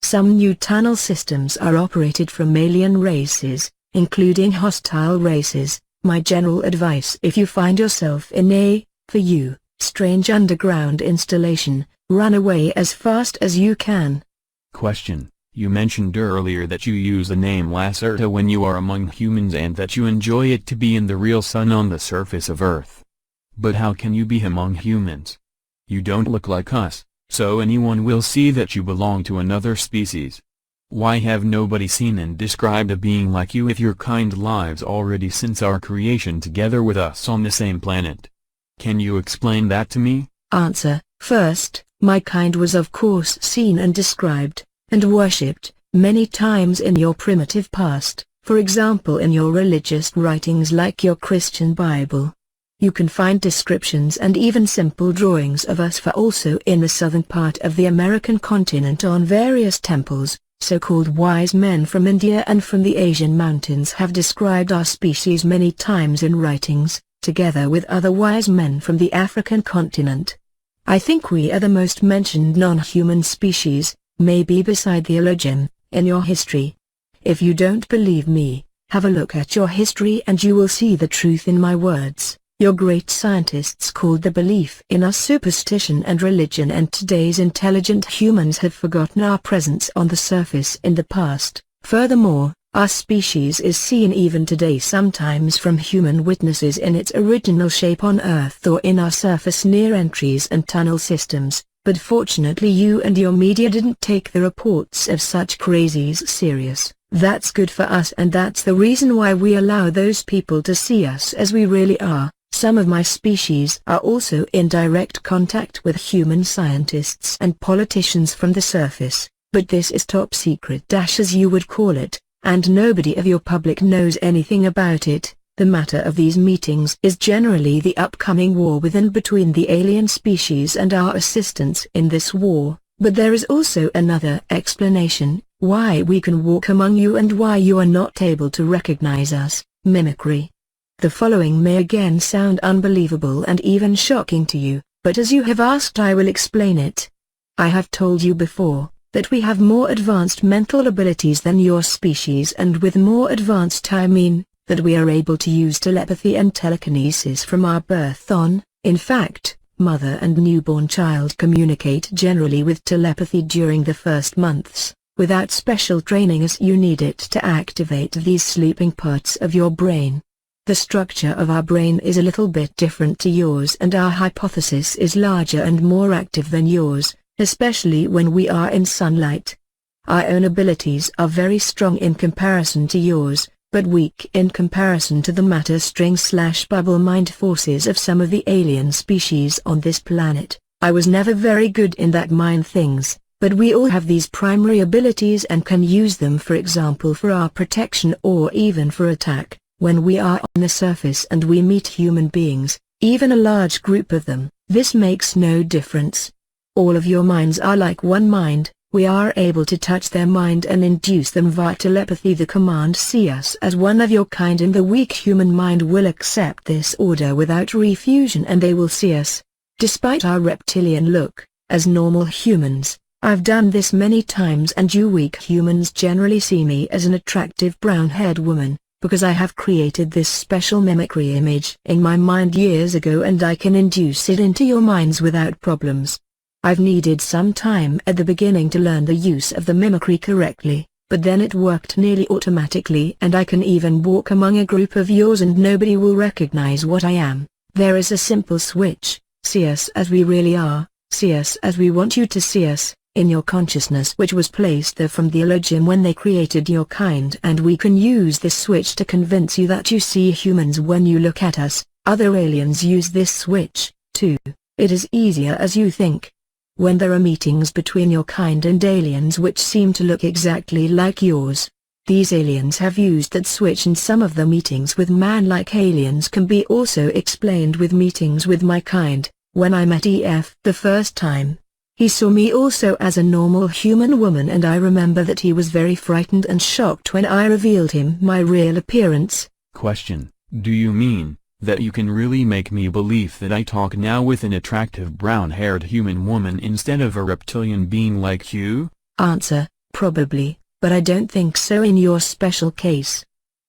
Some new tunnel systems are operated from alien races, including hostile races. My general advice: if you find yourself in a, for you, strange underground installation, run away as fast as you can. Question: you mentioned earlier that you use the name Lacerta when you are among humans and that you enjoy it to be in the real sun on the surface of Earth. But how can you be among humans? You don't look like us, so anyone will see that you belong to another species. Why have nobody seen and described a being like you if your kind lives already since our creation together with us on the same planet? Can you explain that to me? Answer: first, my kind was of course seen and described, and worshipped, many times in your primitive past, for example in your religious writings like your Christian Bible. You can find descriptions and even simple drawings of us, for also in the southern part of the American continent on various temples. So-called wise men from India and from the Asian mountains have described our species many times in writings, together with other wise men from the African continent. I think we are the most mentioned non-human species, maybe beside the Elohim, in your history. If you don't believe me, have a look at your history and you will see the truth in my words. Your great scientists called the belief in us superstition and religion, and today's intelligent humans have forgotten our presence on the surface in the past. Furthermore, our species is seen even today sometimes from human witnesses in its original shape on Earth or in our surface near entries and tunnel systems, but fortunately you and your media didn't take the reports of such crazies serious. That's good for us, and that's the reason why we allow those people to see us as we really are. Some of my species are also in direct contact with human scientists and politicians from the surface, but this is top secret as you would call it, and nobody of your public knows anything about it. The matter of these meetings is generally the upcoming war with and between the alien species and our assistance in this war, but there is also another explanation, why we can walk among you and why you are not able to recognize us: mimicry. The following may again sound unbelievable and even shocking to you, but as you have asked I will explain it. I have told you before, that we have more advanced mental abilities than your species, and with more advanced I mean, that we are able to use telepathy and telekinesis from our birth on. In fact, mother and newborn child communicate generally with telepathy during the first months, without special training, as you need it to activate these sleeping parts of your brain. The structure of our brain is a little bit different to yours, and our hypothesis is larger and more active than yours, especially when we are in sunlight. Our own abilities are very strong in comparison to yours, but weak in comparison to the matter string/bubble mind forces of some of the alien species on this planet. I was never very good in that mind things, but we all have these primary abilities and can use them, for example for our protection or even for attack. When we are on the surface and we meet human beings, even a large group of them, this makes no difference. All of your minds are like one mind. We are able to touch their mind and induce them via telepathy the command "see us as one of your kind," and the weak human mind will accept this order without refusion and they will see us. Despite our reptilian look, as normal humans, I've done this many times, and you weak humans generally see me as an attractive brown-haired woman, because I have created this special mimicry image in my mind years ago and I can induce it into your minds without problems. I've needed some time at the beginning to learn the use of the mimicry correctly, but then it worked nearly automatically and I can even walk among a group of yours and nobody will recognize what I am. There is a simple switch: see us as we really are, see us as we want you to see us, in your consciousness, which was placed there from the Elohim when they created your kind, and we can use this switch to convince you that you see humans when you look at us. Other aliens use this switch, too. It is easier as you think. When there are meetings between your kind and aliens which seem to look exactly like yours, these aliens have used that switch, and some of the meetings with man-like aliens can be also explained with meetings with my kind. When I met EF the first time, he saw me also as a normal human woman, and I remember that he was very frightened and shocked when I revealed him my real appearance. Question: do you mean that you can really make me believe that I talk now with an attractive brown-haired human woman instead of a reptilian being like you? Answer: probably, but I don't think so in your special case.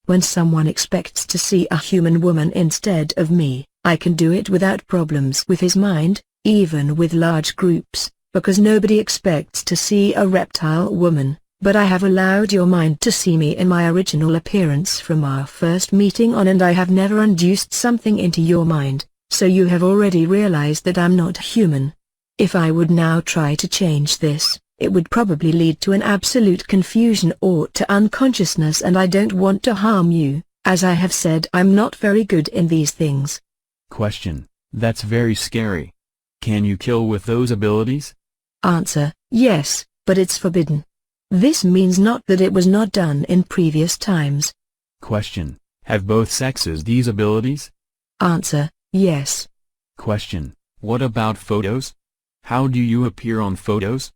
When someone expects to see a human woman instead of me, I can do it without problems with his mind, even with large groups, because nobody expects to see a reptile woman. But I have allowed your mind to see me in my original appearance from our first meeting on, and I have never induced something into your mind, so you have already realized that I'm not human. If I would now try to change this, it would probably lead to an absolute confusion or to unconsciousness, and I don't want to harm you. As I have said, I'm not very good in these things. Question: that's very scary. Can you kill with those abilities? Answer: yes, but it's forbidden. This means not that it was not done in previous times. Question: have both sexes these abilities? Answer: yes. Question: what about photos? How do you appear on photos?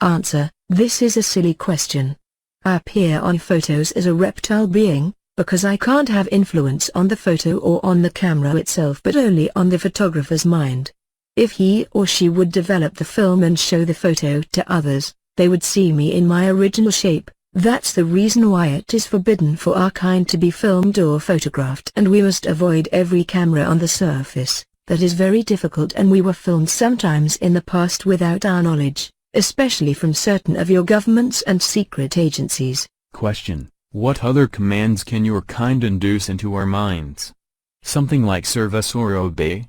Answer: this is a silly question. I appear on photos as a reptile being, because I can't have influence on the photo or on the camera itself, but only on the photographer's mind. If he or she would develop the film and show the photo to others, they would see me in my original shape. That's the reason why it is forbidden for our kind to be filmed or photographed, and we must avoid every camera on the surface. That is very difficult, and we were filmed sometimes in the past without our knowledge, especially from certain of your governments and secret agencies. Question: what other commands can your kind induce into our minds? Something like serve us or obey?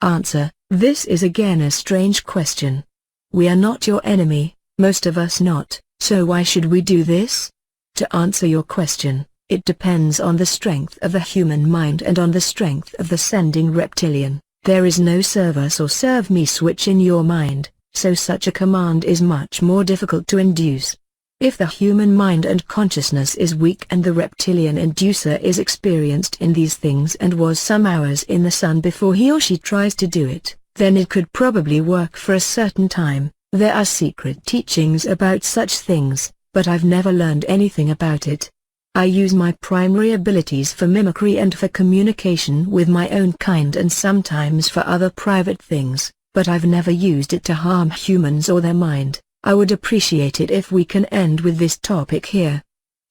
Answer: this is again a strange question. We are not your enemy, most of us not, so why should we do this? To answer your question, it depends on the strength of the human mind and on the strength of the sending reptilian. There is no serve us or serve me switch in your mind, so such a command is much more difficult to induce. If the human mind and consciousness is weak and the reptilian inducer is experienced in these things and was some hours in the sun before he or she tries to do it, then it could probably work for a certain time. There are secret teachings about such things, but I've never learned anything about it. I use my primary abilities for mimicry and for communication with my own kind, and sometimes for other private things, but I've never used it to harm humans or their mind. I would appreciate it if we can end with this topic here.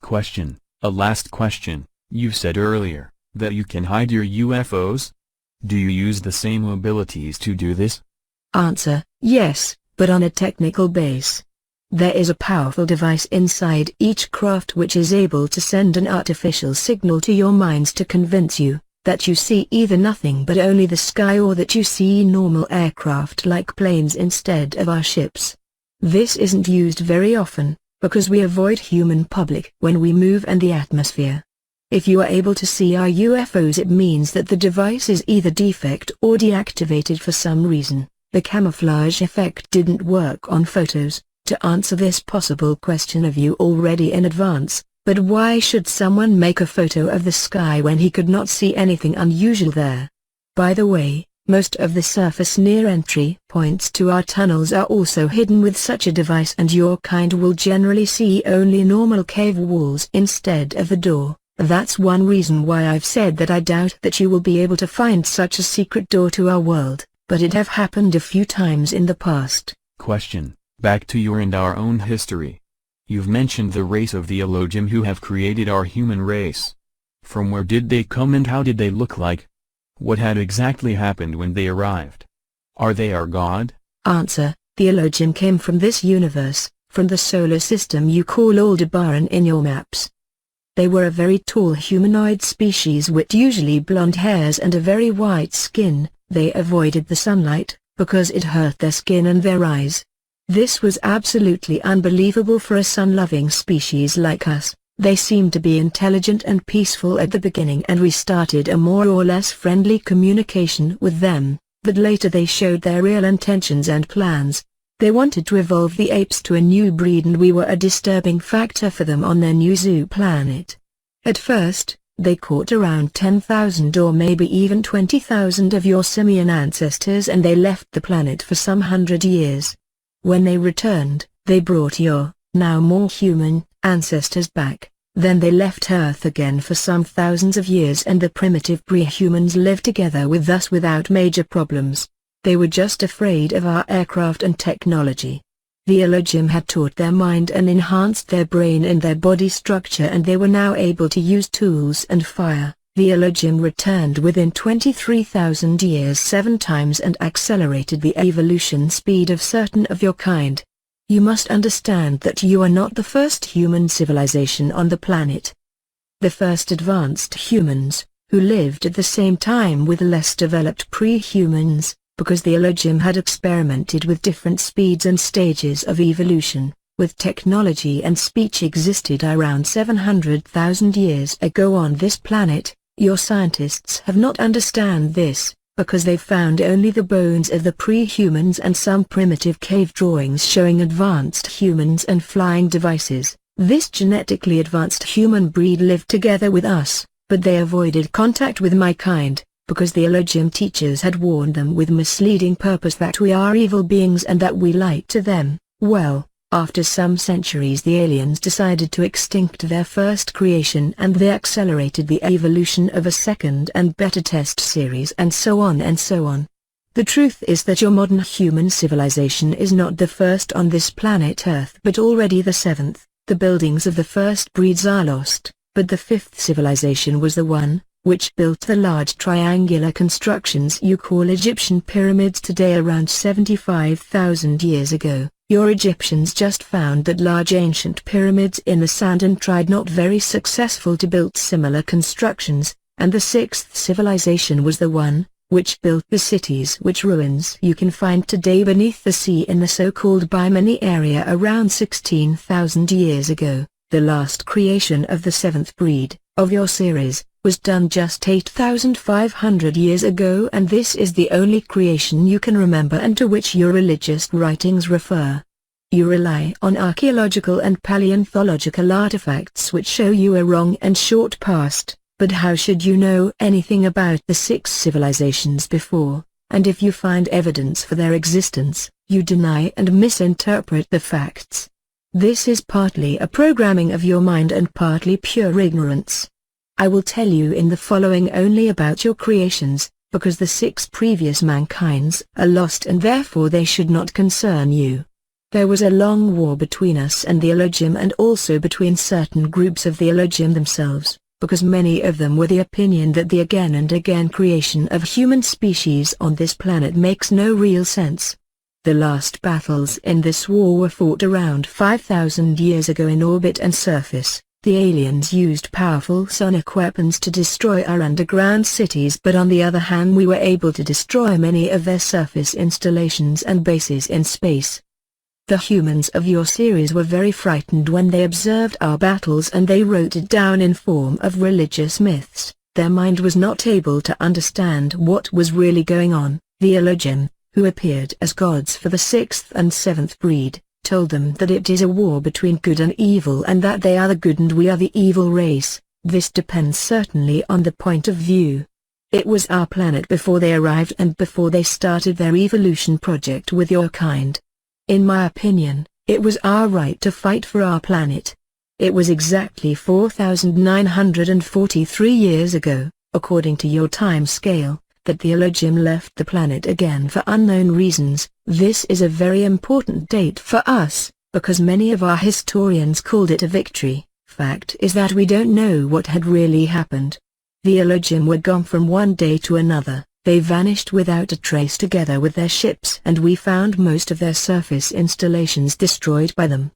Question: a last question. You said earlier that you can hide your UFOs? Do you use the same abilities to do this? Answer: yes, but on a technical base. There is a powerful device inside each craft which is able to send an artificial signal to your minds to convince you that you see either nothing but only the sky, or that you see normal aircraft like planes instead of our ships. This isn't used very often, because we avoid human public when we move and the atmosphere. If you are able to see our UFOs, it means that the device is either defect or deactivated for some reason. The camouflage effect didn't work on photos. To answer this possible question of you already in advance, but why should someone make a photo of the sky when he could not see anything unusual there? By the way, most of the surface near entry points to our tunnels are also hidden with such a device, and your kind will generally see only normal cave walls instead of the door. That's one reason why I've said that I doubt that you will be able to find such a secret door to our world, but it have happened a few times in the past. Question: back to your and our own history. You've mentioned the race of the Elohim who have created our human race. From where did they come and how did they look like? What had exactly happened when they arrived? Are they our God? Answer: the Elohim came from this universe, from the solar system you call Aldebaran in your maps. They were a very tall humanoid species with usually blonde hairs and a very white skin. They avoided the sunlight, because it hurt their skin and their eyes. This was absolutely unbelievable for a sun-loving species like us. They seemed to be intelligent and peaceful at the beginning, and we started a more or less friendly communication with them, but later they showed their real intentions and plans. They wanted to evolve the apes to a new breed, and we were a disturbing factor for them on their new zoo planet. At first, they caught around 10,000 or maybe even 20,000 of your simian ancestors, and they left the planet for some 100 years. When they returned, they brought your, now more human, ancestors back. Then they left Earth again for some thousands of years, and the primitive pre-humans lived together with us without major problems. They were just afraid of our aircraft and technology. The Elohim had taught their mind and enhanced their brain and their body structure, and they were now able to use tools and fire. The Elohim returned within 23,000 years 7 times and accelerated the evolution speed of certain of your kind. You must understand that you are not the first human civilization on the planet. The first advanced humans, who lived at the same time with less developed pre-humans, because the Elohim had experimented with different speeds and stages of evolution, with technology and speech existed around 700,000 years ago on this planet. Your scientists have not understand this, because they've found only the bones of the pre-humans and some primitive cave drawings showing advanced humans and flying devices. This genetically advanced human breed lived together with us, but they avoided contact with my kind, because the Elohim teachers had warned them with misleading purpose that we are evil beings and that we lie to them. Well, after some centuries the aliens decided to extinct their first creation, and they accelerated the evolution of a second and better test series, and so on and so on. The truth is that your modern human civilization is not the first on this planet Earth, but already the 7th. The buildings of the first breeds are lost, but the 5th civilization was the one which built the large triangular constructions you call Egyptian pyramids today around 75,000 years ago. Your Egyptians just found that large ancient pyramids in the sand and tried not very successful to build similar constructions, and the 6th civilization was the one which built the cities which ruins you can find today beneath the sea in the so-called Bimini area around 16,000 years ago. The last creation of the 7th breed of your series was done just 8,500 years ago, and this is the only creation you can remember and to which your religious writings refer. You rely on archaeological and paleontological artifacts which show you a wrong and short past, but how should you know anything about the 6 civilizations before, and if you find evidence for their existence, you deny and misinterpret the facts? This is partly a programming of your mind and partly pure ignorance. I will tell you in the following only about your creations, because the 6 previous mankinds are lost and therefore they should not concern you. There was a long war between us and the Elohim, and also between certain groups of the Elohim themselves, because many of them were the opinion that the again and again creation of human species on this planet makes no real sense. The last battles in this war were fought around 5,000 years ago in orbit and surface. The aliens used powerful sonic weapons to destroy our underground cities, but on the other hand we were able to destroy many of their surface installations and bases in space. The humans of your series were very frightened when they observed our battles, and they wrote it down in form of religious myths. Their mind was not able to understand what was really going on. The Elohim, who appeared as gods for the 6th and 7th breed, told them that it is a war between good and evil, and that they are the good and we are the evil race. This depends certainly on the point of view. It was our planet before they arrived and before they started their evolution project with your kind. In my opinion, it was our right to fight for our planet. It was exactly 4,943 years ago, according to your time scale, that the Elohim left the planet again for unknown reasons. This is a very important date for us, because many of our historians called it a victory. Fact is that we don't know what had really happened. The Elohim were gone from one day to another. They vanished without a trace together with their ships, and we found most of their surface installations destroyed by them.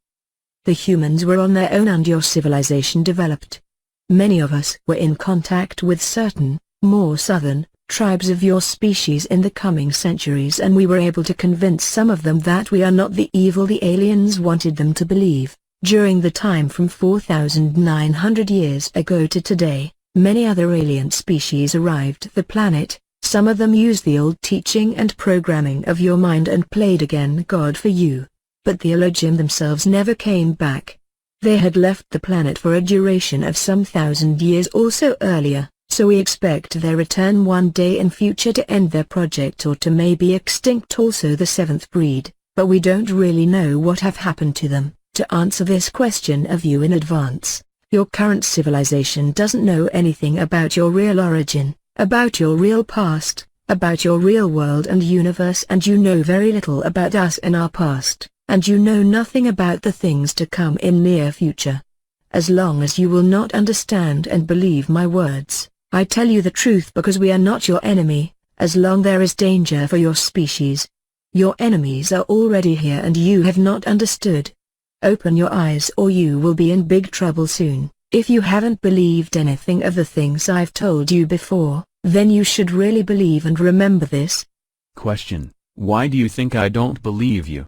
The humans were on their own and your civilization developed. Many of us were in contact with certain, more southern, tribes of your species in the coming centuries, and we were able to convince some of them that we are not the evil the aliens wanted them to believe. During the time from 4,900 years ago to today, many other alien species arrived the planet. Some of them used the old teaching and programming of your mind and played again God for you. But the Elohim themselves never came back. They had left the planet for a duration of some 1,000 years or so earlier, so we expect their return one day in future to end their project or to maybe extinct also the seventh breed, but we don't really know what have happened to them. To answer this question of you in advance, your current civilization doesn't know anything about your real origin, about your real past, about your real world and universe, and you know very little about us and our past, and you know nothing about the things to come in near future. As long as you will not understand and believe my words, I tell you the truth because we are not your enemy, as long there is danger for your species. Your enemies are already here and you have not understood. Open your eyes or you will be in big trouble soon. If you haven't believed anything of the things I've told you before, then you should really believe and remember this. Question: why do you think I don't believe you?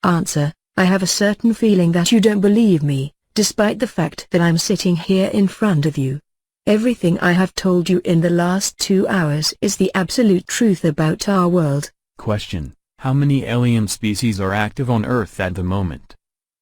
Answer: I have a certain feeling that you don't believe me, despite the fact that I'm sitting here in front of you. Everything I have told you in the last 2 hours is the absolute truth about our world. Question: how many alien species are active on Earth at the moment?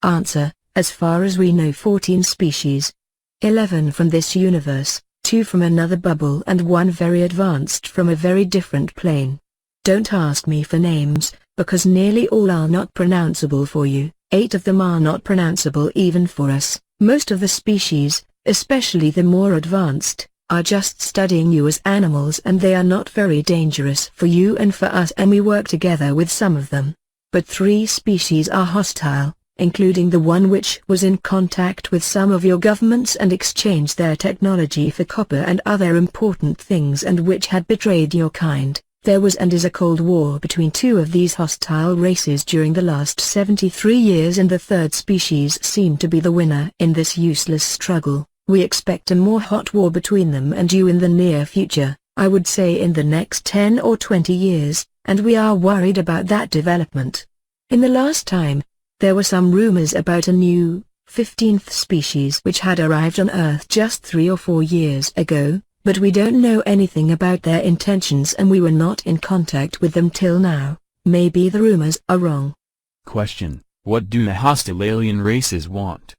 Answer: as far as we know 14 species. 11 from this universe, 2 from another bubble and 1 very advanced from a very different plane. Don't ask me for names, because nearly all are not pronounceable for you. 8 of them are not pronounceable even for us. Most of the species, especially the more advanced, are just studying you as animals, and they are not very dangerous for you and for us, and we work together with some of them. But 3 species are hostile, including the one which was in contact with some of your governments and exchanged their technology for copper and other important things, and which had betrayed your kind. There was and is a cold war between 2 of these hostile races during the last 73 years, and the third species seemed to be the winner in this useless struggle. We expect a more hot war between them and you in the near future, I would say in the next 10 or 20 years, and we are worried about that development. In the last time, there were some rumors about a new, 15th species which had arrived on Earth just 3 or 4 years ago, but we don't know anything about their intentions and we were not in contact with them till now. Maybe the rumors are wrong. Question: what do the hostile alien races want?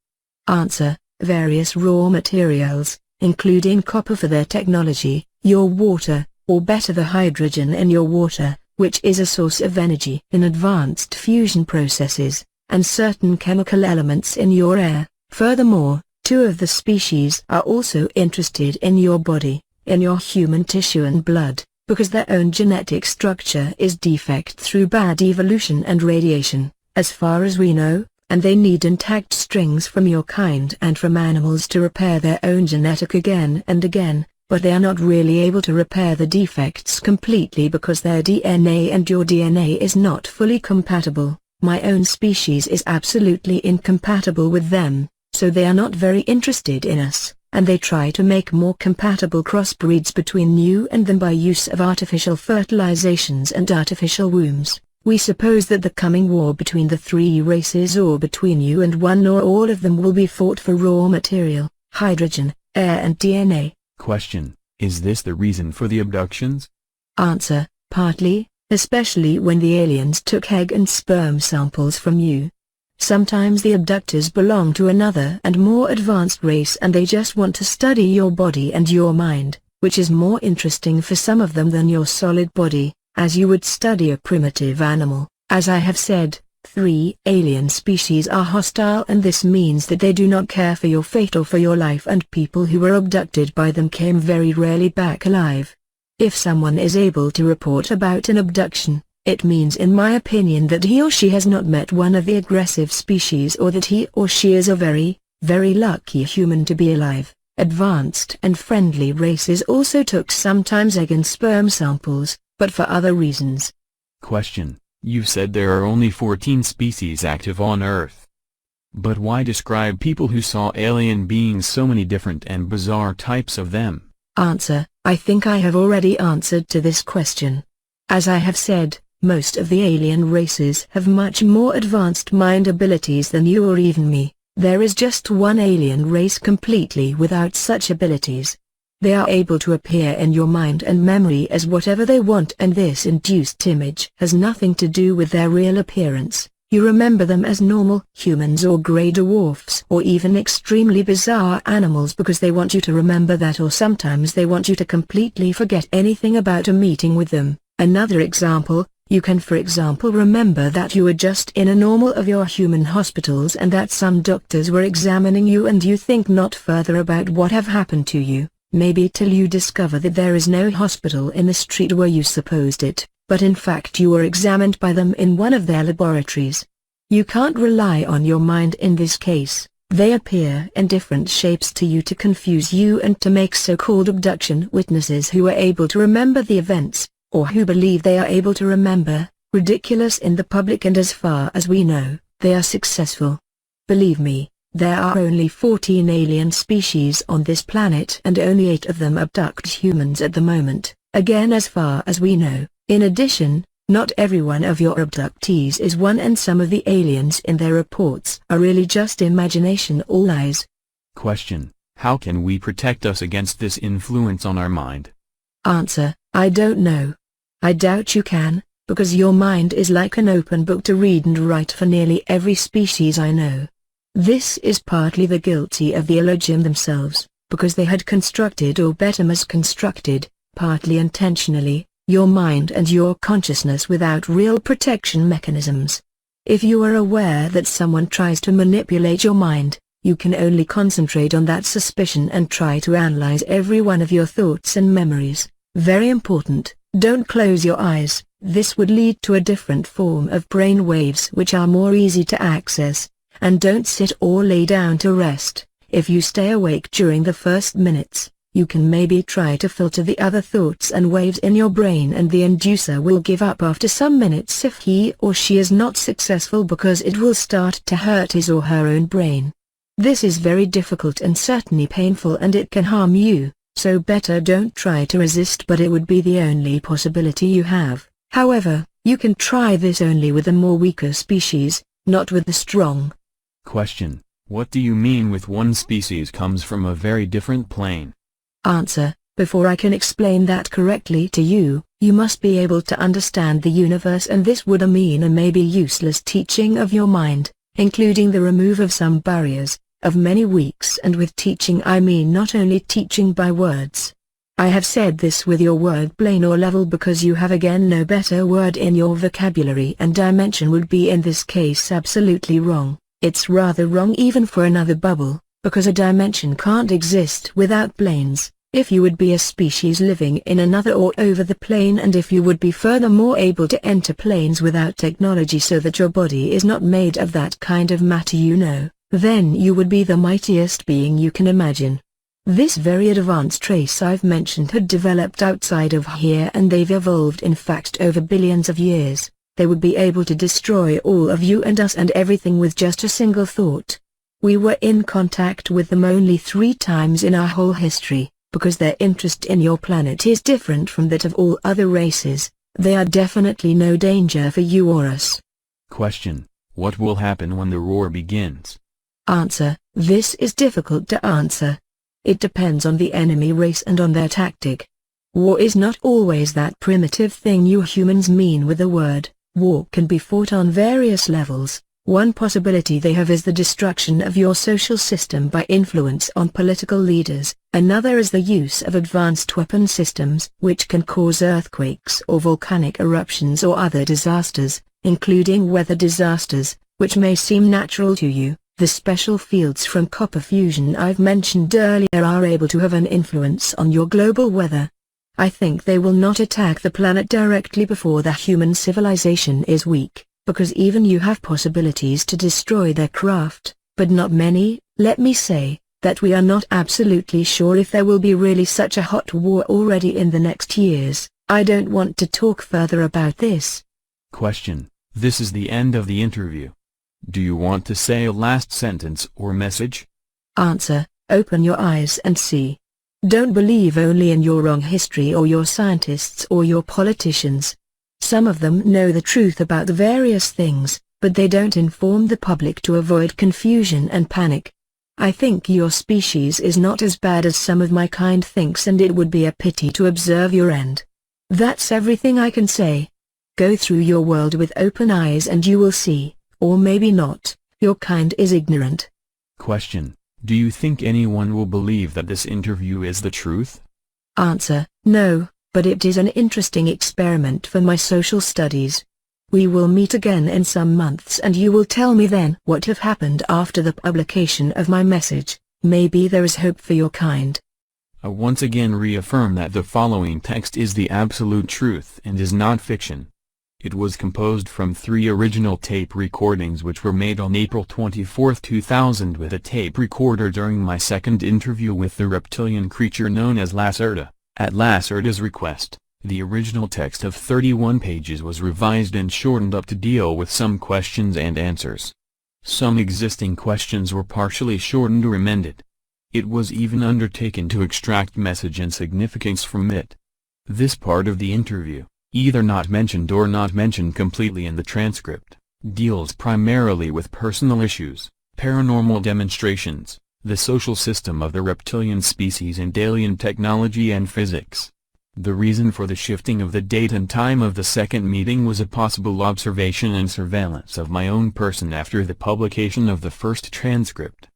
Answer: various raw materials, including copper for their technology, your water, or better the hydrogen in your water, which is a source of energy in advanced fusion processes, and certain chemical elements in your air. Furthermore, 2 of the species are also interested in your body, in your human tissue and blood, because their own genetic structure is defect through bad evolution and radiation, as far as we know, and they need intact strings from your kind and from animals to repair their own genetic again and again, but they are not really able to repair the defects completely because their DNA and your DNA is not fully compatible. My own species is absolutely incompatible with them, so they are not very interested in us, and they try to make more compatible crossbreeds between you and them by use of artificial fertilizations and artificial wombs. We suppose that the coming war between the 3 races or between you and one or all of them will be fought for raw material, hydrogen, air and DNA. Question: is this the reason for the abductions? Answer: partly, especially when the aliens took egg and sperm samples from you. Sometimes the abductors belong to another and more advanced race and they just want to study your body and your mind, which is more interesting for some of them than your solid body, as you would study a primitive animal. As I have said, 3 alien species are hostile, and this means that they do not care for your fate or for your life, and people who were abducted by them came very rarely back alive. If someone is able to report about an abduction, it means in my opinion that he or she has not met one of the aggressive species, or that he or she is a very, very lucky human to be alive. Advanced and friendly races also took sometimes egg and sperm samples, but for other reasons. Question: you said there are only 14 species active on Earth. But why describe people who saw alien beings, so many different and bizarre types of them? Answer: I think I have already answered to this question. As I have said, most of the alien races have much more advanced mind abilities than you or even me. There is just one alien race completely without such abilities. They are able to appear in your mind and memory as whatever they want, and this induced image has nothing to do with their real appearance. You remember them as normal humans or grey dwarfs or even extremely bizarre animals because they want you to remember that, or sometimes they want you to completely forget anything about a meeting with them. Another example, you can for example remember that you were just in a normal of your human hospitals and that some doctors were examining you, and you think not further about what have happened to you, maybe till you discover that there is no hospital in the street where you supposed it, but in fact you were examined by them in one of their laboratories. You can't rely on your mind in this case. They appear in different shapes to you to confuse you and to make so-called abduction witnesses who are able to remember the events, or who believe they are able to remember, ridiculous in the public, and as far as we know, they are successful. Believe me, there are only 14 alien species on this planet and only 8 of them abduct humans at the moment, again as far as we know. In addition, not every one of your abductees is one, and some of the aliens in their reports are really just imagination or lies. Question: how can we protect us against this influence on our mind? Answer: I don't know. I doubt you can, because your mind is like an open book to read and write for nearly every species I know. This is partly the guilty of the Elohim themselves, because they had constructed, or better misconstructed, partly intentionally, your mind and your consciousness without real protection mechanisms. If you are aware that someone tries to manipulate your mind, you can only concentrate on that suspicion and try to analyze every one of your thoughts and memories. Very important, don't close your eyes. This would lead to a different form of brain waves which are more easy to access. And don't sit or lay down to rest. If you stay awake during the first minutes, you can maybe try to filter the other thoughts and waves in your brain, and the inducer will give up after some minutes if he or she is not successful, because it will start to hurt his or her own brain. This is very difficult and certainly painful, and it can harm you, so better don't try to resist, but it would be the only possibility you have. However, you can try this only with a more weaker species, not with the strong. Question: what do you mean with one species comes from a very different plane? Answer: before I can explain that correctly to you, you must be able to understand the universe, and this would mean a maybe useless teaching of your mind, including the remove of some barriers, of many weeks, and with teaching I mean not only teaching by words. I have said this with your word plane or level because you have again no better word in your vocabulary, and dimension would be in this case absolutely wrong. It's rather wrong even for another bubble, because a dimension can't exist without planes. If you would be a species living in another or over the plane, and if you would be furthermore able to enter planes without technology so that your body is not made of that kind of matter, then you would be the mightiest being you can imagine. This very advanced race I've mentioned had developed outside of here, and they've evolved in fact over billions of years. They would be able to destroy all of you and us and everything with just a single thought. We were in contact with them only 3 times in our whole history, because their interest in your planet is different from that of all other races. They are definitely no danger for you or us. Question: what will happen when the war begins? Answer: this is difficult to answer. It depends on the enemy race and on their tactic. War is not always that primitive thing you humans mean with the word. War can be fought on various levels. One possibility they have is the destruction of your social system by influence on political leaders. Another is the use of advanced weapon systems, which can cause earthquakes or volcanic eruptions or other disasters, including weather disasters, which may seem natural to you. The special fields from copper fusion I've mentioned earlier are able to have an influence on your global weather. I think they will not attack the planet directly before the human civilization is weak, because even you have possibilities to destroy their craft, but not many. Let me say that we are not absolutely sure if there will be really such a hot war already in the next years. I don't want to talk further about this. Question: this is the end of the interview. Do you want to say a last sentence or message? Answer: open your eyes and see. Don't believe only in your wrong history or your scientists or your politicians. Some of them know the truth about the various things, but they don't inform the public to avoid confusion and panic. I think your species is not as bad as some of my kind thinks, and it would be a pity to observe your end. That's everything I can say. Go through your world with open eyes and you will see, or maybe not, your kind is ignorant. Question: do you think anyone will believe that this interview is the truth? Answer: no, but it is an interesting experiment for my social studies. We will meet again in some months and you will tell me then what have happened after the publication of my message. Maybe there is hope for your kind. I once again reaffirm that the following text is the absolute truth and is not fiction. It was composed from 3 original tape recordings which were made on April 24, 2000 with a tape recorder during my second interview with the reptilian creature known as Lacerda. At Lacerda's request, the original text of 31 pages was revised and shortened up to deal with some questions and answers. Some existing questions were partially shortened or amended. It was even undertaken to extract message and significance from it. This part of the interview, either not mentioned or not mentioned completely in the transcript, deals primarily with personal issues, paranormal demonstrations, the social system of the reptilian species and alien technology and physics. The reason for the shifting of the date and time of the second meeting was a possible observation and surveillance of my own person after the publication of the first transcript.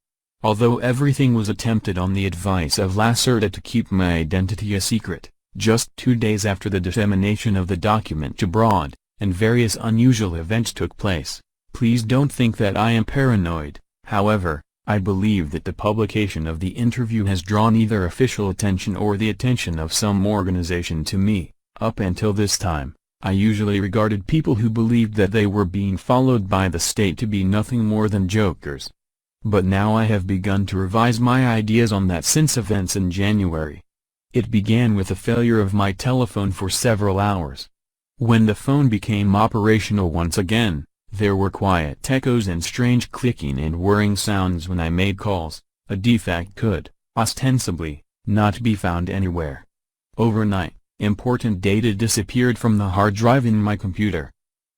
Although everything was attempted on the advice of Lacerda to keep my identity a secret, just 2 days after the dissemination of the document abroad, and various unusual events took place, please don't think that I am paranoid. However, I believe that the publication of the interview has drawn either official attention or the attention of some organization to me. Up until this time, I usually regarded people who believed that they were being followed by the state to be nothing more than jokers. But now I have begun to revise my ideas on that since events in January. It began with the failure of my telephone for several hours. When the phone became operational once again, there were quiet echoes and strange clicking and whirring sounds when I made calls. A defect could, ostensibly, not be found anywhere. Overnight, important data disappeared from the hard drive in my computer.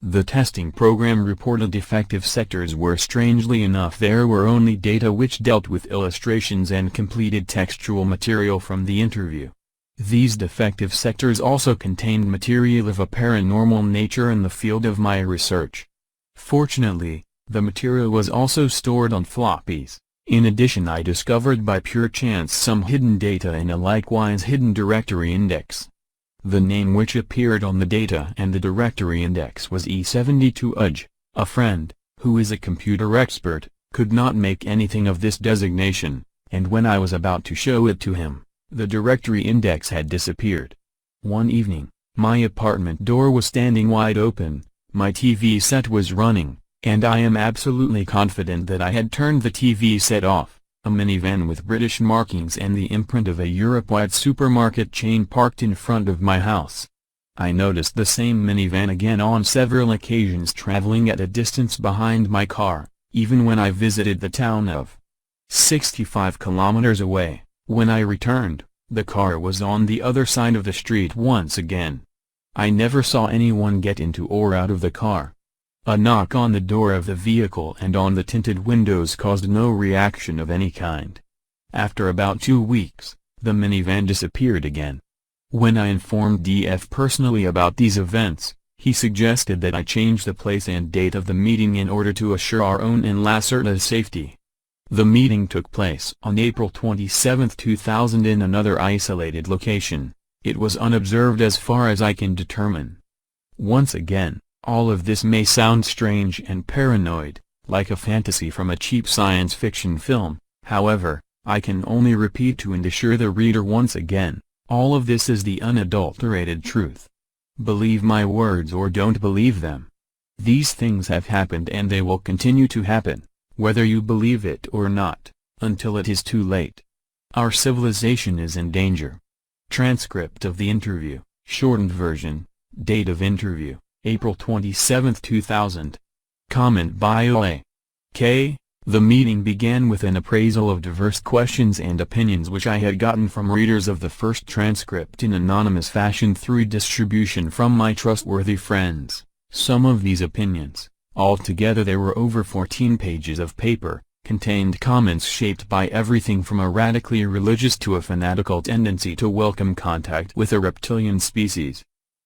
The testing program reported defective sectors where strangely enough there were only data which dealt with illustrations and completed textual material from the interview. These defective sectors also contained material of a paranormal nature in the field of my research. Fortunately, the material was also stored on floppies. In addition, I discovered by pure chance some hidden data in a likewise hidden directory index. The name which appeared on the data and the directory index was E72UJ. A friend, who is a computer expert, could not make anything of this designation, and when I was about to show it to him, the directory index had disappeared. One evening, my apartment door was standing wide open, my TV set was running, and I am absolutely confident that I had turned the TV set off. A minivan with British markings and the imprint of a Europe-wide supermarket chain parked in front of my house. I noticed the same minivan again on several occasions traveling at a distance behind my car, even when I visited the town of 65 kilometers away. When I returned, the car was on the other side of the street once again. I never saw anyone get into or out of the car. A knock on the door of the vehicle and on the tinted windows caused no reaction of any kind. After about 2 weeks, the minivan disappeared again. When I informed DF personally about these events, he suggested that I change the place and date of the meeting in order to assure our own and Lacerda's safety. The meeting took place on April 27, 2000 in another isolated location. It was unobserved as far as I can determine. Once again, all of this may sound strange and paranoid, like a fantasy from a cheap science fiction film. However, I can only repeat to and assure the reader once again, all of this is the unadulterated truth. Believe my words or don't believe them. These things have happened and they will continue to happen, whether you believe it or not, until it is too late. Our civilization is in danger. Transcript of the interview, shortened version, date of interview, April 27, 2000. Comment by OA. K. The meeting began with an appraisal of diverse questions and opinions which I had gotten from readers of the first transcript in anonymous fashion through distribution from my trustworthy friends. Some of these opinions, altogether there were over 14 pages of paper, contained comments shaped by everything from a radically religious to a fanatical tendency to welcome contact with a reptilian species.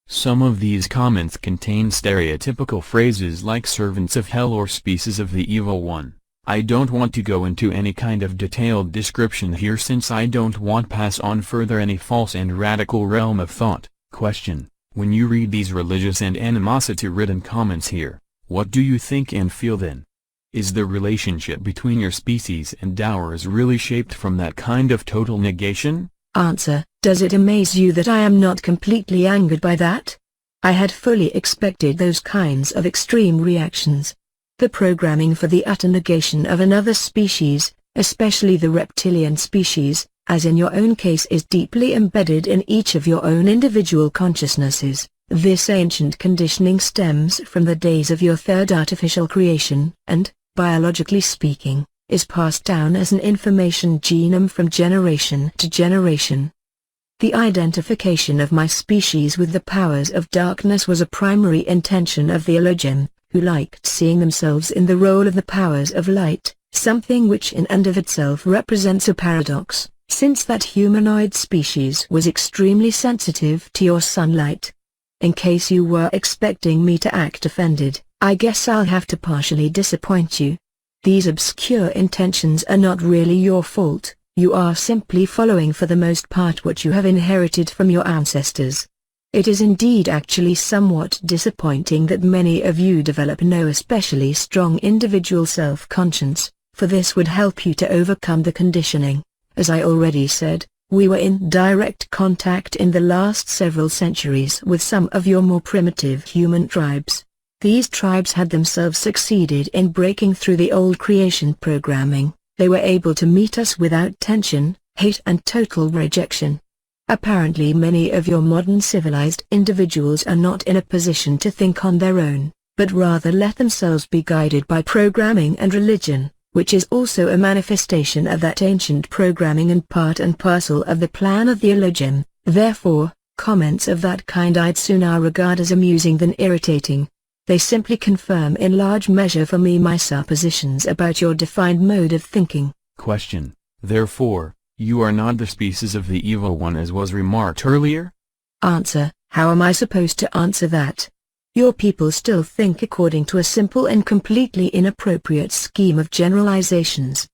Some of these comments contain stereotypical phrases like servants of hell or species of the evil one. I don't want to go into any kind of detailed description here since I don't want to pass on further any false and radical realm of thought. Question: when you read these religious and animosity-ridden comments here, what do you think and feel then? Is the relationship between your species and ours really shaped from that kind of total negation? Answer: does it amaze you that I am not completely angered by that? I had fully expected those kinds of extreme reactions. The programming for the utter negation of another species, especially the reptilian species, as in your own case, is deeply embedded in each of your own individual consciousnesses. This ancient conditioning stems from the days of your third artificial creation, and, biologically speaking, is passed down as an information genome from generation to generation. The identification of my species with the powers of darkness was a primary intention of the Elohim, who liked seeing themselves in the role of the powers of light, something which in and of itself represents a paradox, since that humanoid species was extremely sensitive to your sunlight. In case you were expecting me to act offended, I guess I'll have to partially disappoint you. These obscure intentions are not really your fault, you are simply following for the most part what you have inherited from your ancestors. It is indeed actually somewhat disappointing that many of you develop no especially strong individual self-conscience, for this would help you to overcome the conditioning. As I already said, we were in direct contact in the last several centuries with some of your more primitive human tribes. These tribes had themselves succeeded in breaking through the old creation programming. They were able to meet us without tension, hate and total rejection. Apparently many of your modern civilized individuals are not in a position to think on their own, but rather let themselves be guided by programming and religion, which is also a manifestation of that ancient programming and part and parcel of the plan of the Elohim. Therefore, comments of that kind I'd sooner regard as amusing than irritating. They simply confirm in large measure for me my suppositions about your defined mode of thinking. Question: therefore, you are not the species of the evil one as was remarked earlier? Answer: how am I supposed to answer that? Your people still think according to a simple and completely inappropriate scheme of generalizations.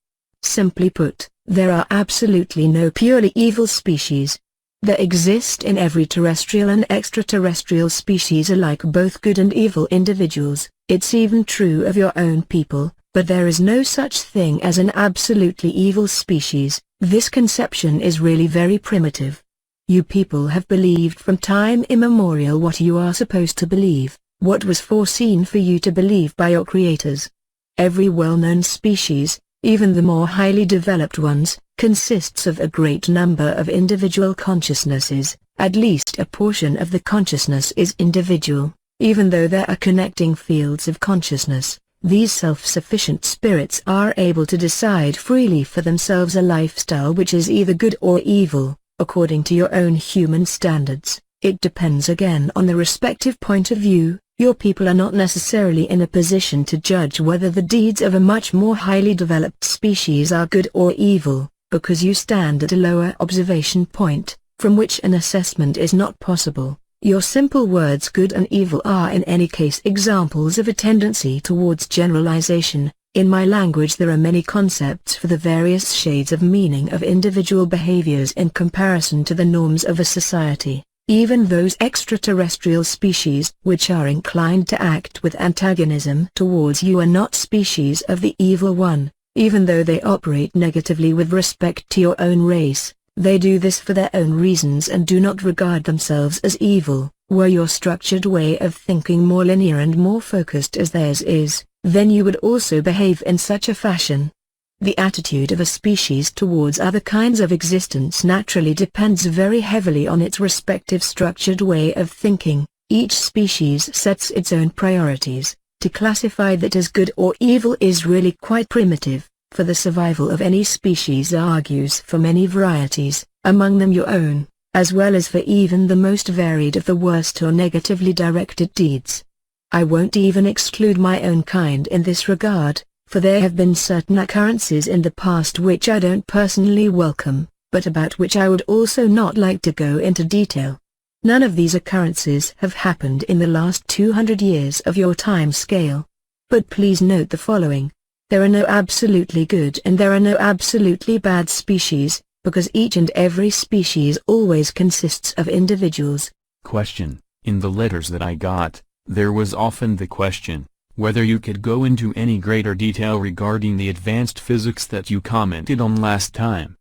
Simply put, there are absolutely no purely evil species. There exist in every terrestrial and extraterrestrial species alike both good and evil individuals. It's even true of your own people, but there is no such thing as an absolutely evil species. This conception is really very primitive. You people have believed from time immemorial what you are supposed to believe, what was foreseen for you to believe by your creators. Every well-known species, even the more highly developed ones, consists of a great number of individual consciousnesses. At least a portion of the consciousness is individual, even though there are connecting fields of consciousness. These self-sufficient spirits are able to decide freely for themselves a lifestyle which is either good or evil, according to your own human standards. It depends again on the respective point of view. Your people are not necessarily in a position to judge whether the deeds of a much more highly developed species are good or evil, because you stand at a lower observation point, from which an assessment is not possible. Your simple words good and evil are in any case examples of a tendency towards generalization. In my language there are many concepts for the various shades of meaning of individual behaviors in comparison to the norms of a society. Even those extraterrestrial species which are inclined to act with antagonism towards you are not species of the evil one, even though they operate negatively with respect to your own race. They do this for their own reasons and do not regard themselves as evil. Were your structured way of thinking more linear and more focused as theirs is, then you would also behave in such a fashion. The attitude of a species towards other kinds of existence naturally depends very heavily on its respective structured way of thinking. Each species sets its own priorities. To classify that as good or evil is really quite primitive, for the survival of any species argues for many varieties, among them your own, as well as for even the most varied of the worst or negatively directed deeds. I won't even exclude my own kind in this regard, for there have been certain occurrences in the past which I don't personally welcome, but about which I would also not like to go into detail. None of these occurrences have happened in the last 200 years of your time scale. But please note the following. There are no absolutely good and there are no absolutely bad species, because each and every species always consists of individuals. Question. In the letters that I got, there was often the question, whether you could go into any greater detail regarding the advanced physics that you commented on last time.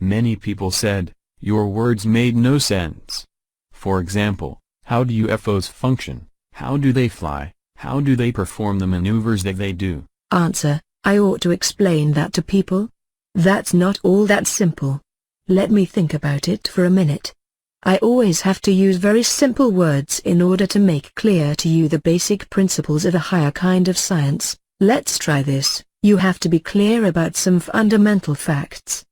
Many people said, your words made no sense. For example, how do UFOs function? How do they fly? How do they perform the maneuvers that they do? Answer. I ought to explain that to people? That's not all that simple. Let me think about it for a minute. I always have to use very simple words in order to make clear to you the basic principles of a higher kind of science. Let's try this. You have to be clear about some fundamental facts.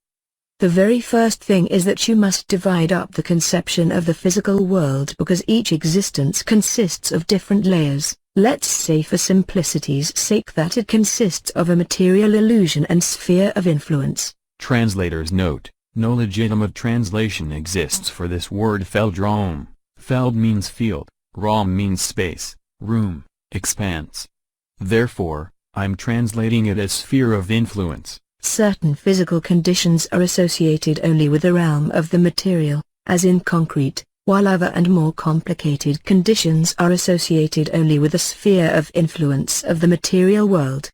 The very first thing is that you must divide up the conception of the physical world because each existence consists of different layers. Let's say for simplicity's sake that it consists of a material illusion and sphere of influence. Translator's note. No legitimate translation exists for this word Feldraum. Feld means field, Raum means space, room, expanse. Therefore, I'm translating it as sphere of influence. Certain physical conditions are associated only with the realm of the material, as in concrete, while other and more complicated conditions are associated only with the sphere of influence of the material world.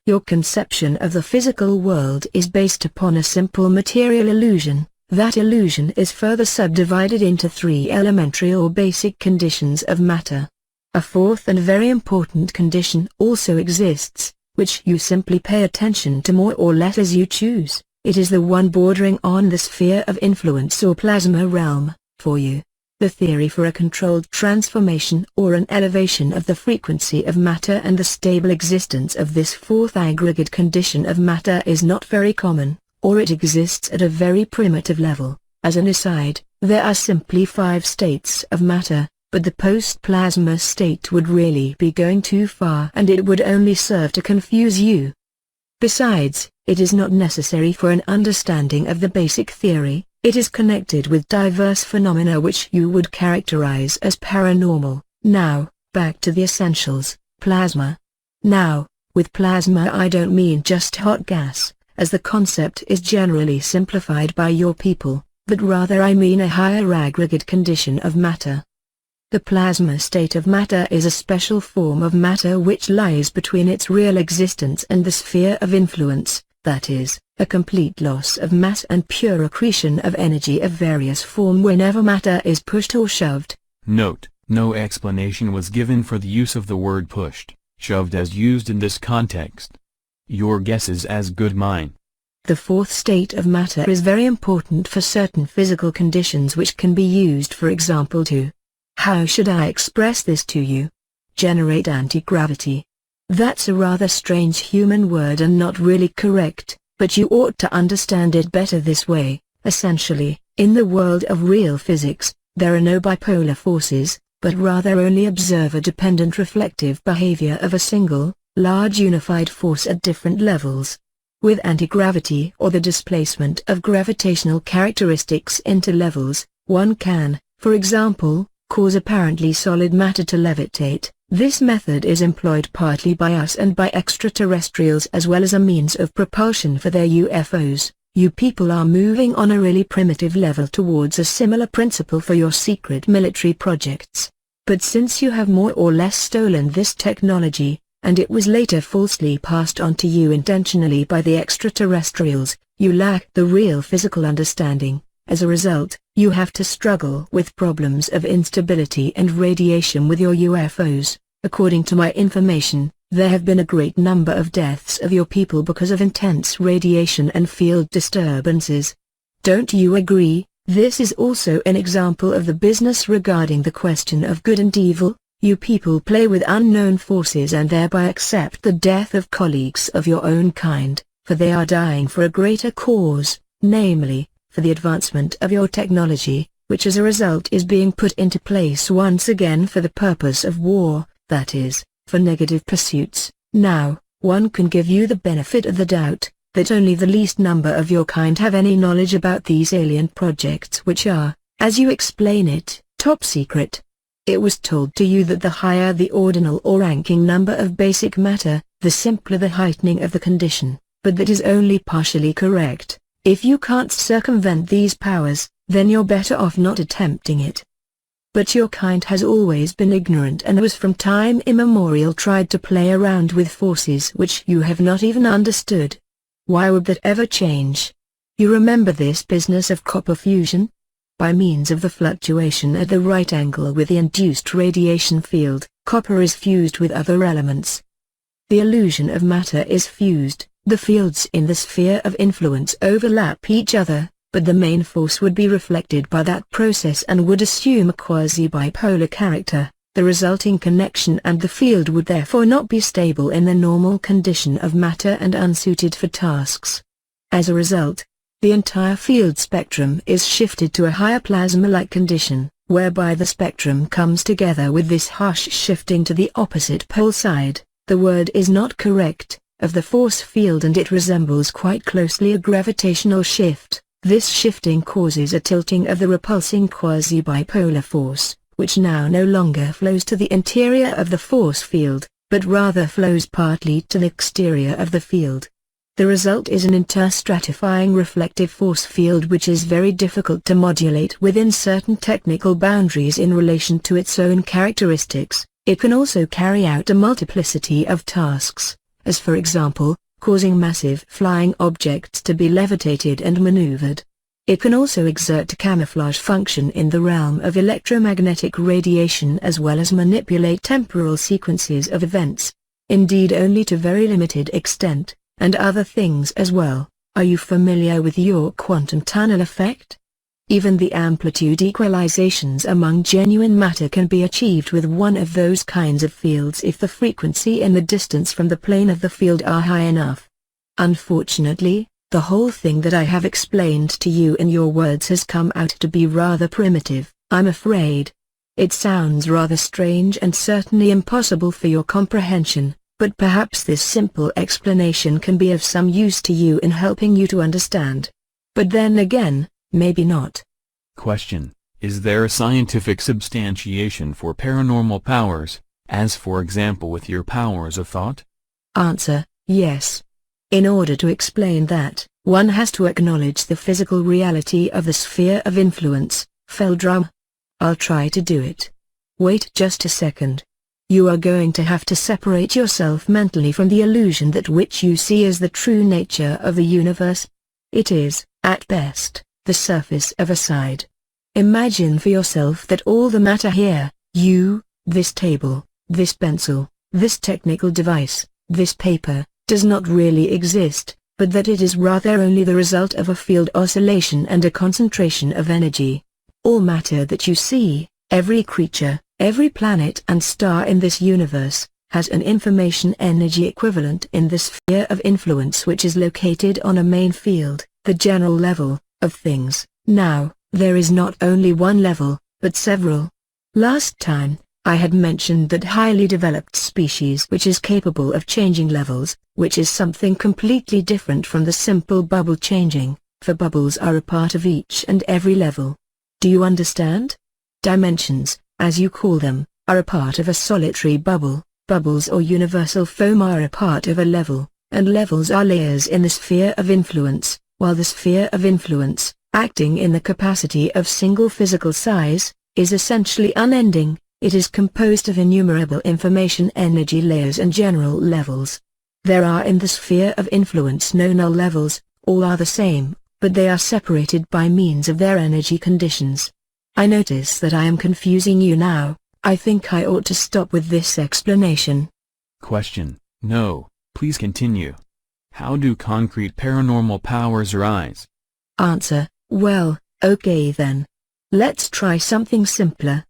Your conception of the physical world is based upon a simple material illusion. That illusion is further subdivided into 3 elementary or basic conditions of matter. A fourth and very important condition also exists, which you simply pay attention to more or less as you choose. It is the one bordering on the sphere of influence or plasma realm, for you. The theory for a controlled transformation or an elevation of the frequency of matter and the stable existence of this fourth aggregate condition of matter is not very common, or it exists at a very primitive level. As an aside, there are simply 5 states of matter, but the post-plasma state would really be going too far and it would only serve to confuse you. Besides, it is not necessary for an understanding of the basic theory. It is connected with diverse phenomena which you would characterize as paranormal. Now, back to the essentials, plasma. Now, with plasma I don't mean just hot gas, as the concept is generally simplified by your people, but rather I mean a higher aggregate condition of matter. The plasma state of matter is a special form of matter which lies between its real existence and the sphere of influence, that is, a complete loss of mass and pure accretion of energy of various form whenever matter is pushed or shoved. Note, no explanation was given for the use of the word pushed, shoved as used in this context. Your guess is as good mine. The fourth state of matter is very important for certain physical conditions which can be used for example to, how should I express this to you? Generate anti-gravity. That's a rather strange human word and not really correct, but you ought to understand it better this way. Essentially, in the world of real physics, there are no bipolar forces, but rather only observer-dependent reflective behavior of a single, large unified force at different levels. With anti-gravity or the displacement of gravitational characteristics into levels, one can, for example, cause apparently solid matter to levitate. This method is employed partly by us and by extraterrestrials as well as a means of propulsion for their UFOs. You people are moving on a really primitive level towards a similar principle for your secret military projects. But since you have more or less stolen this technology, and it was later falsely passed on to you intentionally by the extraterrestrials, you lack the real physical understanding. As a result, you have to struggle with problems of instability and radiation with your UFOs. According to my information, there have been a great number of deaths of your people because of intense radiation and field disturbances. Don't you agree? This is also an example of the business regarding the question of good and evil. You people play with unknown forces and thereby accept the death of colleagues of your own kind, for they are dying for a greater cause, namely, for the advancement of your technology, which as a result is being put into place once again for the purpose of war, that is, for negative pursuits. Now, one can give you the benefit of the doubt, that only the least number of your kind have any knowledge about these alien projects which are, as you explain it, top secret. It was told to you that the higher the ordinal or ranking number of basic matter, the simpler the heightening of the condition, but that is only partially correct. If you can't circumvent these powers, then you're better off not attempting it. But your kind has always been ignorant and was from time immemorial tried to play around with forces which you have not even understood. Why would that ever change? You remember this business of copper fusion? By means of the fluctuation at the right angle with the induced radiation field, copper is fused with other elements. The illusion of matter is fused, the fields in the sphere of influence overlap each other, but the main force would be reflected by that process and would assume a quasi-bipolar character. The resulting connection and the field would therefore not be stable in the normal condition of matter and unsuited for tasks. As a result, the entire field spectrum is shifted to a higher plasma-like condition, whereby the spectrum comes together with this harsh shifting to the opposite pole side, the word is not correct, of the force field, and it resembles quite closely a gravitational shift. This shifting causes a tilting of the repulsing quasi-bipolar force, which now no longer flows to the interior of the force field, but rather flows partly to the exterior of the field. The result is an interstratifying reflective force field which is very difficult to modulate within certain technical boundaries in relation to its own characteristics. It can also carry out a multiplicity of tasks, as for example, causing massive flying objects to be levitated and maneuvered. It can also exert a camouflage function in the realm of electromagnetic radiation as well as manipulate temporal sequences of events. Indeed, only to very limited extent, and other things as well. Are you familiar with your quantum tunnel effect? Even the amplitude equalizations among genuine matter can be achieved with one of those kinds of fields if the frequency and the distance from the plane of the field are high enough. Unfortunately, the whole thing that I have explained to you in your words has come out to be rather primitive, I'm afraid. It sounds rather strange and certainly impossible for your comprehension, but perhaps this simple explanation can be of some use to you in helping you to understand. But then again, maybe not. Question: is there a scientific substantiation for paranormal powers, as for example with your powers of thought? Answer: yes. In order to explain that, one has to acknowledge the physical reality of the sphere of influence, Feldrum. I'll try to do it. Wait just a second. You are going to have to separate yourself mentally from the illusion that which you see as the true nature of the universe. It is, at best, the surface of a side. Imagine for yourself that all the matter here, you, this table, this pencil, this technical device, this paper, does not really exist, but that it is rather only the result of a field oscillation and a concentration of energy. All matter that you see, every creature, every planet and star in this universe, has an information energy equivalent in the sphere of influence which is located on a main field, the general level, of things. Now, there is not only one level, but several. Last time, I had mentioned that highly developed species which is capable of changing levels, which is something completely different from the simple bubble changing, for bubbles are a part of each and every level. Do you understand? Dimensions, as you call them, are a part of a solitary bubble. Bubbles or universal foam are a part of a level, and levels are layers in the sphere of influence, while the sphere of influence, acting in the capacity of single physical size, is essentially unending. It is composed of innumerable information energy layers and general levels. There are in the sphere of influence no null levels, all are the same, but they are separated by means of their energy conditions. I notice that I am confusing you now. I think I ought to stop with this explanation. Question: no, please continue. How do concrete paranormal powers arise? Answer: well, okay then. Let's try something simpler.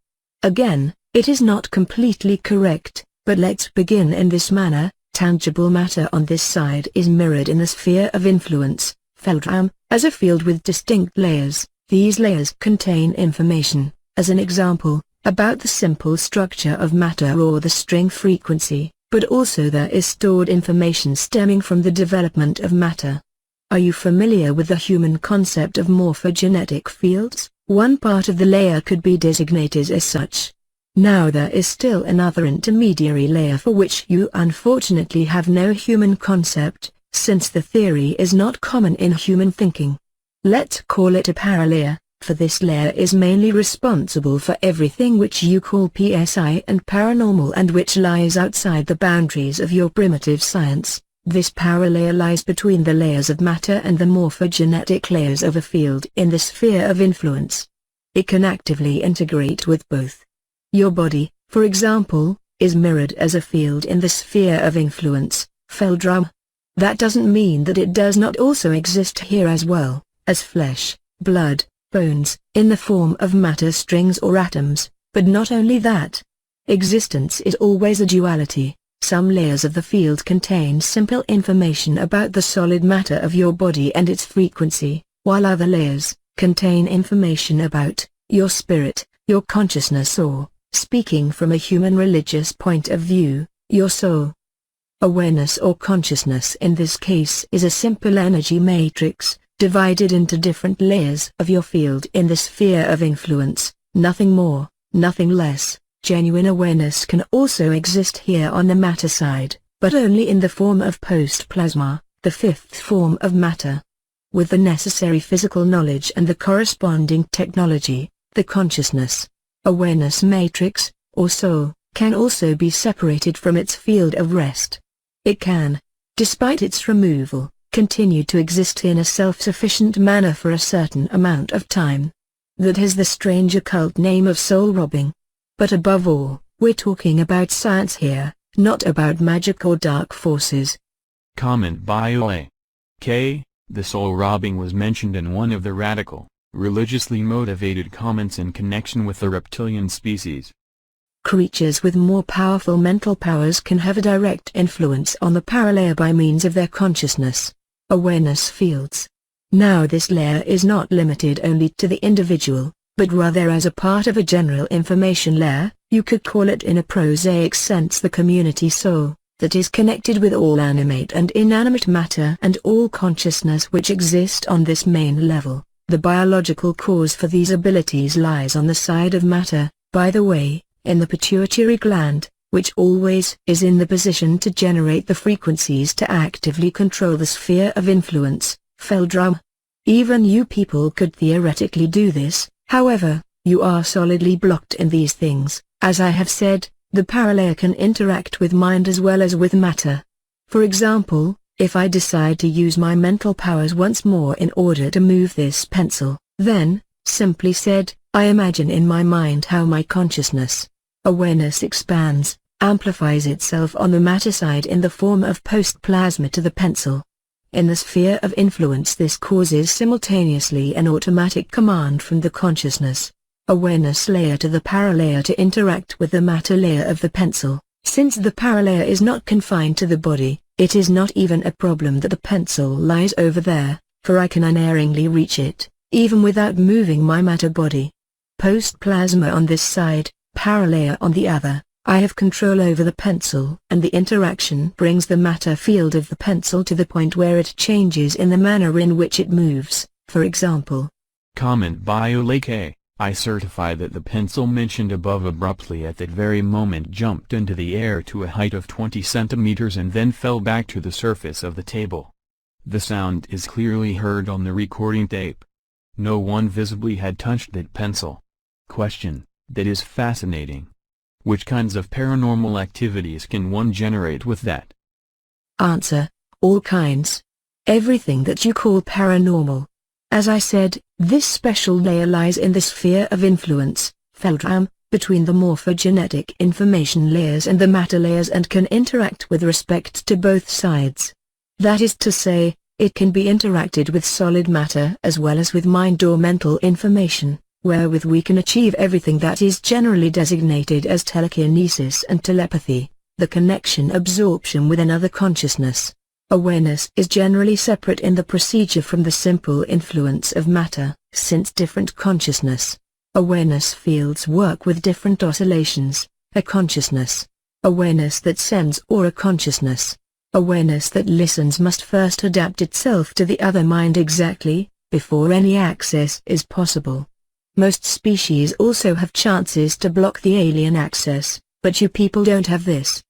Again, It is not completely correct, but let's begin in this manner. Tangible matter on this side is mirrored in the sphere of influence, Feldraum, as a field with distinct layers. These layers contain information, as an example, about the simple structure of matter or the string frequency, but also there is stored information stemming from the development of matter. Are you familiar with the human concept of morphogenetic fields? One part of the layer could be designated as such. Now there is still another intermediary layer for which you unfortunately have no human concept, since the theory is not common in human thinking. Let's call it a paralayer, for this layer is mainly responsible for everything which you call PSI and paranormal and which lies outside the boundaries of your primitive science. This paralayer lies between the layers of matter and the morphogenetic layers of a field in the sphere of influence. It can actively integrate with both. Your body, for example, is mirrored as a field in the sphere of influence, Feldrum. That doesn't mean that it does not also exist here as well, as flesh, blood, bones, in the form of matter strings or atoms, but not only that. Existence is always a duality. Some layers of the field contain simple information about the solid matter of your body and its frequency, while other layers contain information about your spirit, your consciousness or, speaking from a human religious point of view, your soul. Awareness or consciousness in this case is a simple energy matrix, divided into different layers of your field in the sphere of influence, nothing more, nothing less. Genuine awareness can also exist here on the matter side, but only in the form of post-plasma, the fifth form of matter. With the necessary physical knowledge and the corresponding technology, the consciousness, awareness matrix, or soul, can also be separated from its field of rest. It can, despite its removal, continue to exist in a self-sufficient manner for a certain amount of time. That has the strange occult name of soul robbing. But above all, we're talking about science here, not about magic or dark forces. Comment by O.A.K. The soul robbing was mentioned in one of the radical, religiously motivated comments in connection with the reptilian species. Creatures with more powerful mental powers can have a direct influence on the paralayer by means of their consciousness, awareness fields. Now this layer is not limited only to the individual, but rather as a part of a general information layer. You could call it in a prosaic sense the community soul, that is connected with all animate and inanimate matter and all consciousness which exist on this main level. The biological cause for these abilities lies on the side of matter, by the way, in the pituitary gland, which always is in the position to generate the frequencies to actively control the sphere of influence, Feldrum. Even you people could theoretically do this. However, you are solidly blocked in these things. As I have said, the paralayer can interact with mind as well as with matter. For example, if I decide to use my mental powers once more in order to move this pencil, then, simply said, I imagine in my mind how my consciousness, awareness expands, amplifies itself on the matter side in the form of post-plasma to the pencil. In the sphere of influence this causes simultaneously an automatic command from the consciousness, awareness layer to the paralayer to interact with the matter layer of the pencil. Since the paralayer is not confined to the body, it is not even a problem that the pencil lies over there, for I can unerringly reach it, even without moving my matter body. Post-plasma on this side, paralayer on the other. I have control over the pencil and the interaction brings the matter field of the pencil to the point where it changes in the manner in which it moves, for example. Comment by O.A.K. I certify that the pencil mentioned above abruptly at that very moment jumped into the air to a height of 20 centimeters and then fell back to the surface of the table. The sound is clearly heard on the recording tape. No one visibly had touched that pencil. Question: that is fascinating. Which kinds of paranormal activities can one generate with that? Answer: all kinds. Everything that you call paranormal. As I said, this special layer lies in the sphere of influence, Feldrum, between the morphogenetic information layers and the matter layers and can interact with respect to both sides. That is to say, it can be interacted with solid matter as well as with mind or mental information. wherewith we can achieve everything that is generally designated as telekinesis and telepathy, the connection absorption with another consciousness. Awareness is generally separate in the procedure from the simple influence of matter, since different consciousness. Awareness fields work with different oscillations, a consciousness. Awareness that sends or a consciousness. Awareness that listens must first adapt itself to the other mind exactly, before any access is possible. Most species also have chances to block the alien access, but you people don't have this.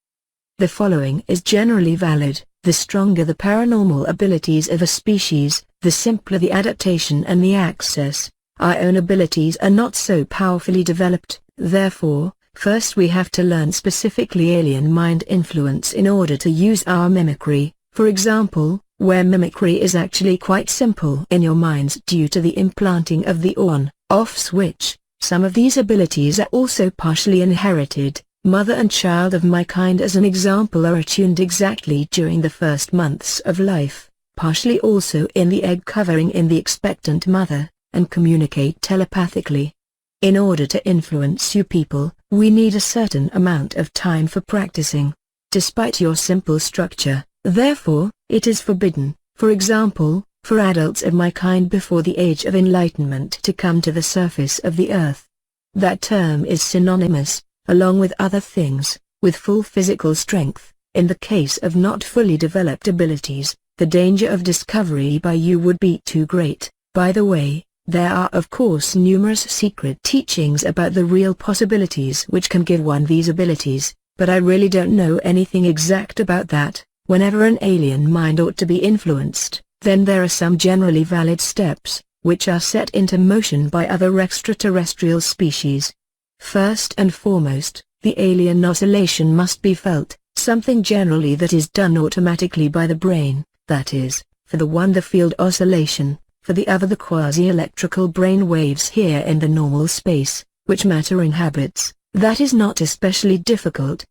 The following is generally valid: the stronger the paranormal abilities of a species, the simpler the adaptation and the access. Our own abilities are not so powerfully developed, therefore, first we have to learn specifically alien mind influence in order to use our mimicry, for example, where mimicry is actually quite simple in your minds due to the implanting of the on-off switch. Some of these abilities are also partially inherited. Mother and child of my kind as an example are attuned exactly during the first months of life, partially also in the egg covering in the expectant mother, and communicate telepathically. In order to influence you people, we need a certain amount of time for practicing. Despite your simple structure, therefore, it is forbidden, for example, for adults of my kind before the age of enlightenment to come to the surface of the earth. That term is synonymous, along with other things, with full physical strength. In the case of not fully developed abilities, the danger of discovery by you would be too great. By the way, there are of course numerous secret teachings about the real possibilities which can give one these abilities, but I really don't know anything exact about that. Whenever an alien mind ought to be influenced, then there are some generally valid steps, which are set into motion by other extraterrestrial species. First and foremost, the alien oscillation must be felt, something generally that is done automatically by the brain, that is, for the one the field oscillation, for the other the quasi-electrical brain waves here in the normal space, which matter inhabits. That is not especially difficult.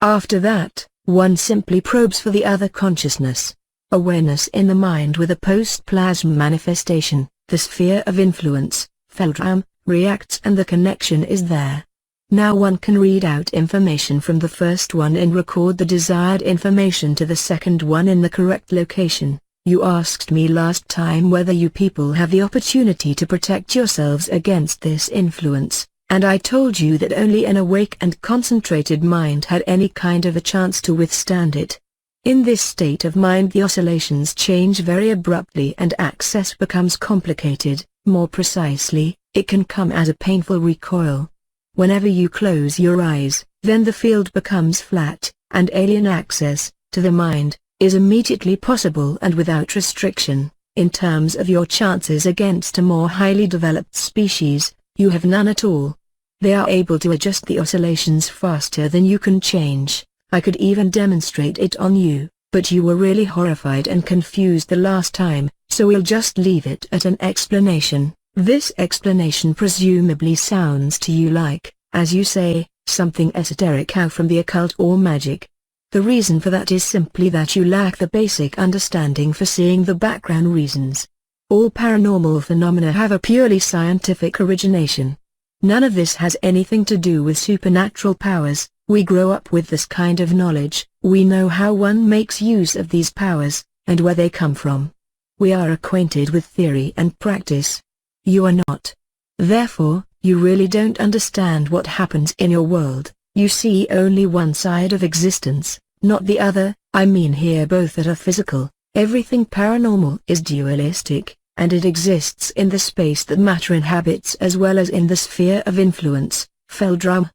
After that, one simply probes for the other consciousness. Awareness in the mind with a post-plasm manifestation, the sphere of influence, Feldraum, reacts and the connection is there. Now one can read out information from the first one and record the desired information to the second one in the correct location. You asked me last time whether you people have the opportunity to protect yourselves against this influence, and I told you that only an awake and concentrated mind had any kind of a chance to withstand it. In this state of mind the oscillations change very abruptly and access becomes complicated. More precisely, it can come as a painful recoil. Whenever you close your eyes, then the field becomes flat, and alien access, to the mind, is immediately possible and without restriction. In terms of your chances against a more highly developed species, you have none at all. They are able to adjust the oscillations faster than you can change. I could even demonstrate it on you, but you were really horrified and confused the last time, so we'll just leave it at an explanation. This explanation presumably sounds to you like, as you say, something esoteric out from the occult or magic. The reason for that is simply that you lack the basic understanding for seeing the background reasons. All paranormal phenomena have a purely scientific origination. None of this has anything to do with supernatural powers. We grow up with this kind of knowledge, we know how one makes use of these powers, and where they come from. We are acquainted with theory and practice. You are not. Therefore, you really don't understand what happens in your world. You see only one side of existence, not the other. I mean here both that are physical. Everything paranormal is dualistic, and it exists in the space that matter inhabits as well as in the sphere of influence, Feldrum.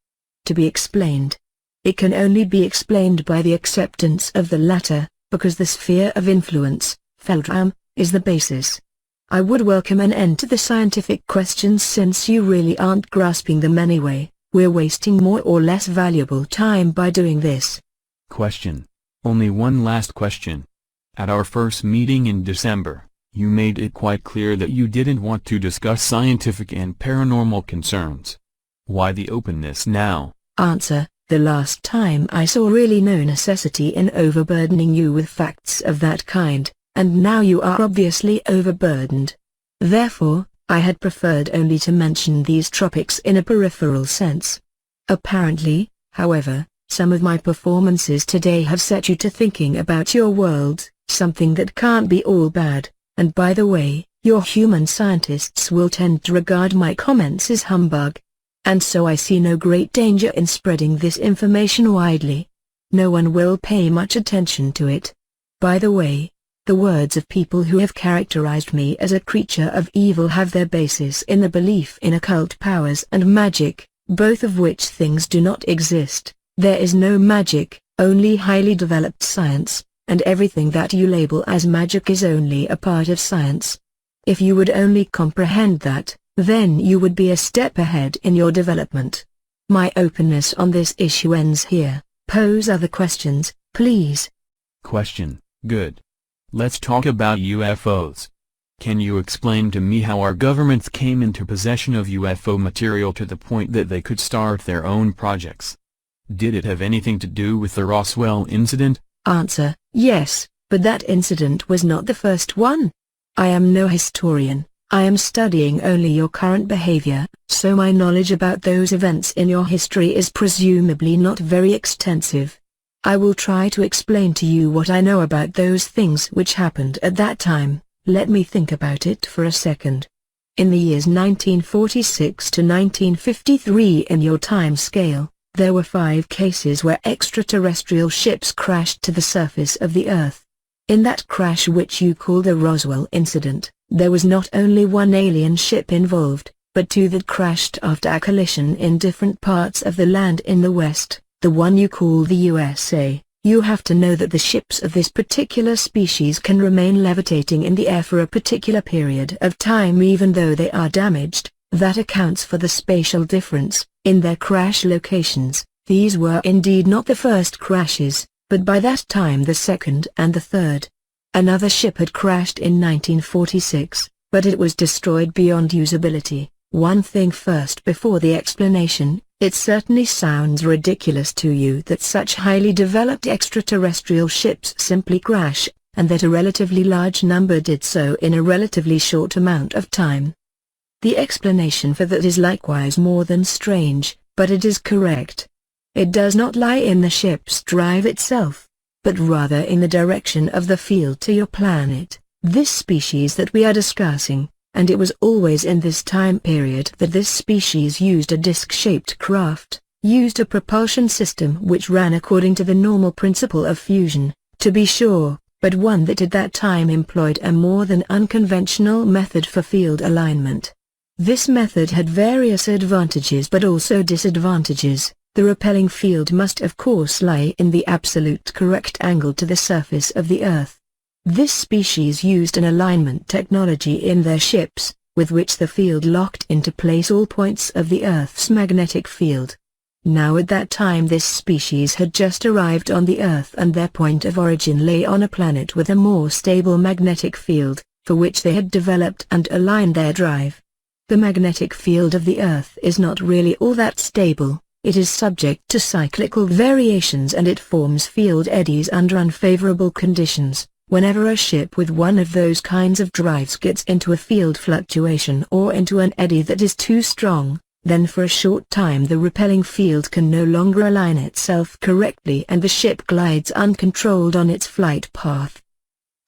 To be explained. It can only be explained by the acceptance of the latter, because the sphere of influence, Feldrum, is the basis. I would welcome an end to the scientific questions since you really aren't grasping them anyway. We're wasting more or less valuable time by doing this. Question. Only one last question. At our first meeting in December, you made it quite clear that you didn't want to discuss scientific and paranormal concerns. Why the openness now? Answer. The last time I saw really no necessity in overburdening you with facts of that kind, and now you are obviously overburdened. Therefore, I had preferred only to mention these tropics in a peripheral sense. Apparently, however, some of my performances today have set you to thinking about your world, something that can't be all bad, and by the way, your human scientists will tend to regard my comments as humbug. And so I see no great danger in spreading this information widely. No one will pay much attention to it. By the way, the words of people who have characterized me as a creature of evil have their basis in the belief in occult powers and magic, both of which things do not exist. There is no magic, only highly developed science, and everything that you label as magic is only a part of science. If you would only comprehend that, then you would be a step ahead in your development. My openness on this issue ends here. Pose other questions, please. Question: Good. Let's talk about UFOs. Can you explain to me how our governments came into possession of UFO material to the point that they could start their own projects? Did it have anything to do with the Roswell incident? Answer: yes, but that incident was not the first one. I am no historian. I am studying only your current behavior, so my knowledge about those events in your history is presumably not very extensive. I will try to explain to you what I know about those things which happened at that time. Let me think about it for a second. In the years 1946 to 1953 in your time scale, there were 5 cases where extraterrestrial ships crashed to the surface of the Earth. In that crash, which you call the Roswell incident, there was not only one alien ship involved, but 2 that crashed after a collision in different parts of the land in the West, the one you call the USA. You have to know that the ships of this particular species can remain levitating in the air for a particular period of time even though they are damaged. That accounts for the spatial difference in their crash locations. These were indeed not the first crashes, but by that time the second and the third. Another ship had crashed in 1946, but it was destroyed beyond usability. One thing first before the explanation: it certainly sounds ridiculous to you that such highly developed extraterrestrial ships simply crash, and that a relatively large number did so in a relatively short amount of time. The explanation for that is likewise more than strange, but it is correct. It does not lie in the ship's drive itself, but rather in the direction of the field to your planet, this species that we are discussing, and it was always in this time period that this species used a disc-shaped craft, used a propulsion system which ran according to the normal principle of fusion, to be sure, but one that at that time employed a more than unconventional method for field alignment. This method had various advantages but also disadvantages. The repelling field must of course lie in the absolute correct angle to the surface of the Earth. This species used an alignment technology in their ships, with which the field locked into place all points of the Earth's magnetic field. Now at that time this species had just arrived on the Earth and their point of origin lay on a planet with a more stable magnetic field, for which they had developed and aligned their drive. The magnetic field of the Earth is not really all that stable. It is subject to cyclical variations and it forms field eddies under unfavorable conditions. Whenever a ship with one of those kinds of drives gets into a field fluctuation or into an eddy that is too strong, then for a short time the repelling field can no longer align itself correctly and the ship glides uncontrolled on its flight path.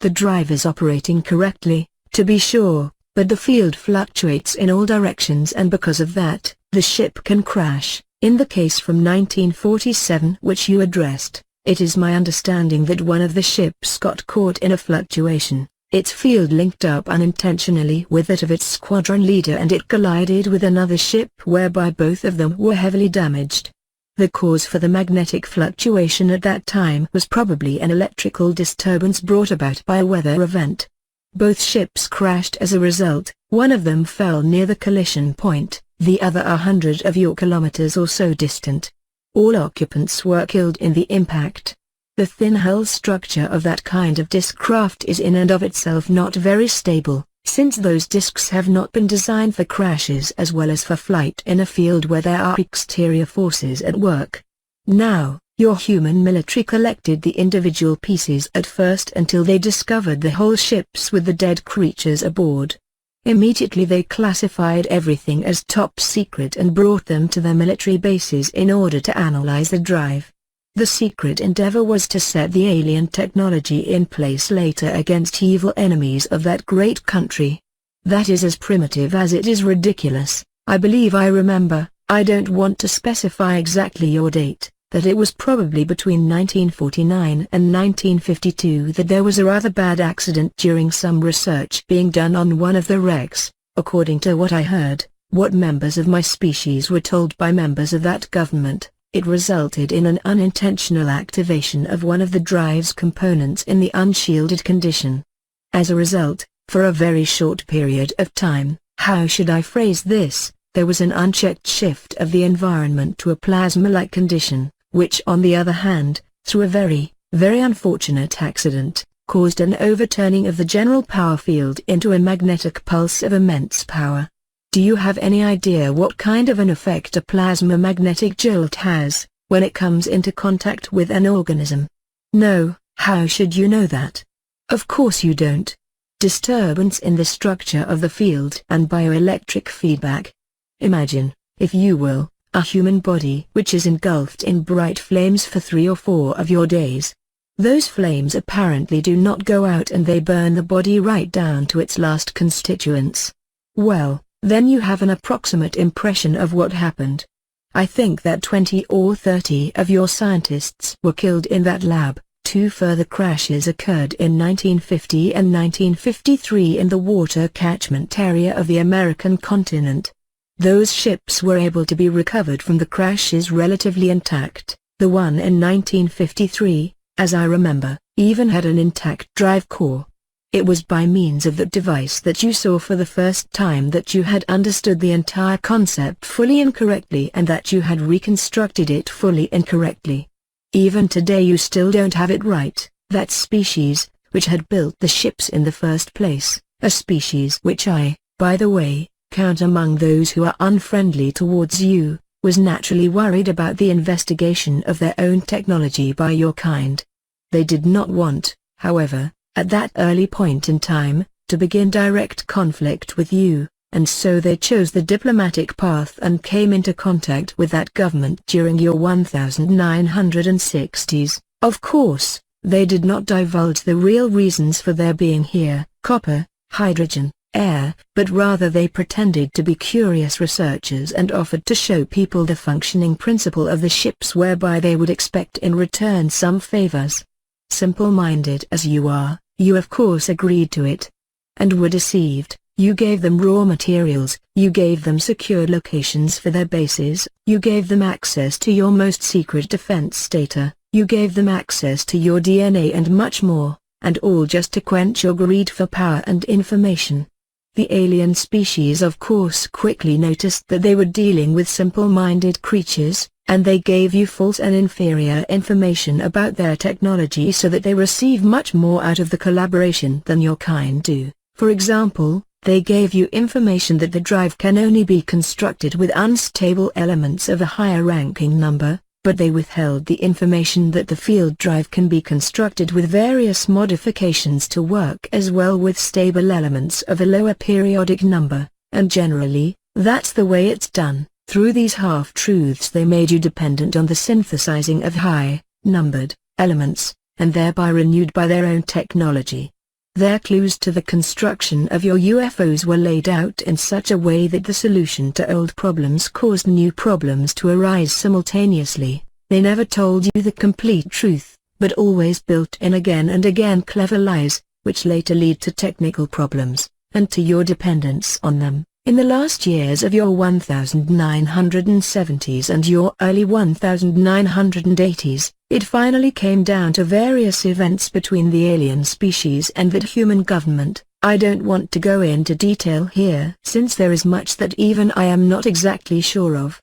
The drive is operating correctly, to be sure, but the field fluctuates in all directions and because of that, the ship can crash. In the case from 1947 which you addressed, it is my understanding that one of the ships got caught in a fluctuation. Its field linked up unintentionally with that of its squadron leader and it collided with another ship whereby both of them were heavily damaged. The cause for the magnetic fluctuation at that time was probably an electrical disturbance brought about by a weather event. Both ships crashed as a result. One of them fell near the collision point, the other 100 kilometers or so distant. All occupants were killed in the impact. The thin hull structure of that kind of disc craft is in and of itself not very stable, since those discs have not been designed for crashes as well as for flight in a field where there are exterior forces at work. Now, your human military collected the individual pieces at first until they discovered the whole ships with the dead creatures aboard. Immediately they classified everything as top secret and brought them to their military bases in order to analyze the drive. The secret endeavor was to set the alien technology in place later against evil enemies of that great country. That is as primitive as it is ridiculous. I believe I remember, I don't want to specify exactly your date, that it was probably between 1949 and 1952 that there was a rather bad accident during some research being done on one of the wrecks. According to what I heard, what members of my species were told by members of that government, it resulted in an unintentional activation of one of the drive's components in the unshielded condition. As a result, for a very short period of time, how should I phrase this, there was an unchecked shift of the environment to a plasma-like condition, which on the other hand, through a very, very unfortunate accident, caused an overturning of the general power field into a magnetic pulse of immense power. Do you have any idea what kind of an effect a plasma magnetic jolt has, when it comes into contact with an organism? No, how should you know that? Of course you don't. Disturbance in the structure of the field and bioelectric feedback. Imagine, if you will, a human body which is engulfed in bright flames for 3 or 4 of your days. Those flames apparently do not go out and they burn the body right down to its last constituents. Well, then you have an approximate impression of what happened. I think that 20 or 30 of your scientists were killed in that lab. 2 further crashes occurred in 1950 and 1953 in the water catchment area of the American continent. Those ships were able to be recovered from the crashes relatively intact. The one in 1953, as I remember, even had an intact drive core. It was by means of that device that you saw for the first time that you had understood the entire concept fully incorrectly and that you had reconstructed it fully incorrectly. Even today you still don't have it right. That species, which had built the ships in the first place, a species which I, by the way, count among those who are unfriendly towards you, was naturally worried about the investigation of their own technology by your kind. They did not want, however, at that early point in time, to begin direct conflict with you, and so they chose the diplomatic path and came into contact with that government during your 1960s. Of course, they did not divulge the real reasons for their being here, copper, hydrogen, air, but rather they pretended to be curious researchers and offered to show people the functioning principle of the ships whereby they would expect in return some favors. Simple-minded as you are, you of course agreed to it. And were deceived. You gave them raw materials, you gave them secure locations for their bases, you gave them access to your most secret defense data, you gave them access to your DNA and much more, and all just to quench your greed for power and information. The alien species of course quickly noticed that they were dealing with simple-minded creatures, and they gave you false and inferior information about their technology so that they receive much more out of the collaboration than your kind do. For example, they gave you information that the drive can only be constructed with unstable elements of a higher ranking number, but they withheld the information that the field drive can be constructed with various modifications to work as well with stable elements of a lower periodic number, and generally, that's the way it's done. Through these half-truths they made you dependent on the synthesizing of high-numbered elements, and thereby renewed by their own technology. Their clues to the construction of your UFOs were laid out in such a way that the solution to old problems caused new problems to arise simultaneously. They never told you the complete truth, but always built in again and again clever lies, which later lead to technical problems, and to your dependence on them. In the last years of your 1970s and your early 1980s, it finally came down to various events between the alien species and that human government. I don't want to go into detail here since there is much that even I am not exactly sure of.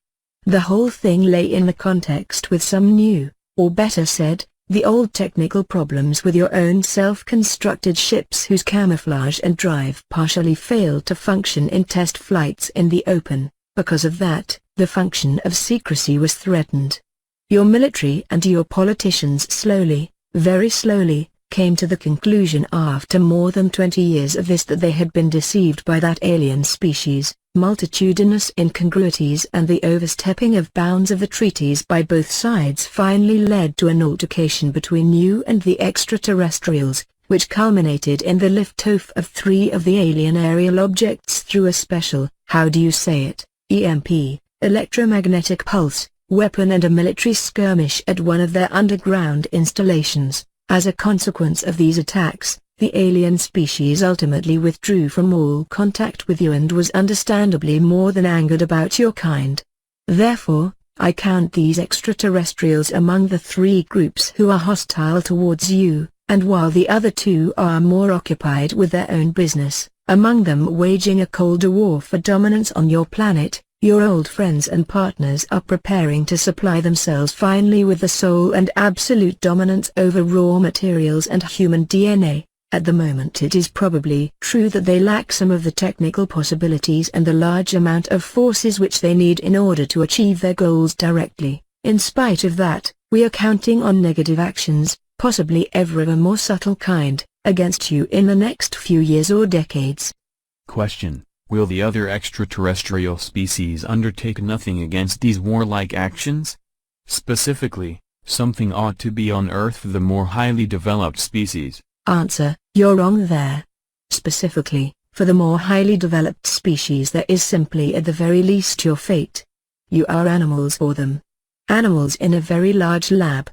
The whole thing lay in the context with some new, or better said, the old technical problems with your own self-constructed ships whose camouflage and drive partially failed to function in test flights in the open. Because of that, the function of secrecy was threatened. Your military and your politicians slowly, very slowly, came to the conclusion after more than 20 years of this that they had been deceived by that alien species. Multitudinous incongruities and the overstepping of bounds of the treaties by both sides finally led to an altercation between you and the extraterrestrials, which culminated in the liftoff of 3 of the alien aerial objects through a special, how do you say it, EMP, electromagnetic pulse, weapon and a military skirmish at one of their underground installations. As a consequence of these attacks, the alien species ultimately withdrew from all contact with you and was understandably more than angered about your kind. Therefore, I count these extraterrestrials among the 3 groups who are hostile towards you, and while the other 2 are more occupied with their own business, among them waging a colder war for dominance on your planet, your old friends and partners are preparing to supply themselves finally with the sole and absolute dominance over raw materials and human DNA. At the moment it is probably true that they lack some of the technical possibilities and the large amount of forces which they need in order to achieve their goals directly. In spite of that, we are counting on negative actions, possibly ever of a more subtle kind, against you in the next few years or decades. Question: will the other extraterrestrial species undertake nothing against these warlike actions? Specifically, something ought to be unearthed for the more highly developed species. Answer: you're wrong there. Specifically, for the more highly developed species there is simply at the very least your fate. You are animals for them. Animals in a very large lab.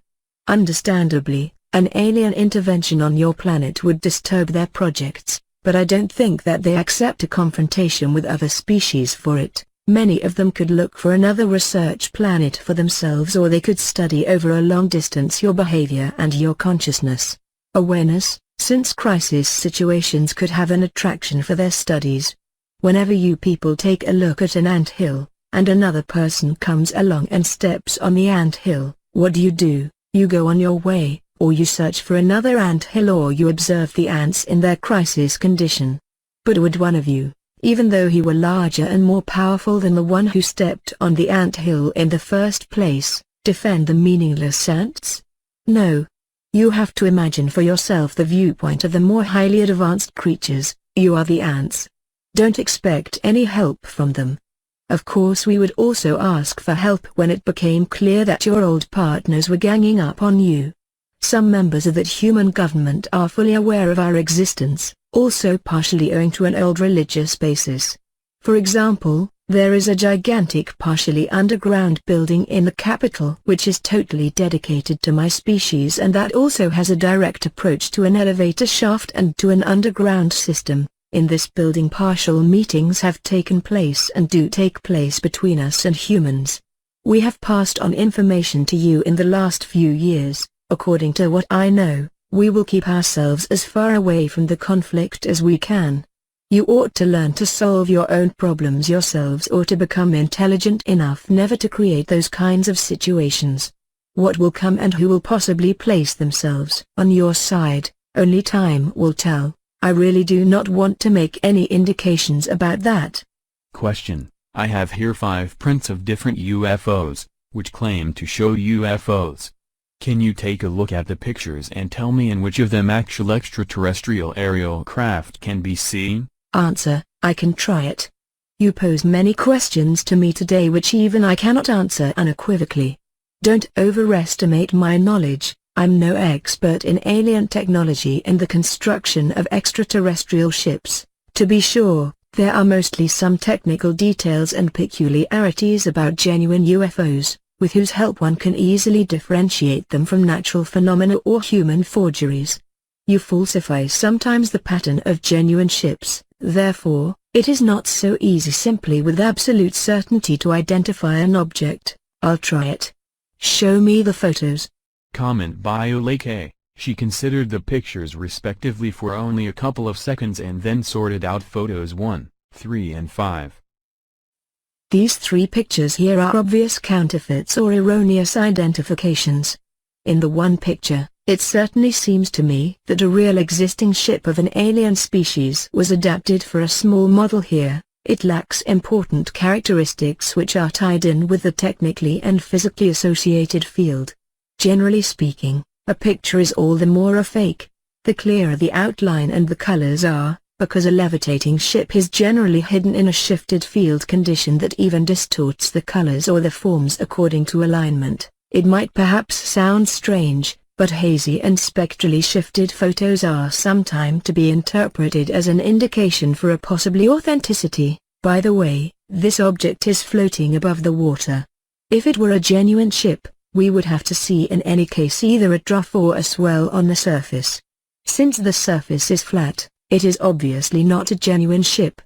Understandably, an alien intervention on your planet would disturb their projects, but I don't think that they accept a confrontation with other species for it. Many of them could look for another research planet for themselves, or they could study over a long distance your behavior and your consciousness. Awareness, since crisis situations could have an attraction for their studies. Whenever you people take a look at an ant-hill, and another person comes along and steps on the ant-hill, what do? You go on your way, or you search for another ant-hill, or you observe the ants in their crisis condition. But would one of you, even though he were larger and more powerful than the one who stepped on the ant-hill in the first place, defend the meaningless ants? No. You have to imagine for yourself the viewpoint of the more highly advanced creatures. You are the ants. Don't expect any help from them. Of course we would also ask for help when it became clear that your old partners were ganging up on you. Some members of that human government are fully aware of our existence, also partially owing to an old religious basis. For example, there is a gigantic partially underground building in the capital which is totally dedicated to my species, and that also has a direct approach to an elevator shaft and to an underground system. In this building partial meetings have taken place and do take place between us and humans. We have passed on information to you in the last few years. According to what I know, we will keep ourselves as far away from the conflict as we can. You ought to learn to solve your own problems yourselves, or to become intelligent enough never to create those kinds of situations. What will come and who will possibly place themselves on your side, only time will tell. I really do not want to make any indications about that. Question: I have here 5 prints of different UFOs, which claim to show UFOs. Can you take a look at the pictures and tell me in which of them actual extraterrestrial aerial craft can be seen? Answer: I can try it. You pose many questions to me today which even I cannot answer unequivocally. Don't overestimate my knowledge. I'm no expert in alien technology and the construction of extraterrestrial ships. To be sure, there are mostly some technical details and peculiarities about genuine UFOs, with whose help one can easily differentiate them from natural phenomena or human forgeries. You falsify sometimes the pattern of genuine ships, therefore, it is not so easy simply with absolute certainty to identify an object. I'll try it. Show me the photos. Comment by Olake. She considered the pictures respectively for only a couple of seconds and then sorted out photos 1, 3 and 5. These 3 pictures here are obvious counterfeits or erroneous identifications. In the one picture, it certainly seems to me that a real existing ship of an alien species was adapted for a small model here. It lacks important characteristics which are tied in with the technically and physically associated field. Generally speaking, a picture is all the more a fake, The clearer the outline and the colors are, because a levitating ship is generally hidden in a shifted field condition that even distorts the colors or the forms according to alignment. It might perhaps sound strange, but hazy and spectrally shifted photos are sometimes to be interpreted as an indication for a possibly authenticity. By the way, this object is floating above the water. If it were a genuine ship, we would have to see in any case either a trough or a swell on the surface. Since the surface is flat, it is obviously not a genuine ship.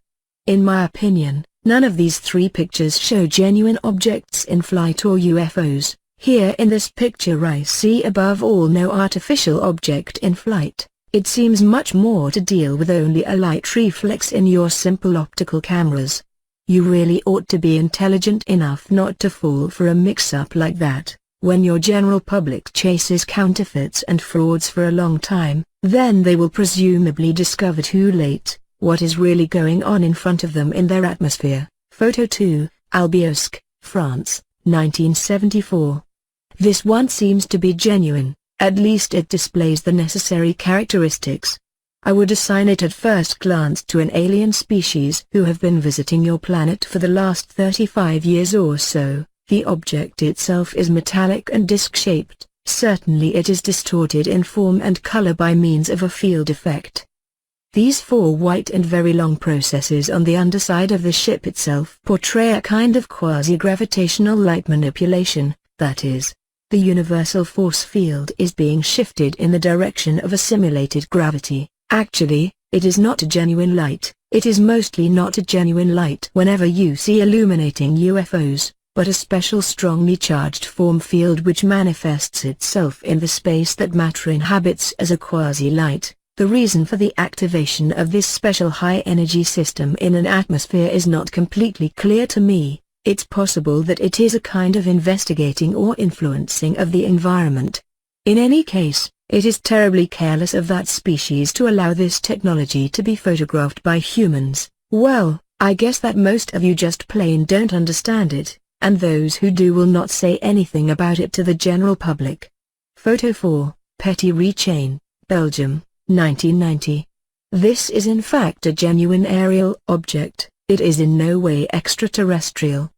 In my opinion, none of these three pictures show genuine objects in flight or UFOs. Here in this picture I see above all no artificial object in flight. It seems much more to deal with only a light reflex in your simple optical cameras. You really ought to be intelligent enough not to fall for a mix-up like that. When your general public chases counterfeits and frauds for a long time, then they will presumably discover too late what is really going on in front of them in their atmosphere. Photo 2, Albiosque, France, 1974. This one seems to be genuine, at least it displays the necessary characteristics. I would assign it at first glance to an alien species who have been visiting your planet for the last 35 years or so. The object itself is metallic and disc-shaped. Certainly it is distorted in form and color by means of a field effect. These four white and very long processes on the underside of the ship itself portray a kind of quasi-gravitational light manipulation, that is, the universal force field is being shifted in the direction of a simulated gravity. Actually, it is not a genuine light. It is mostly not a genuine light whenever you see illuminating UFOs, but a special strongly charged form field which manifests itself in the space that matter inhabits as a quasi-light. The reason for the activation of this special high-energy system in an atmosphere is not completely clear to me. It's possible that it is a kind of investigating or influencing of the environment. In any case, it is terribly careless of that species to allow this technology to be photographed by humans. Well, I guess that most of you just plain don't understand it, and those who do will not say anything about it to the general public. Photo 4, Petit Chain, Belgium, 1990. This is in fact a genuine aerial object. It is in no way extraterrestrial.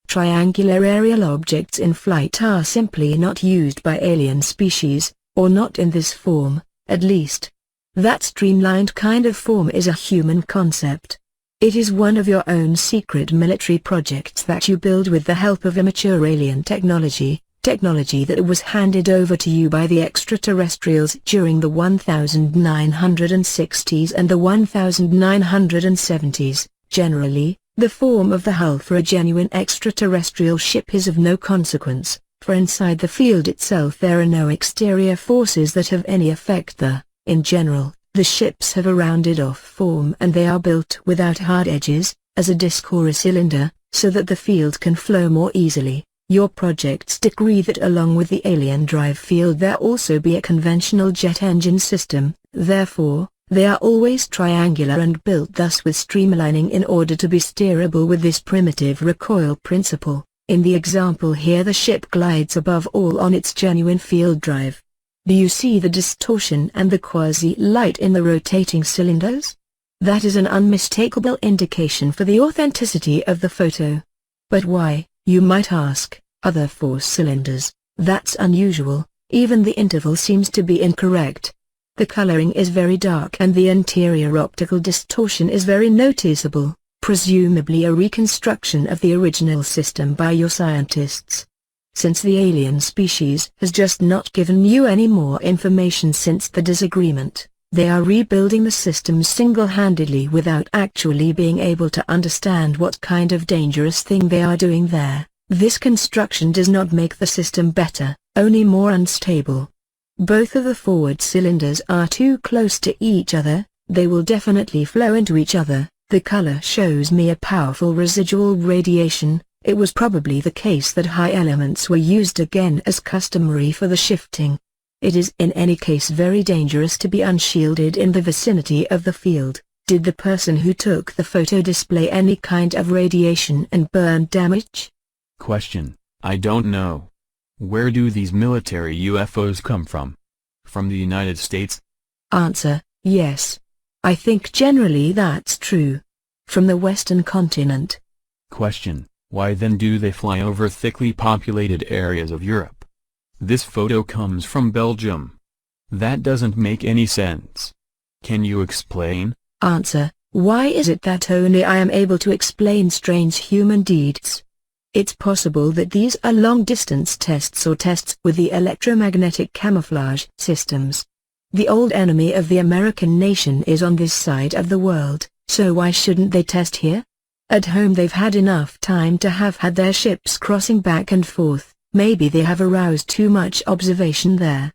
Triangular aerial objects in flight are simply not used by alien species, or not in this form, at least. That streamlined kind of form is a human concept. It is one of your own secret military projects that you build with the help of immature alien technology that was handed over to you by the extraterrestrials during the 1960s and the 1970s. Generally, the form of the hull for a genuine extraterrestrial ship is of no consequence, for inside the field itself there are no exterior forces that have any effect there. In general, the ships have a rounded-off form and they are built without hard edges, as a disc or a cylinder, so that the field can flow more easily. Your projects decree that along with the alien drive field there also be a conventional jet engine system, therefore, they are always triangular and built thus with streamlining in order to be steerable with this primitive recoil principle. In the example here the ship glides above all on its genuine field drive. Do you see the distortion and the quasi-light in the rotating cylinders? That is an unmistakable indication for the authenticity of the photo. But why, you might ask, are there four cylinders? That's unusual. Even the interval seems to be incorrect. The coloring is very dark and the interior optical distortion is very noticeable, presumably a reconstruction of the original system by your scientists. Since the alien species has just not given you any more information since the disagreement, they are rebuilding the system single-handedly without actually being able to understand what kind of dangerous thing they are doing there. This construction does not make the system better, only more unstable. Both of the forward cylinders are too close to each other, they will definitely flow into each other. The color shows me a powerful residual radiation. It was probably the case that high elements were used again as customary for the shifting. It is in any case very dangerous to be unshielded in the vicinity of the field. Did the person who took the photo display any kind of radiation and burn damage? Question: I don't know. Where do these military UFOs come from? From the United States? Answer: yes. I think generally that's true. From the western continent. Question: why then do they fly over thickly populated areas of Europe? This photo comes from Belgium. That doesn't make any sense. Can you explain? Answer: why is it that only I am able to explain strange human deeds? It's possible that these are long-distance tests or tests with the electromagnetic camouflage systems. The old enemy of the American nation is on this side of the world, so why shouldn't they test here? At home they've had enough time to have had their ships crossing back and forth. Maybe they have aroused too much observation there.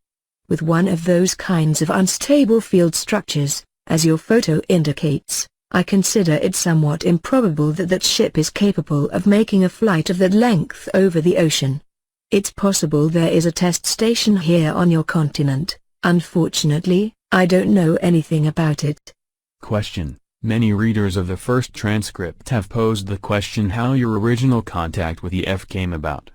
With one of those kinds of unstable field structures, as your photo indicates, I consider it somewhat improbable that that ship is capable of making a flight of that length over the ocean. It's possible there is a test station here on your continent. Unfortunately, I don't know anything about it. Question: many readers of the first transcript have posed the question how your original contact with EF came about.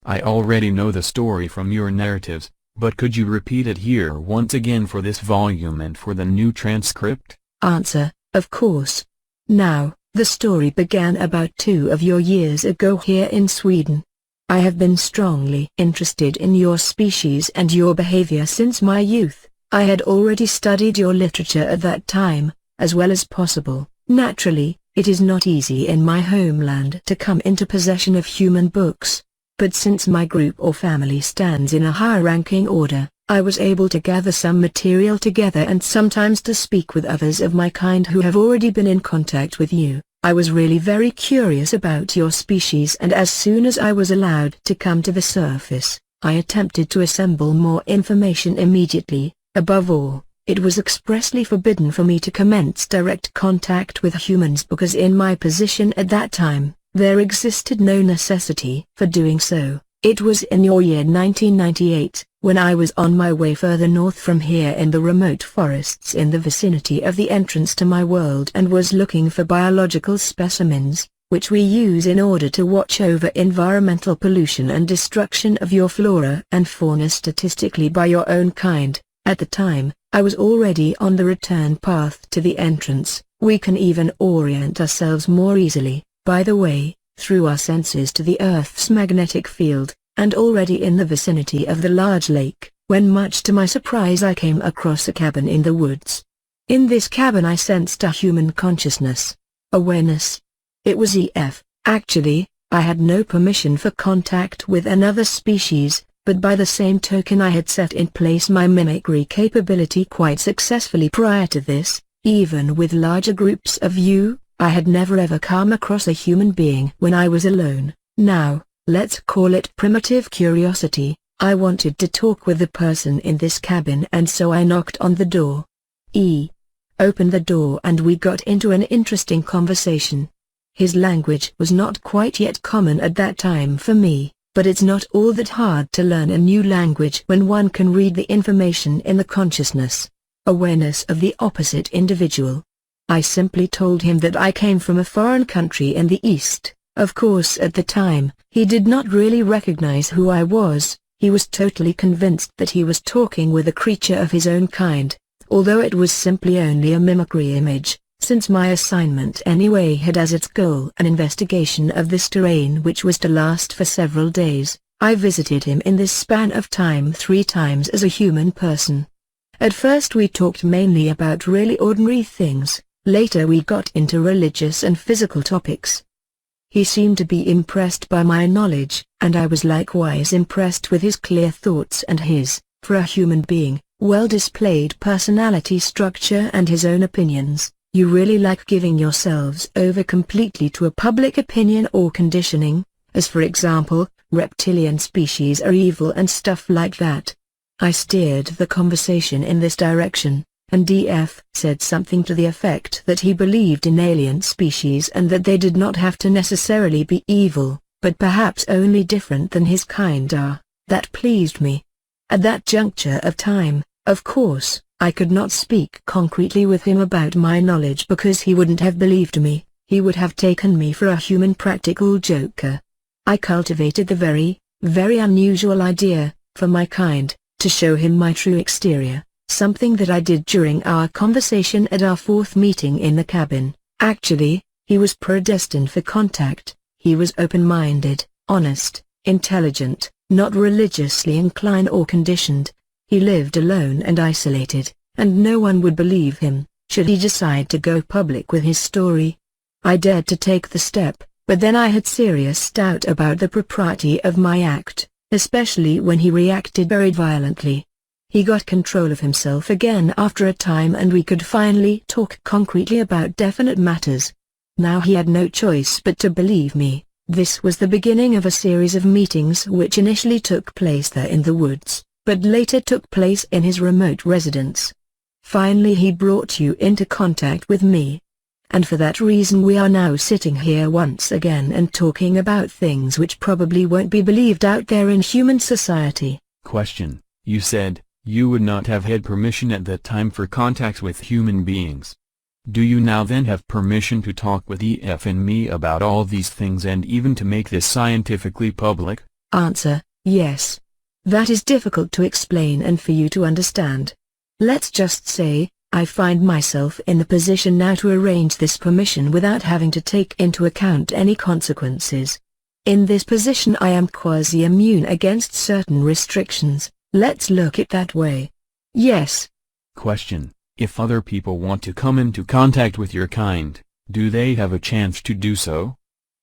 I already know the story from your narratives, but could you repeat it here once again for this volume and for the new transcript? Answer: of course. Now, the story began about 2 of your years ago here in Sweden. I have been strongly interested in your species and your behavior since my youth. I had already studied your literature at that time, as well as possible. Naturally, it is not easy in my homeland to come into possession of human books. But since my group or family stands in a higher ranking order, I was able to gather some material together and sometimes to speak with others of my kind who have already been in contact with you. I was really very curious about your species, and as soon as I was allowed to come to the surface, I attempted to assemble more information immediately. Above all, it was expressly forbidden for me to commence direct contact with humans because in my position at that time, there existed no necessity for doing so. It was in your year 1998, when I was on my way further north from here in the remote forests in the vicinity of the entrance to my world and was looking for biological specimens, which we use in order to watch over environmental pollution and destruction of your flora and fauna statistically by your own kind. At the time, I was already on the return path to the entrance. We can even orient ourselves more easily, by the way, through our senses to the Earth's magnetic field, and already in the vicinity of the large lake, when much to my surprise I came across a cabin in the woods. In this cabin I sensed a human consciousness. Awareness. It was EF. Actually, I had no permission for contact with another species, but by the same token I had set in place my mimicry capability quite successfully prior to this. Even with larger groups of you, I had never ever come across a human being when I was alone. Now, let's call it primitive curiosity. I wanted to talk with the person in this cabin, and so I knocked on the door. He opened the door and we got into an interesting conversation. His language was not quite yet common at that time for me, but it's not all that hard to learn a new language when one can read the information in the consciousness, awareness of the opposite individual. I simply told him that I came from a foreign country in the East. Of course at the time, he did not really recognize who I was. He was totally convinced that he was talking with a creature of his own kind, although it was simply only a mimicry image, since my assignment anyway had as its goal an investigation of this terrain which was to last for several days. I visited him in this span of time 3 times as a human person. At first we talked mainly about really ordinary things. Later we got into religious and physical topics. He seemed to be impressed by my knowledge, and I was likewise impressed with his clear thoughts and his, for a human being, well-displayed personality structure and his own opinions. You really like giving yourselves over completely to a public opinion or conditioning, as for example, reptilian species are evil and stuff like that. I steered the conversation in this direction, and DF said something to the effect that he believed in alien species and that they did not have to necessarily be evil, but perhaps only different than his kind are. That pleased me. At that juncture of time, of course, I could not speak concretely with him about my knowledge because he wouldn't have believed me. He would have taken me for a human practical joker. I cultivated the very, very unusual idea, for my kind, to show him my true exterior, something that I did during our conversation at our fourth meeting in the cabin. Actually, he was predestined for contact. He was open-minded, honest, intelligent, not religiously inclined or conditioned. He lived alone and isolated, and no one would believe him, should he decide to go public with his story. I dared to take the step, but then I had serious doubt about the propriety of my act, especially when he reacted very violently. He got control of himself again after a time and we could finally talk concretely about definite matters. Now he had no choice but to believe me. This was the beginning of a series of meetings which initially took place there in the woods, but later took place in his remote residence. Finally he brought you into contact with me. And for that reason we are now sitting here once again and talking about things which probably won't be believed out there in human society. Question: you said you would not have had permission at that time for contacts with human beings. Do you now then have permission to talk with EF and me about all these things and even to make this scientifically public? Answer: yes. That is difficult to explain and for you to understand. Let's just say, I find myself in the position now to arrange this permission without having to take into account any consequences. In this position I am quasi-immune against certain restrictions. Let's look at it that way. Yes. Question: if other people want to come into contact with your kind, do they have a chance to do so?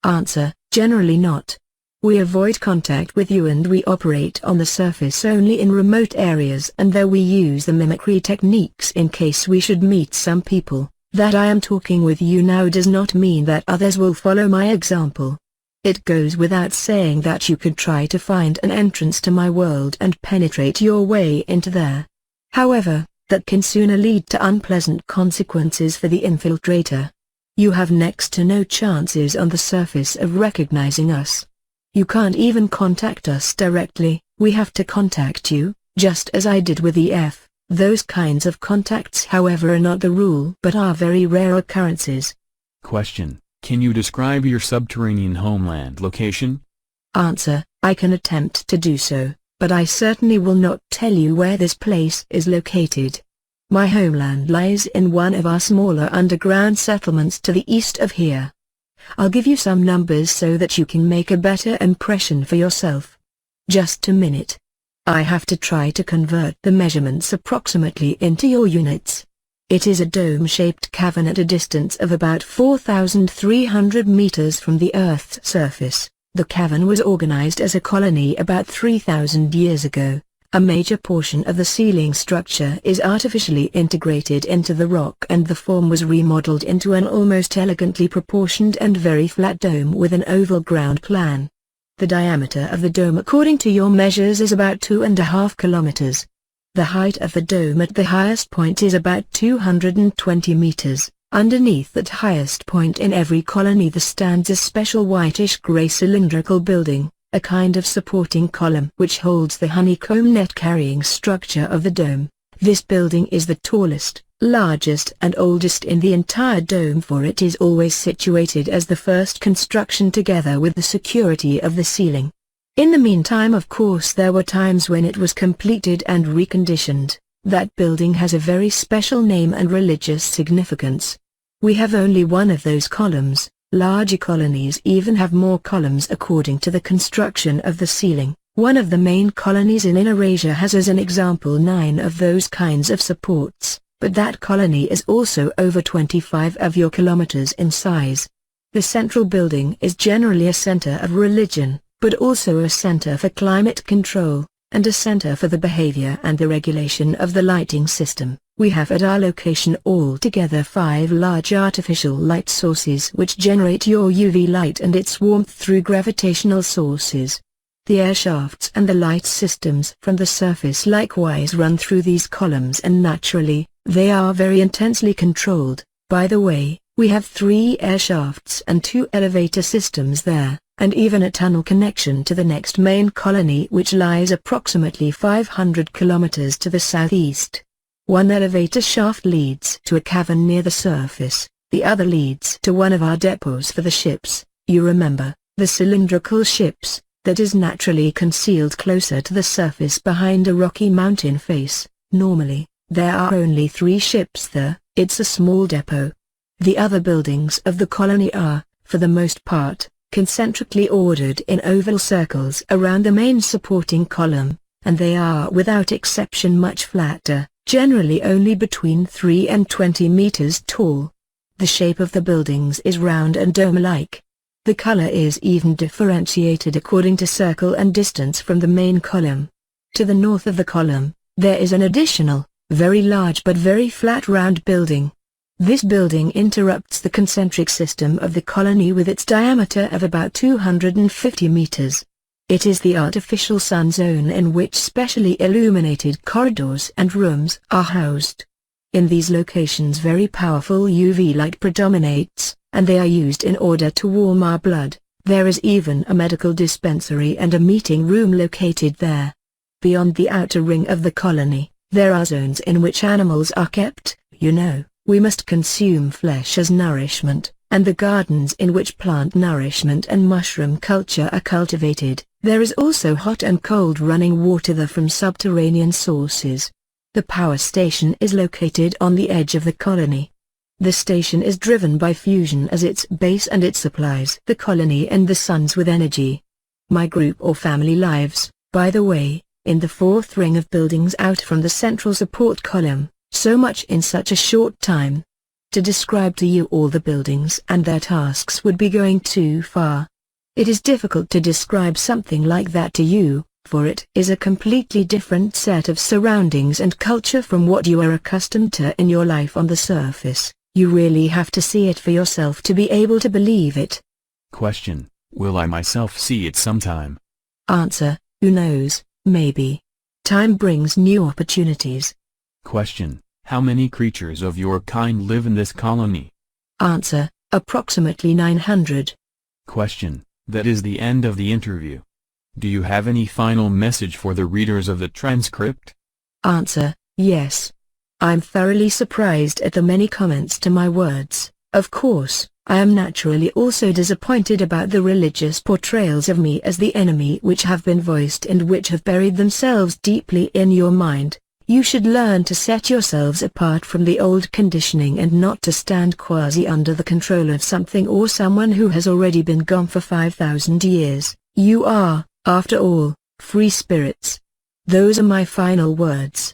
Answer: generally not. We avoid contact with you and we operate on the surface only in remote areas, and though we use the mimicry techniques in case we should meet some people, that I am talking with you now does not mean that others will follow my example. It goes without saying that you could try to find an entrance to my world and penetrate your way into there. However, that can sooner lead to unpleasant consequences for the infiltrator. You have next to no chances on the surface of recognizing us. You can't even contact us directly. We have to contact you, just as I did with EF. Those kinds of contacts however are not the rule but are very rare occurrences. Question: can you describe your subterranean homeland location? Answer: I can attempt to do so, but I certainly will not tell you where this place is located. My homeland lies in one of our smaller underground settlements to the east of here. I'll give you some numbers so that you can make a better impression for yourself. Just a minute. I have to try to convert the measurements approximately into your units. It is a dome-shaped cavern at a distance of about 4,300 meters from the Earth's surface. The cavern was organized as a colony about 3,000 years ago. A major portion of the ceiling structure is artificially integrated into the rock and the form was remodeled into an almost elegantly proportioned and very flat dome with an oval ground plan. The diameter of the dome according to your measures is about 2.5 kilometers. The height of the dome at the highest point is about 220 meters. Underneath that highest point in every colony there stands a special whitish-gray cylindrical building, a kind of supporting column which holds the honeycomb net-carrying structure of the dome. This building is the tallest, largest and oldest in the entire dome, for it is always situated as the first construction together with the security of the ceiling. In the meantime, of course, there were times when it was completed and reconditioned. That building has a very special name and religious significance. We have only one of those columns. Larger colonies even have more columns according to the construction of the ceiling. One of the main colonies in Inner Asia has as an example 9 of those kinds of supports, but that colony is also over 25 of your kilometers in size. The central building is generally a center of religion, but also a center for climate control, and a center for the behavior and the regulation of the lighting system. We have at our location altogether 5 large artificial light sources which generate your UV light and its warmth through gravitational sources. The air shafts and the light systems from the surface likewise run through these columns, and naturally, they are very intensely controlled. By the way, we have 3 air shafts and 2 elevator systems there, and even a tunnel connection to the next main colony which lies approximately 500 kilometers to the southeast. One elevator shaft leads to a cavern near the surface, the other leads to one of our depots for the ships, you remember, the cylindrical ships, that is naturally concealed closer to the surface behind a rocky mountain face. Normally, There are only 3 ships there. It's a small depot. The other buildings of the colony are, for the most part, concentrically ordered in oval circles around the main supporting column, and they are without exception much flatter, generally only between 3 and 20 meters tall. The shape of the buildings is round and dome-like. The color is even differentiated according to circle and distance from the main column. To the north of the column, there is an additional, very large but very flat round building. This building interrupts the concentric system of the colony with its diameter of about 250 meters. It is the artificial sun zone in which specially illuminated corridors and rooms are housed. In these locations very powerful UV light predominates, and they are used in order to warm our blood. There is even a medical dispensary and a meeting room located there. Beyond the outer ring of the colony, there are zones in which animals are kept. We must consume flesh as nourishment, and the gardens in which plant nourishment and mushroom culture are cultivated. There is also hot and cold running water there from subterranean sources. The power station is located on the edge of the colony. The station is driven by fusion as its base, and it supplies the colony and the suns with energy. My group or family lives, by the way, in the 4th ring of buildings out from the central support column, so much in such a short time. To describe to you all the buildings and their tasks would be going too far. It is difficult to describe something like that to you, for it is a completely different set of surroundings and culture from what you are accustomed to in your life on the surface. You really have to see it for yourself to be able to believe it. Question: will I myself see it sometime? Answer: who knows, maybe. Time brings new opportunities. Question: how many creatures of your kind live in this colony? Answer: approximately 900. Question: that is the end of the interview. Do you have any final message for the readers of the transcript? Answer: yes. I'm thoroughly surprised at the many comments to my words. Of course, I am naturally also disappointed about the religious portrayals of me as the enemy which have been voiced and which have buried themselves deeply in your mind. You should learn to set yourselves apart from the old conditioning and not to stand quasi under the control of something or someone who has already been gone for 5,000 years. You are, after all, free spirits. Those are my final words.